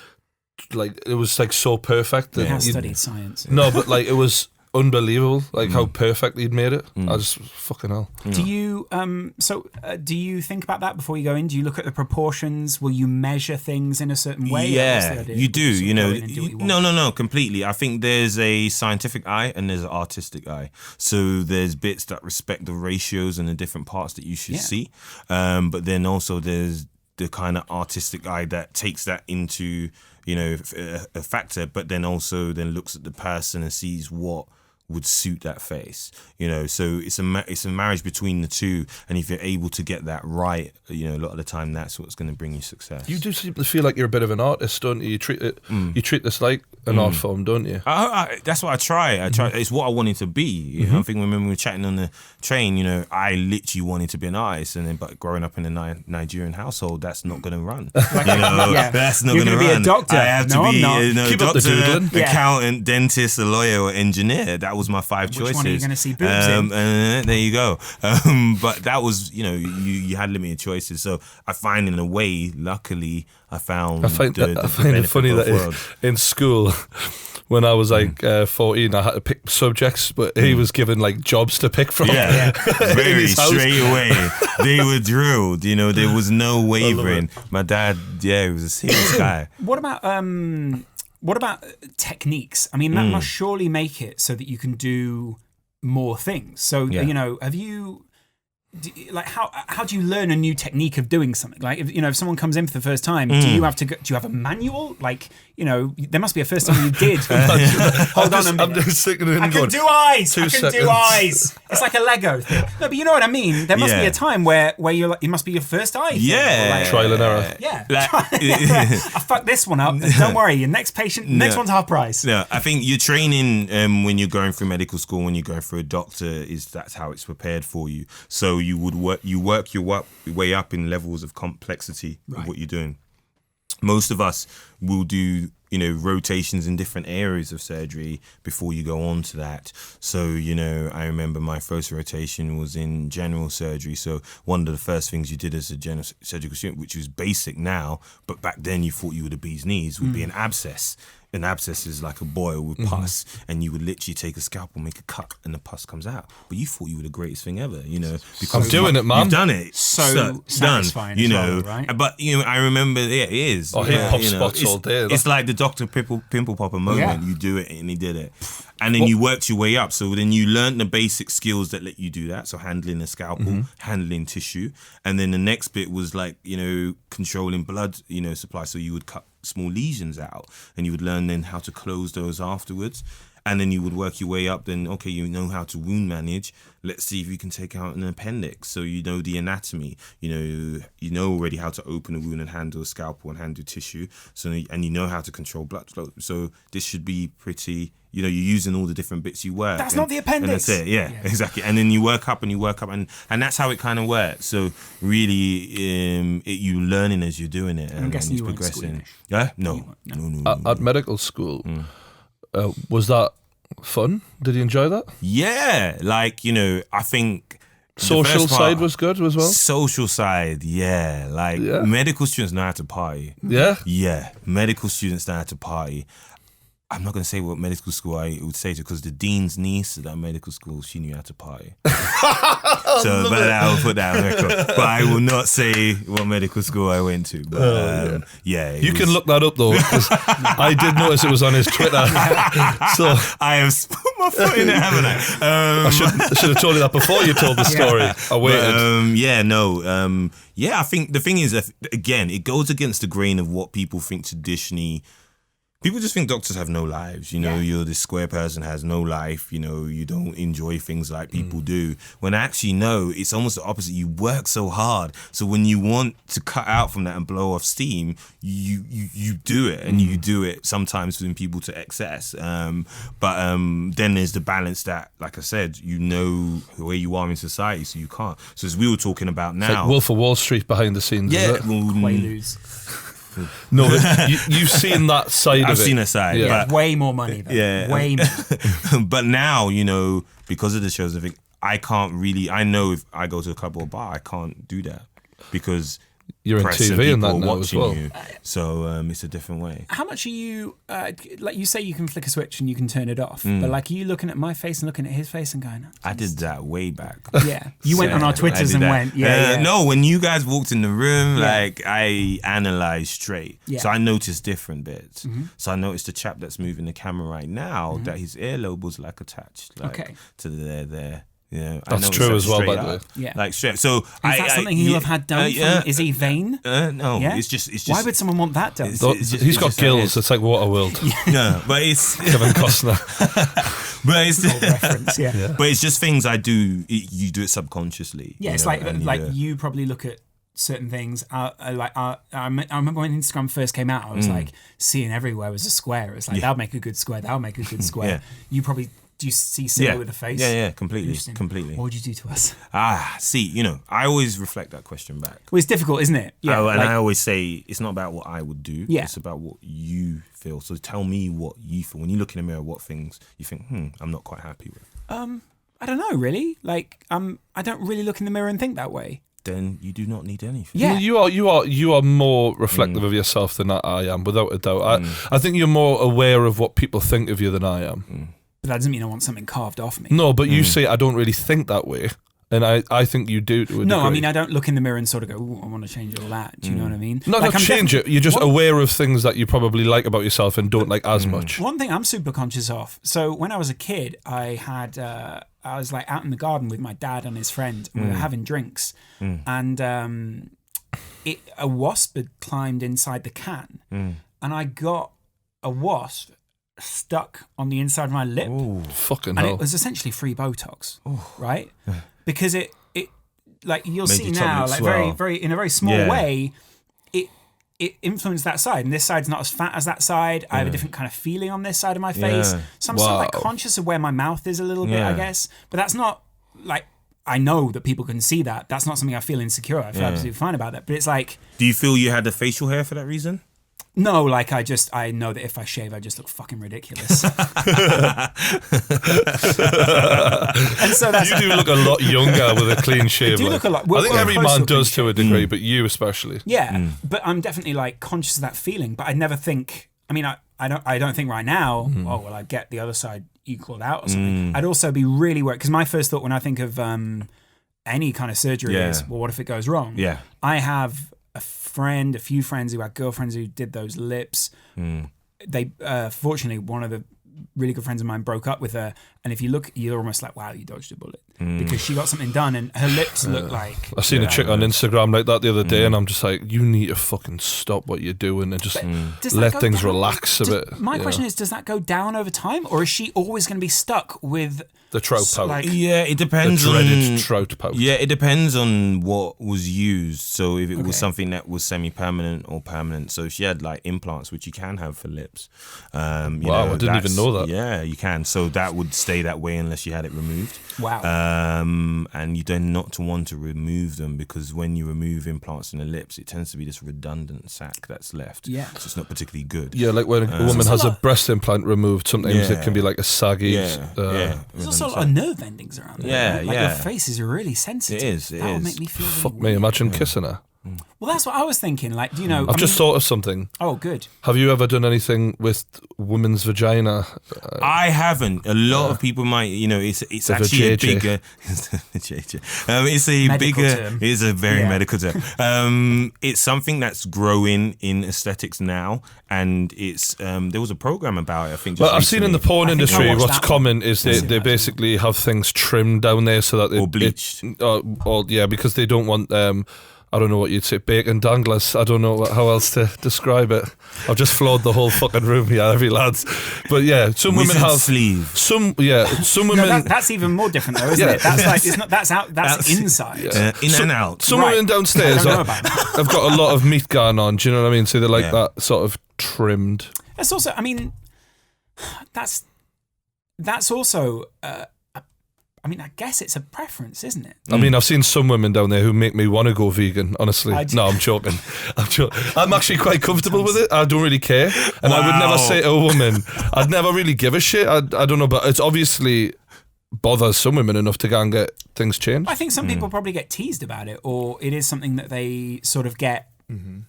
it was like so perfect. That He has you'd- studied science. No, but like it was unbelievable, like how perfect he'd made it. I just fucking hell. Do you do you think about that before you go in? Do you look at the proportions? Will you measure things in a certain way? Or what's the Yeah, idea? you do. Just You know, go in and do what you want? no, completely. I think there's a scientific eye and there's an artistic eye. So there's bits that respect the ratios and the different parts that you should Yeah. see, but then also there's the kind of artistic eye that takes that into a factor, but then also then looks at the person and sees what would suit that face, so it's a marriage between the two, and if you're able to get that right, a lot of the time that's what's going to bring you success. You do seem to feel like you're a bit of an artist, don't you? You treat this like an art form, don't you? That's what I try. It's what I wanted to be. I think when we were chatting on the train, I literally wanted to be an artist, and then but growing up in a Nigerian household, that's not going to run. Yeah. That's not You're going to gonna run. be a doctor. I have No, to be I'm not. Keep up the doctor, doodling. Yeah. accountant, dentist, a lawyer, or engineer. That was my 5 choices. Which one are you gonna see boobs in? And there you go. But that was, you had limited choices. So I find in a way, luckily, I find I find it benefit funny of both that worlds. in school, when I was like 14, I had to pick subjects, but he was given like jobs to pick from. Yeah, in very his house. straight away. They were drilled. There was no wavering. My dad, he was a serious guy. What about techniques? I mean, that must surely make it so that you can do more things. So, Yeah. have you... like how do you learn a new technique of doing something? Like if someone comes in for the first time, do you have to do you have a manual? Like there must be a first time you did. Hold on a minute. I'm just thinking of him I can going, do eyes. 2 I can seconds. do eyes. It's like a Lego thing. No, but you know what I mean. There must be a time where you're like, it must be your first eye. Yeah. Trial and error. Yeah. Like- I fucked this one up. Don't worry. Your next patient, next one's half price. No, I think your training when you're going through medical school, when you're going through a doctor, that's how it's prepared for you. So you work your way up in levels of complexity of what you're doing. Most of us will do, rotations in different areas of surgery before you go on to that. So, I remember my first rotation was in general surgery. So one of the first things you did as a general surgical student, which was basic now, but back then you thought you were the bee's knees, would be an abscess. An abscess is like a boil with pus, and you would literally take a scalpel, make a cut, and the pus comes out. But you thought you were the greatest thing ever, because I'm doing it, man. You've done it. So satisfying done, as well, right? But I remember, it is. Oh, he pops spots all day. It's like the Dr. Pimple Popper moment. Yeah. You do it, and he did it. And then you worked your way up. So then you learned the basic skills that let you do that. So handling a scalpel, handling tissue. And then the next bit was like, controlling blood, supply. So you would cut small lesions out, and you would learn then how to close those afterwards. And then you would work your way up. Then, okay, you know how to wound manage. Let's see if you can take out an appendix. So you know the anatomy. You know already how to open a wound and handle a scalpel and handle tissue. And you know how to control blood flow. So this should be pretty. You're using all the different bits you work. That's not the appendix. And that's it. Yeah, exactly. And then you work up, and that's how it kind of works. So really, you learning as you're doing it, and I'm guessing you're you weren't progressing. squeamish. Yeah, no. At medical school, was that fun? Did you enjoy that? Yeah, I think the Social first part- side was good as well. Social side, yeah. Medical students know how to party. Yeah. Yeah, medical students know how to party. I'm not going to say what medical school I would say to, because the dean's niece at that medical school, she knew how to party. So, but I will put that on record. But I will not say what medical school I went to. But You can look that up though, because I did notice it was on his Twitter. So I have put my foot in it, haven't I? I should have told you that before you told the story. I waited. I think the thing is, again, it goes against the grain of what people think traditionally. People just think doctors have no lives. You're this square person has no life. You don't enjoy things like people do. When actually, no, it's almost the opposite. You work so hard. So when you want to cut out from that and blow off steam, you do it, and you do it sometimes putting people to excess. But then there's the balance that, like I said, where you are in society, so you can't. So as we were talking about now, It's like Wolf of Wall Street behind the scenes. yeah, Is it? Quaaludes. No, but you've seen that side of it. I've seen a side. Yeah. But Way more money, though. Yeah. Way more. but now, because of the shows, I think I can't really. I know if I go to a club or bar, I can't do that because You're in press and TV and that people are now as watching well. you. So it's a different way. How much are you, like you say you can flick a switch and you can turn it off, but like are you looking at my face and looking at his face and going, I did that way back. yeah. You went on our I Twitters did and that. went, yeah. No, when you guys walked in the room, Yeah. I analysed straight. Yeah. So I noticed different bits. So I noticed the chap that's moving the camera right now, that his earlobe was attached Okay. to there. Yeah, I That's noticed true that as well, straight by the way. up. Yeah. Like straight. So Is that something he'll have had done? Is he vain? No, Yeah. it's just. Why would someone want that done? It's- Though, it's just- he's it's got just how it gills. is. It's like Waterworld. No, but it's Kevin Costner. but it's Reference, yeah. but it's just things I do. You do it subconsciously. Yeah, it's you probably look at certain things. I remember when Instagram first came out, I was like, seeing everywhere was a square. It's like, that'll make a good square. That'll make a good square. Yeah. You probably. Do you see Simo with a face? Yeah, completely. Interesting. What would you do to us? I always reflect that question back. Well, it's difficult, isn't it? Yeah. I always say it's not about what I would do. Yeah. It's about what you feel. So tell me what you feel. When you look in the mirror, what things you think, I'm not quite happy with. I don't know, really. I don't really look in the mirror and think that way. Then you do not need anything. Yeah. You are more reflective of yourself than I am, without a doubt. I think you're more aware of what people think of you than I am. But that doesn't mean I want something carved off me. No, but you say I don't really think that way, and I think you do. To a No, I degree. mean I don't look in the mirror and sort of go, "Ooh, I want to change all that." Do you know what I mean? Not I'm change it. You're just aware of things that you probably like about yourself and don't like as much. One thing I'm super conscious of. So when I was a kid, I had I was like out in the garden with my dad and his friend, and we were having drinks, and a wasp had climbed inside the can, and I got a wasp stuck on the inside of my lip. Ooh, fucking and hell. it was essentially free Botox, right? Because it like you'll Made see your now, tongue like swell. very in a very small way, it influenced that side, and this side's not as fat as that side. I have a different kind of feeling on this side of my face, so I'm sort of like conscious of where my mouth is a little bit, I guess. But that's not like, I know that people can see that. That's not something I feel insecure. I feel absolutely fine about that. But it's like, Do you feel you had the facial hair for that reason? no, like I know that if I shave, I just look fucking ridiculous. And so that's You do look a lot younger with a clean shave. do like. look a lot- I we're think close every to a man clean does to a degree, but you especially. yeah. But I'm definitely like conscious of that feeling. But I never think. I mean, I don't think right now. Oh well, I'd get the other side equaled out or something. I'd also be really worried, because my first thought when I think of any kind of surgery is, well, what if it goes wrong? Yeah. I have a few friends who had girlfriends who did those lips. They fortunately, one of the really good friends of mine broke up with her, and if you look, you're almost like, wow, you dodged a bullet, because she got something done and her lips look like. I seen a chick on Instagram like that the other day, and I'm just like, you need to fucking stop what you're doing and just Does that let go things down? relax a bit. My question is, does that go down over time, or is she always going to be stuck with The trout pout. like- Yeah, it The depends dreaded on trout pout. Yeah, it depends on what was used. So if it Okay. was something that was semi-permanent or permanent, so if she had like implants, which you can have for lips. Wow, I didn't even that's- know that. Yeah, you can. So that would stay that way unless you had it removed. Wow. And you tend not to want to remove them, because when you remove implants in the lips, it tends to be this redundant sac that's left. Yeah. So it's not particularly good. Yeah, like when a woman has a breast implant removed, sometimes it can be like a saggy. Yeah, yeah. There's also a lot of nerve endings around there. Yeah, right? Like yeah. your face is really sensitive. It is, it that would is. make me feel really Fuck me, weird. imagine kissing her. Well, that's what I was thinking. Like, you know, I've just thought of something. Oh, good. Have you ever done anything with women's vagina? I haven't. A lot of people might, it's actually a vajayjay. bigger. It's a Medical bigger. term. It's a very Yeah. medical term. It's something that's growing in aesthetics now, and it's. There was a program about it. I think. Just Well, I've seen in the recently. porn I think I industry watched what's that common is I've they seen that as basically have things trimmed down there so that Or bleached. or yeah, because they don't want I don't know what you'd say, bacon danglers. I don't know how else to describe it. I've just floored the whole fucking room here, every lads. But yeah, some women Wizard have sleeve. some No, women. that's even more different, though, isn't Yeah. it? That's like it's not. That's out. That's That's- inside. In and out. Some Right. women downstairs I don't know about that. have got a lot of meat going on. Do you know what I mean? So they like Yeah. that sort of trimmed. That's also. I mean, that's also. I mean, I guess it's a preference, isn't it? I mean, I've seen some women down there who make me want to go vegan, honestly. No, I'm joking. I'm actually quite comfortable with it. I don't really care. And I would never Wow. say to a woman, I'd never really give a shit. I don't know, but it's obviously bothers some women enough to go and get things changed. I think some people probably get teased about it, or it is something that they sort of get.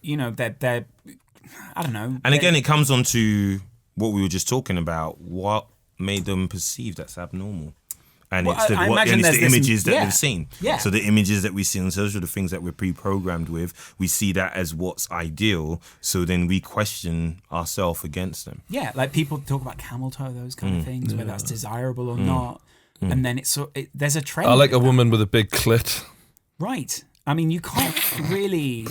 You know, they're. I don't know. And again, it comes on to what we were just talking about. What made them perceive that's abnormal? And Well, it's the, I what, imagine and it's there's the this- images that yeah. they've seen. Yeah. So the images that we see on social, the things that we're pre-programmed with, we see that as what's ideal. So then we question ourselves against them. Yeah, like people talk about camel toe, those kind of things, whether that's desirable or not. And then there's a trend. I like a with that. woman with a big clit. Right. I mean, you can't really.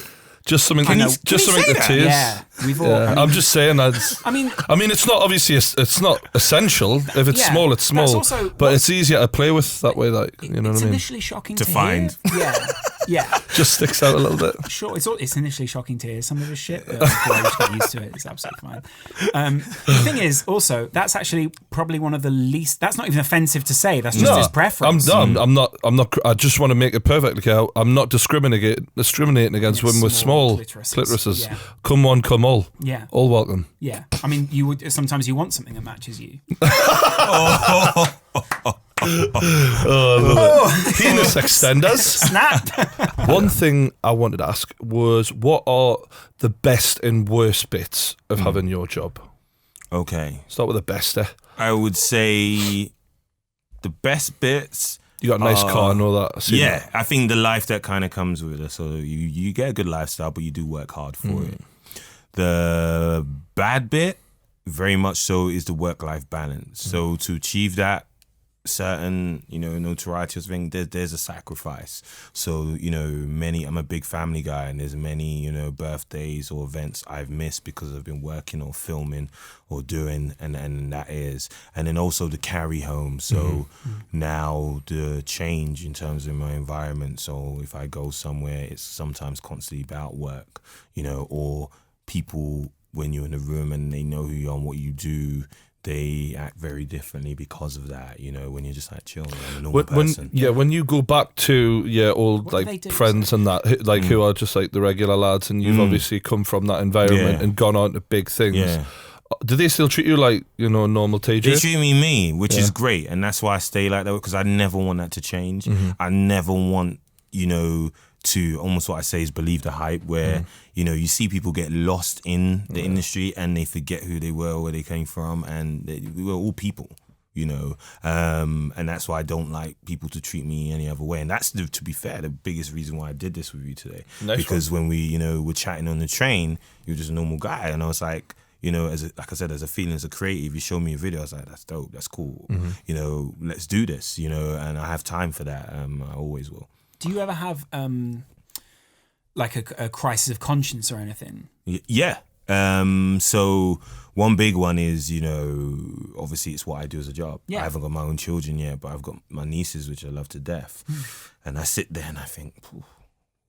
Just something, Can you just something say that that? tears. Yeah, we've all. Yeah, I mean, I'm just saying that. I mean, It's not obviously it's not essential. If it's Yeah, small, it's that's small. also but what- it's easier to play with that way. Like you know it's what I mean? initially shocking To to find. hear. Yeah, yeah. Just sticks out a little bit. Sure, it's initially shocking to hear some of this shit, but I just get used to it. It's absolutely fine. The thing is, also, that's actually probably one of the least. That's not even offensive to say. That's just his preference. I'm not. I just want to make it perfectly clear. I'm not discriminating against Yeah, women with small small clitorises. clitorises. Yeah. Come one, come all. Yeah, All welcome. yeah. I mean, you would sometimes you want something that matches you. Penis extenders. Snap. One thing I wanted to ask was, what are the best and worst bits of having your job? Okay. Start with the best. I would say the best bits. You got a nice car and all that. I've seen Yeah, that. I think the life that kind of comes with it. So you get a good lifestyle, but you do work hard for it. The bad bit, very much so, is the work-life balance. So to achieve that, certain, notoriety or something, there's a sacrifice. So, I'm a big family guy, and there's many, birthdays or events I've missed because I've been working or filming or doing, and that is. And then also the carry home. So now the change in terms of my environment. So if I go somewhere, it's sometimes constantly about work, or people, when you're in a room and they know who you are and what you do, they act very differently because of that, when you're just like chill, I'm a normal person. When you go back to your old What do they like do? friends and that, who are just like the regular lads, and you've obviously come from that environment and gone on to big things. Yeah. Do they still treat you like, normal TJ? They treat me, which is great, and that's why I stay like that, because I never want that to change. I never want, to almost, what I say is believe the hype, where you see people get lost in the industry and they forget who they were, where they came from, and we were all people, and that's why I don't like people to treat me any other way. And that's, to be fair, the biggest reason why I did this with you today. Because when we were chatting on the train, you're just a normal guy, and I was like, like I said, as a feeling, as a creative, you show me a video, I was like, that's dope, that's cool, let's do this, and I have time for that. I always will. Do you ever have like a crisis of conscience or anything? Yeah. So one big one is, obviously it's what I do as a job. Yeah. I haven't got my own children yet, but I've got my nieces, which I love to death. And I sit there and I think,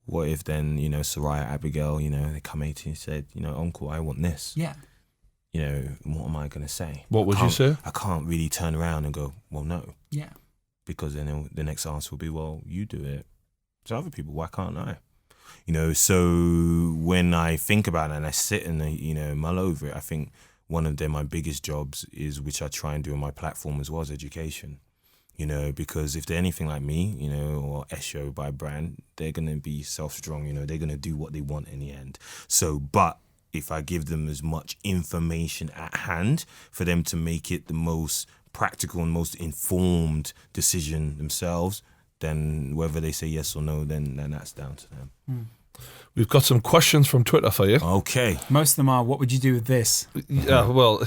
what if then, Soraya, Abigail, they come 18 and said, Uncle, I want this. Yeah. What am I going to say? What would you say? I can't really turn around and go, well, no. Yeah. Because then the next answer will be, well, you do it to other people, why can't I? So when I think about it and I sit and mull over it, I think one of my biggest jobs is, which I try and do on my platform as well, as education. Because if they're anything like me, or Esho by brand, they're gonna be self-strong. They're gonna do what they want in the end. So, but if I give them as much information at hand for them to make it the most practical and most informed decision themselves, then whether they say yes or no, then that's down to them. We've got some questions from Twitter for you. Okay. Most of them are, what would you do with this? Yeah, well,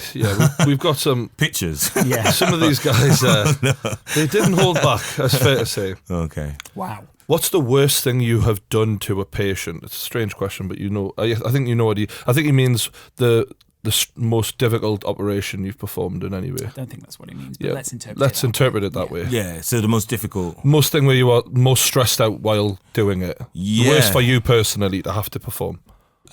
we've got some pictures. Yeah. Some of these guys, they didn't hold back, that's fair to say. Okay. Wow. What's the worst thing you have done to a patient? It's a strange question, but I think you know what I think he means the most difficult operation you've performed in any way. I don't think that's what he means, but let's interpret it that way. Yeah, so the most difficult. Most thing where you are most stressed out while doing it. Yeah. The worst for you personally to have to perform.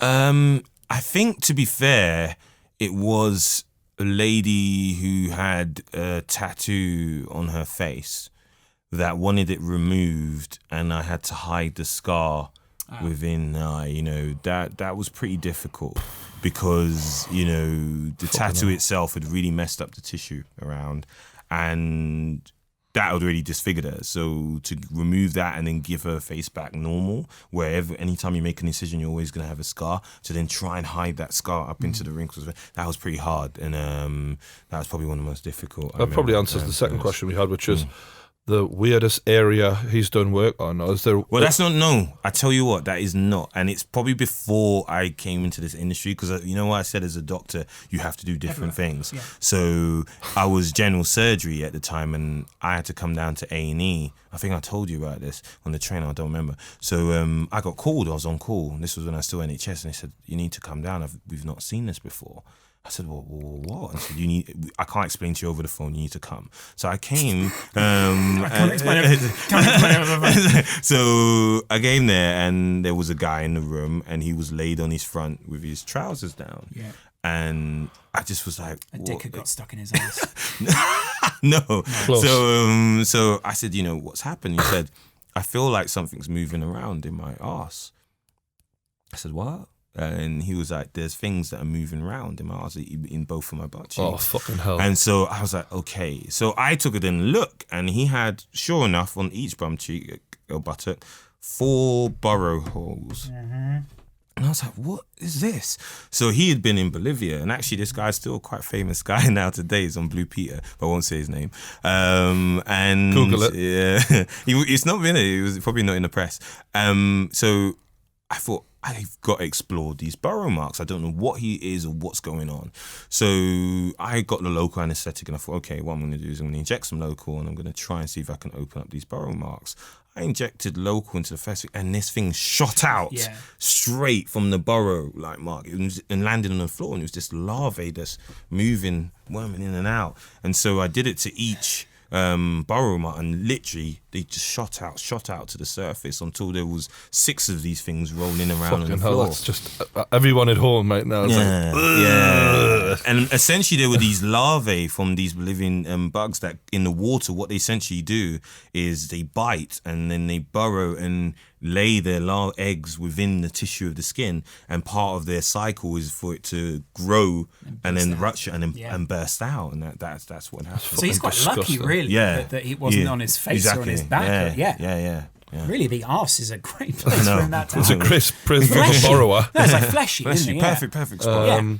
I think, to be fair, it was a lady who had a tattoo on her face that wanted it removed, and I had to hide the scar within that was pretty difficult, because the tattoo itself had really messed up the tissue around, and that had really disfigured her. So to remove that and then give her face back normal, anytime you make an incision, you're always going to have a scar, to then try and hide that scar up into the wrinkles, that was pretty hard. And that was probably one of the most difficult. That probably answers the second question we had, which is the weirdest area he's done work on. Or is there? Well, that's not, no. I tell you what, that is not. And it's probably before I came into this industry, because you know what I said, as a doctor, you have to do different things. Yeah. So I was general surgery at the time, and I had to come down to A&E. I think I told you about this on the train, I don't remember. So I got called, I was on call. And this was when I was still NHS, and they said, you need to come down. We've not seen this before. I said, well, what? I said, I can't explain to you over the phone, you need to come. So I came. I can't explain everything. So I came there, and there was a guy in the room, and he was laid on his front with his trousers down. Yeah. And I just was like, a dick had got stuck in his ass. No. Close. So I said, what's happened? He said, I feel like something's moving around in my ass. I said, what? And he was like, there's things that are moving around in my arse, in both of my butt cheeks. Oh, fucking hell. And so I was like, okay. So I took it and look, and he had, sure enough, on each bum cheek or buttock, 4 burrow holes. Mm-hmm. And I was like, what is this? So he had been in Bolivia, and actually this guy's still a quite famous guy now today. He's on Blue Peter, but I won't say his name. And Google it. Yeah, it's not been it. It was probably not in the press. So I thought, I've got to explore these burrow marks. I don't know what he is or what's going on. So I got the local anesthetic and I thought, okay, what I'm going to do is I'm going to inject some local and I'm going to try and see if I can open up these burrow marks. I injected local into the first thing and this thing shot out straight from the burrow, like Mark, and landed on the floor, and it was this larvae that's moving, worming in and out. And so I did it to each burrow mark, and literally they just shot out to the surface until there was 6 of these things rolling around on the floor. That's just everyone at home right now. And essentially there were these larvae from these living bugs that in the water, what they essentially do is they bite and then they burrow and lay their eggs within the tissue of the skin, and part of their cycle is for it to grow and then rupture and burst out, and that's what happens. So he's quite lucky, really, that it wasn't on his face or on his back. Yeah. Really, the arse is a great place for him that time. It's a crisp prison for a borrower. No, it's like fleshy, isn't it? Perfect spot.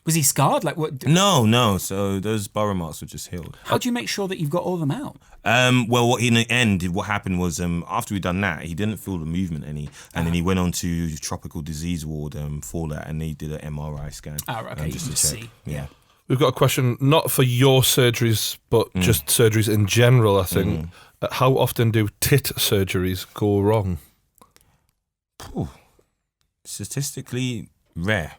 Was he scarred? Like what? No. So those burrow marks were just healed. How do you make sure that you've got all of them out? Well, in the end, what happened was after we'd done that, he didn't feel the movement any, and then he went on to tropical disease ward for that, and they did an MRI scan. Okay, just to check. see. Yeah. We've got a question, not for your surgeries, but just surgeries in general, I think. How often do tit surgeries go wrong? Statistically, rare.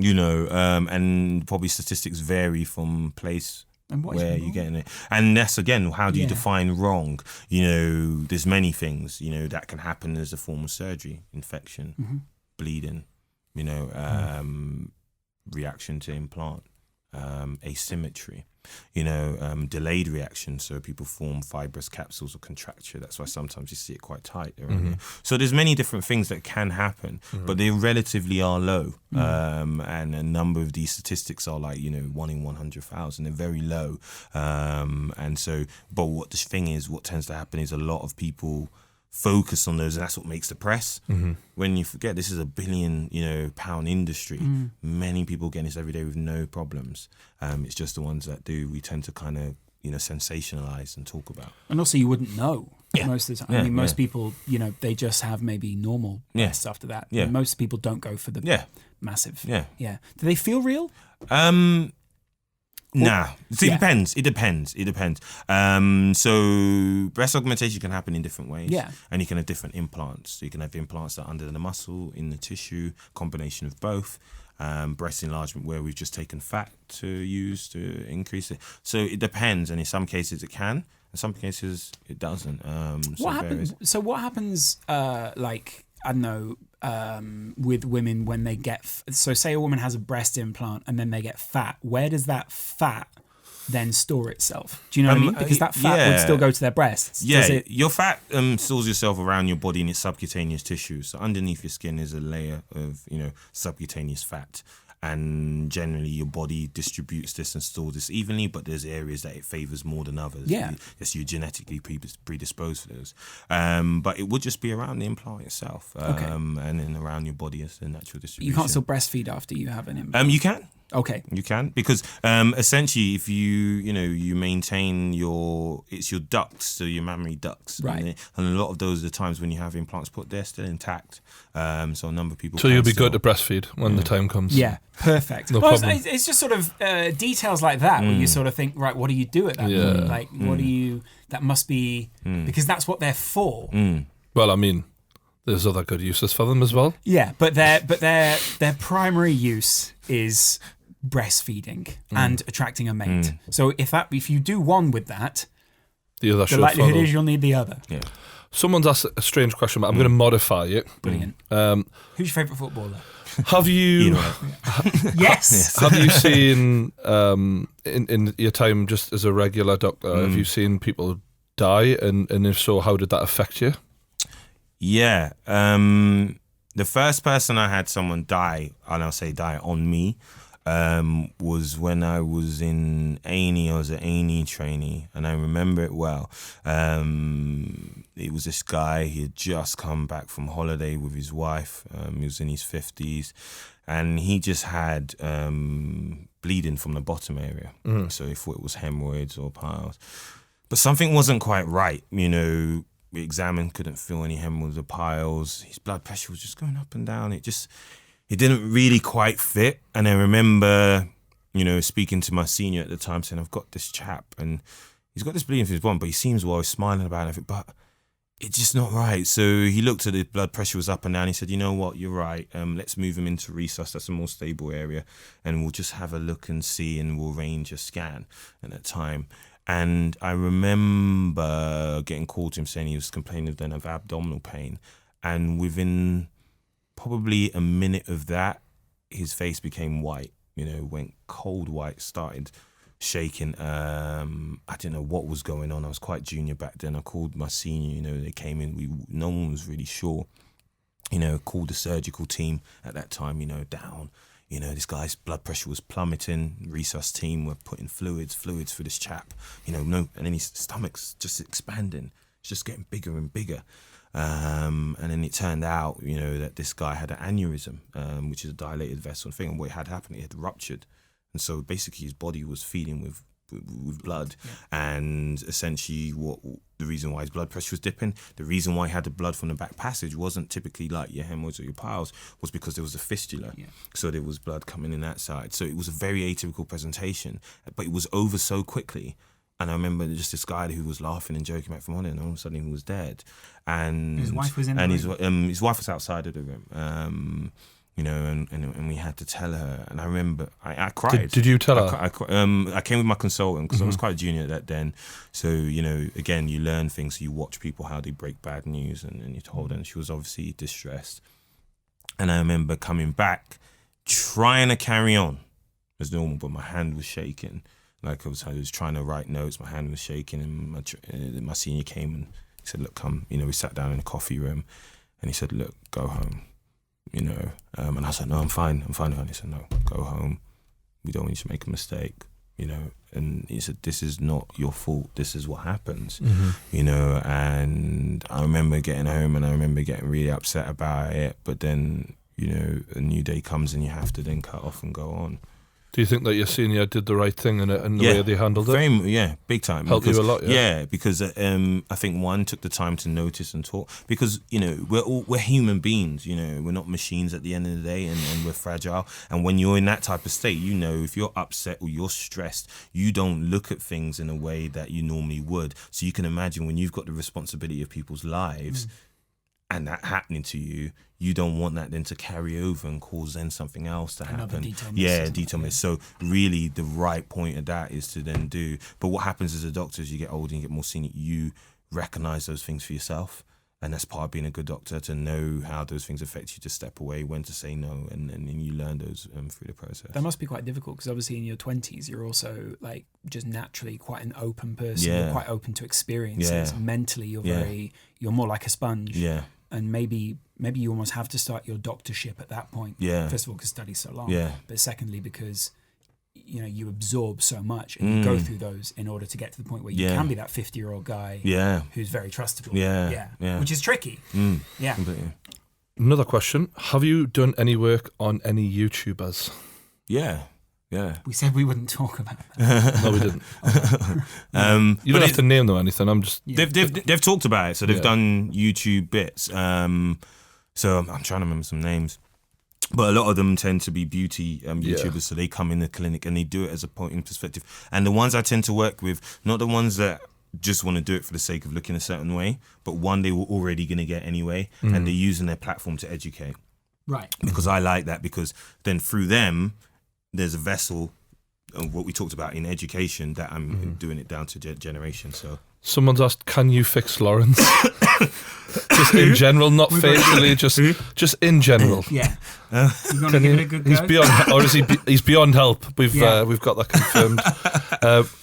You know, and probably statistics vary from place where you're getting it. And that's, again, how do you define wrong? You know, there's many things, you know, that can happen as a form of surgery. Infection, bleeding, you know, reaction to implant, asymmetry, you know, delayed reaction. So people form fibrous capsules or contracture. That's why sometimes you see it quite tight around here. So there's many different things that can happen, but they relatively are low. And a number of these statistics are like, you know, 1 in 100,000. They're very low. And so, but what the thing is, what tends to happen is a lot of people focus on those, and that's what makes the press. When you forget this is a £1 billion pound industry, many people get this every day with no problems. It's just the ones that do, we tend to kind of sensationalize and talk about. And also you wouldn't know most of the time. I mean, most people, they just have maybe normal breasts after that. Most people don't go for the massive. Do they feel real? Nah, it depends. It depends. So breast augmentation can happen in different ways. And you can have different implants. So you can have implants that are under the muscle, in the tissue, combination of both. Breast enlargement where we've just taken fat to use to increase it. So it depends, and in some cases it can, in some cases it doesn't. What happens? Like, I don't know. With women when they get so say a woman has a breast implant and then they get fat, where does that fat then store itself? Do you know what I mean? Because that fat would still go to their breasts. Your fat stores yourself around your body in its subcutaneous tissue. So underneath your skin is a layer of subcutaneous fat, and generally your body distributes this and stores this evenly, but there's areas that it favors more than others. Yes, you're genetically predisposed for those. But it would just be around the implant itself, and then around your body as the natural distribution. You can't still breastfeed after you have an implant? You can. Okay. You can, because essentially if you maintain your ducts, so your mammary ducts, right? And a lot of those are the times when you have implants put, they're still intact. So a number of people. So you'll be good to breastfeed when the time comes. Yeah, perfect. No problem. It's just sort of details like that where you sort of think, right, what do you do at that point? Like, what do you? That must be because that's what they're for. Well, I mean, there's other good uses for them as well. Yeah, but their primary use is breastfeeding and attracting a mate. So if you do one with that, the other the likelihood is you'll need the other. Yeah. Someone's asked a strange question, but I'm going to modify it. Brilliant. Who's your favourite footballer? Have you? Yes. Have you seen in your time just as a regular doctor? Have you seen people die, and if so, how did that affect you? Yeah. The first person I had someone die, and I'll say die on me, was when I was in A&E. I was an A&E trainee, and I remember it well. It was this guy, he had just come back from holiday with his wife. He was in his 50s, and he just had bleeding from the bottom area. So he thought it was hemorrhoids or piles. But something wasn't quite right, we examined, couldn't feel any hemorrhoids or piles. His blood pressure was just going up and down. It didn't really quite fit. And I remember, speaking to my senior at the time, saying, I've got this chap and he's got this bleeding through his bone, but he seems well, he's smiling about it, but it's just not right. So he looked at it, blood pressure was up and down. He said, you know what, you're right. Let's move him into resus. That's a more stable area. And we'll just have a look and see, and we'll arrange a scan at that time. And I remember getting called to him saying he was complaining then of abdominal pain. And within probably a minute of that, his face became white, went cold white, started shaking. I didn't know what was going on. I was quite junior back then. I called my senior, they came in. No one was really sure. Called the surgical team at that time, down. This guy's blood pressure was plummeting. Resus team were putting fluids for this chap. And then his stomach's just expanding. It's just getting bigger and bigger. And then it turned out, that this guy had an aneurysm, which is a dilated vessel thing. And what had happened, it had ruptured. And so basically his body was feeding with blood. Yeah. And essentially the reason why his blood pressure was dipping, the reason why he had the blood from the back passage wasn't typically like your hemorrhoids or your piles, was because there was a fistula. Yeah. So there was blood coming in that side. So it was a very atypical presentation, but it was over so quickly. And I remember just this guy who was laughing and joking back from on it, and all of a sudden he was dead. And his wife was in the room? His wife was outside of the room. And we had to tell her. And I remember I cried. Did you tell her? I came with my consultant because I was quite junior at that then. So, again, you learn things. You watch people, how they break bad news, and you told her. And she was obviously distressed. And I remember coming back, trying to carry on as normal, but my hand was shaking. Like I was trying to write notes, my hand was shaking, and my senior came and he said, look, come. We sat down in the coffee room, and he said, look, go home. And I said, no, I'm fine. And he said, no, go home. We don't want you to make a mistake, And he said, this is not your fault. This is what happens, And I remember getting home and I remember getting really upset about it. But then, a new day comes and you have to then cut off and go on. Do you think that your senior did the right thing in the way they handled it? Big time. Helped you a lot, yeah. Because I think one took the time to notice and talk. Because we're human beings. We're not machines at the end of the day, and we're fragile. And when you're in that type of state, if you're upset or you're stressed, you don't look at things in a way that you normally would. So you can imagine when you've got the responsibility of people's lives. And that happening to you, you don't want that then to carry over and cause then something else to happen. Detail miss. So really the right point of that is to then do. But what happens as a doctor, as you get older and you get more senior, you recognise those things for yourself. And that's part of being a good doctor, to know how those things affect you, to step away, when to say no, and then you learn those through the process. That must be quite difficult, because obviously in your 20s, you're also just naturally quite an open person. Yeah. You're quite open to experiences. Yeah. Mentally, you're more like a sponge. Yeah. And maybe you almost have to start your doctorship at that point. Yeah. First of all, because study's so long. Yeah. But secondly, because you absorb so much and you go through those in order to get to the point where you can be that 50-year-old guy who's very trustable. Yeah. Which is tricky. Yeah. Completely. Another question. Have you done any work on any YouTubers? Yeah. We said we wouldn't talk about that. No, we didn't. You don't have to name them or anything. I'm just. They've talked about it, so they've done YouTube bits. So I'm trying to remember some names, but a lot of them tend to be beauty YouTubers. So they come in the clinic and they do it as a point in perspective. And the ones I tend to work with, not the ones that just want to do it for the sake of looking a certain way, but one they were already going to get anyway, and they're using their platform to educate. Right. Because I like that, because then through them, there's a vessel of what we talked about in education that I'm doing it down to generation. So someone's asked, can you fix Lawrence? Just in general, not facially, just in general. Yeah. You gonna give it a good go? He's beyond, or is he's beyond help. We've got that confirmed.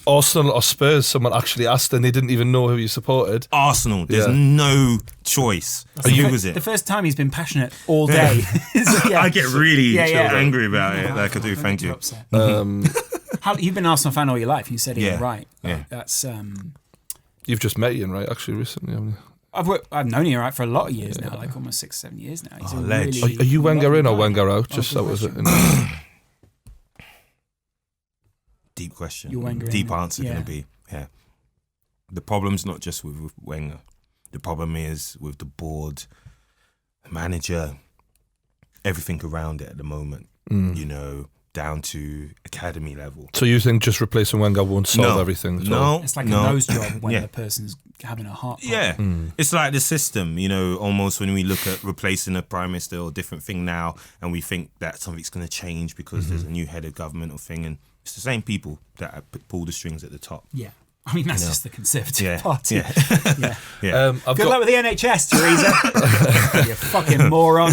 Arsenal or Spurs? Someone actually asked, and they didn't even know who you supported. Arsenal. There's no choice. Who was it? The first time he's been passionate all day. So, I get really angry about it. Like I do. Thank you. You've been an Arsenal fan all your life. You said it right. Yeah. That's. You've just met Ian, right? Actually, recently, haven't you? I've known Ian for a lot of years now, like almost 6-7 years now. He's are you Wenger in or Wenger out? Just that was it. Deep question. You're Wenger Deep in. answer going to be the problem's not just with Wenger. The problem is with the board, manager, everything around it at the moment, you know, down to academy level. So you think just replacing Wenger won't solve everything? No, It's like a nose job when the person's having a heart problem. Yeah, it's like the system, you know, almost when we look at replacing a prime minister or a different thing now, and we think that something's going to change because there's a new head of government or thing, and it's the same people that pull the strings at the top. Yeah. I mean, that's just the Conservative Party. Yeah. Yeah. I've Good got- luck with the NHS, Theresa. You fucking moron.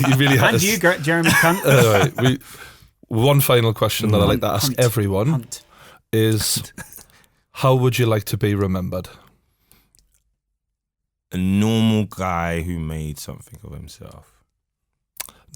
You really had And to you, Jeremy Cunt. Right, one final question that I like to ask Hunt. everyone Hunt. is, how would you like to be remembered? A normal guy who made something of himself.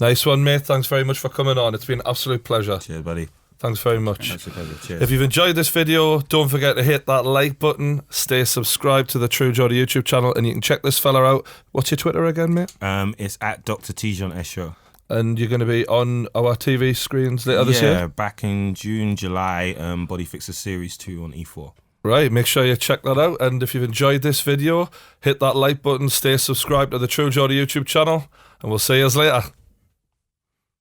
Nice one, mate. Thanks very much for coming on. It's been an absolute pleasure. Cheers, buddy. Thanks very much. That's a pleasure. Cheers. If you've enjoyed this video, don't forget to hit that like button, stay subscribed to the True Geordie YouTube channel, and you can check this fella out. What's your Twitter again, mate? It's at Dr. Tijon Esho. And you're going to be on our TV screens later this year? Back in June, July, Body Fixer Series 2 on E4. Right, make sure you check that out. And if you've enjoyed this video, hit that like button, stay subscribed to the True Geordie YouTube channel, and we'll see you later.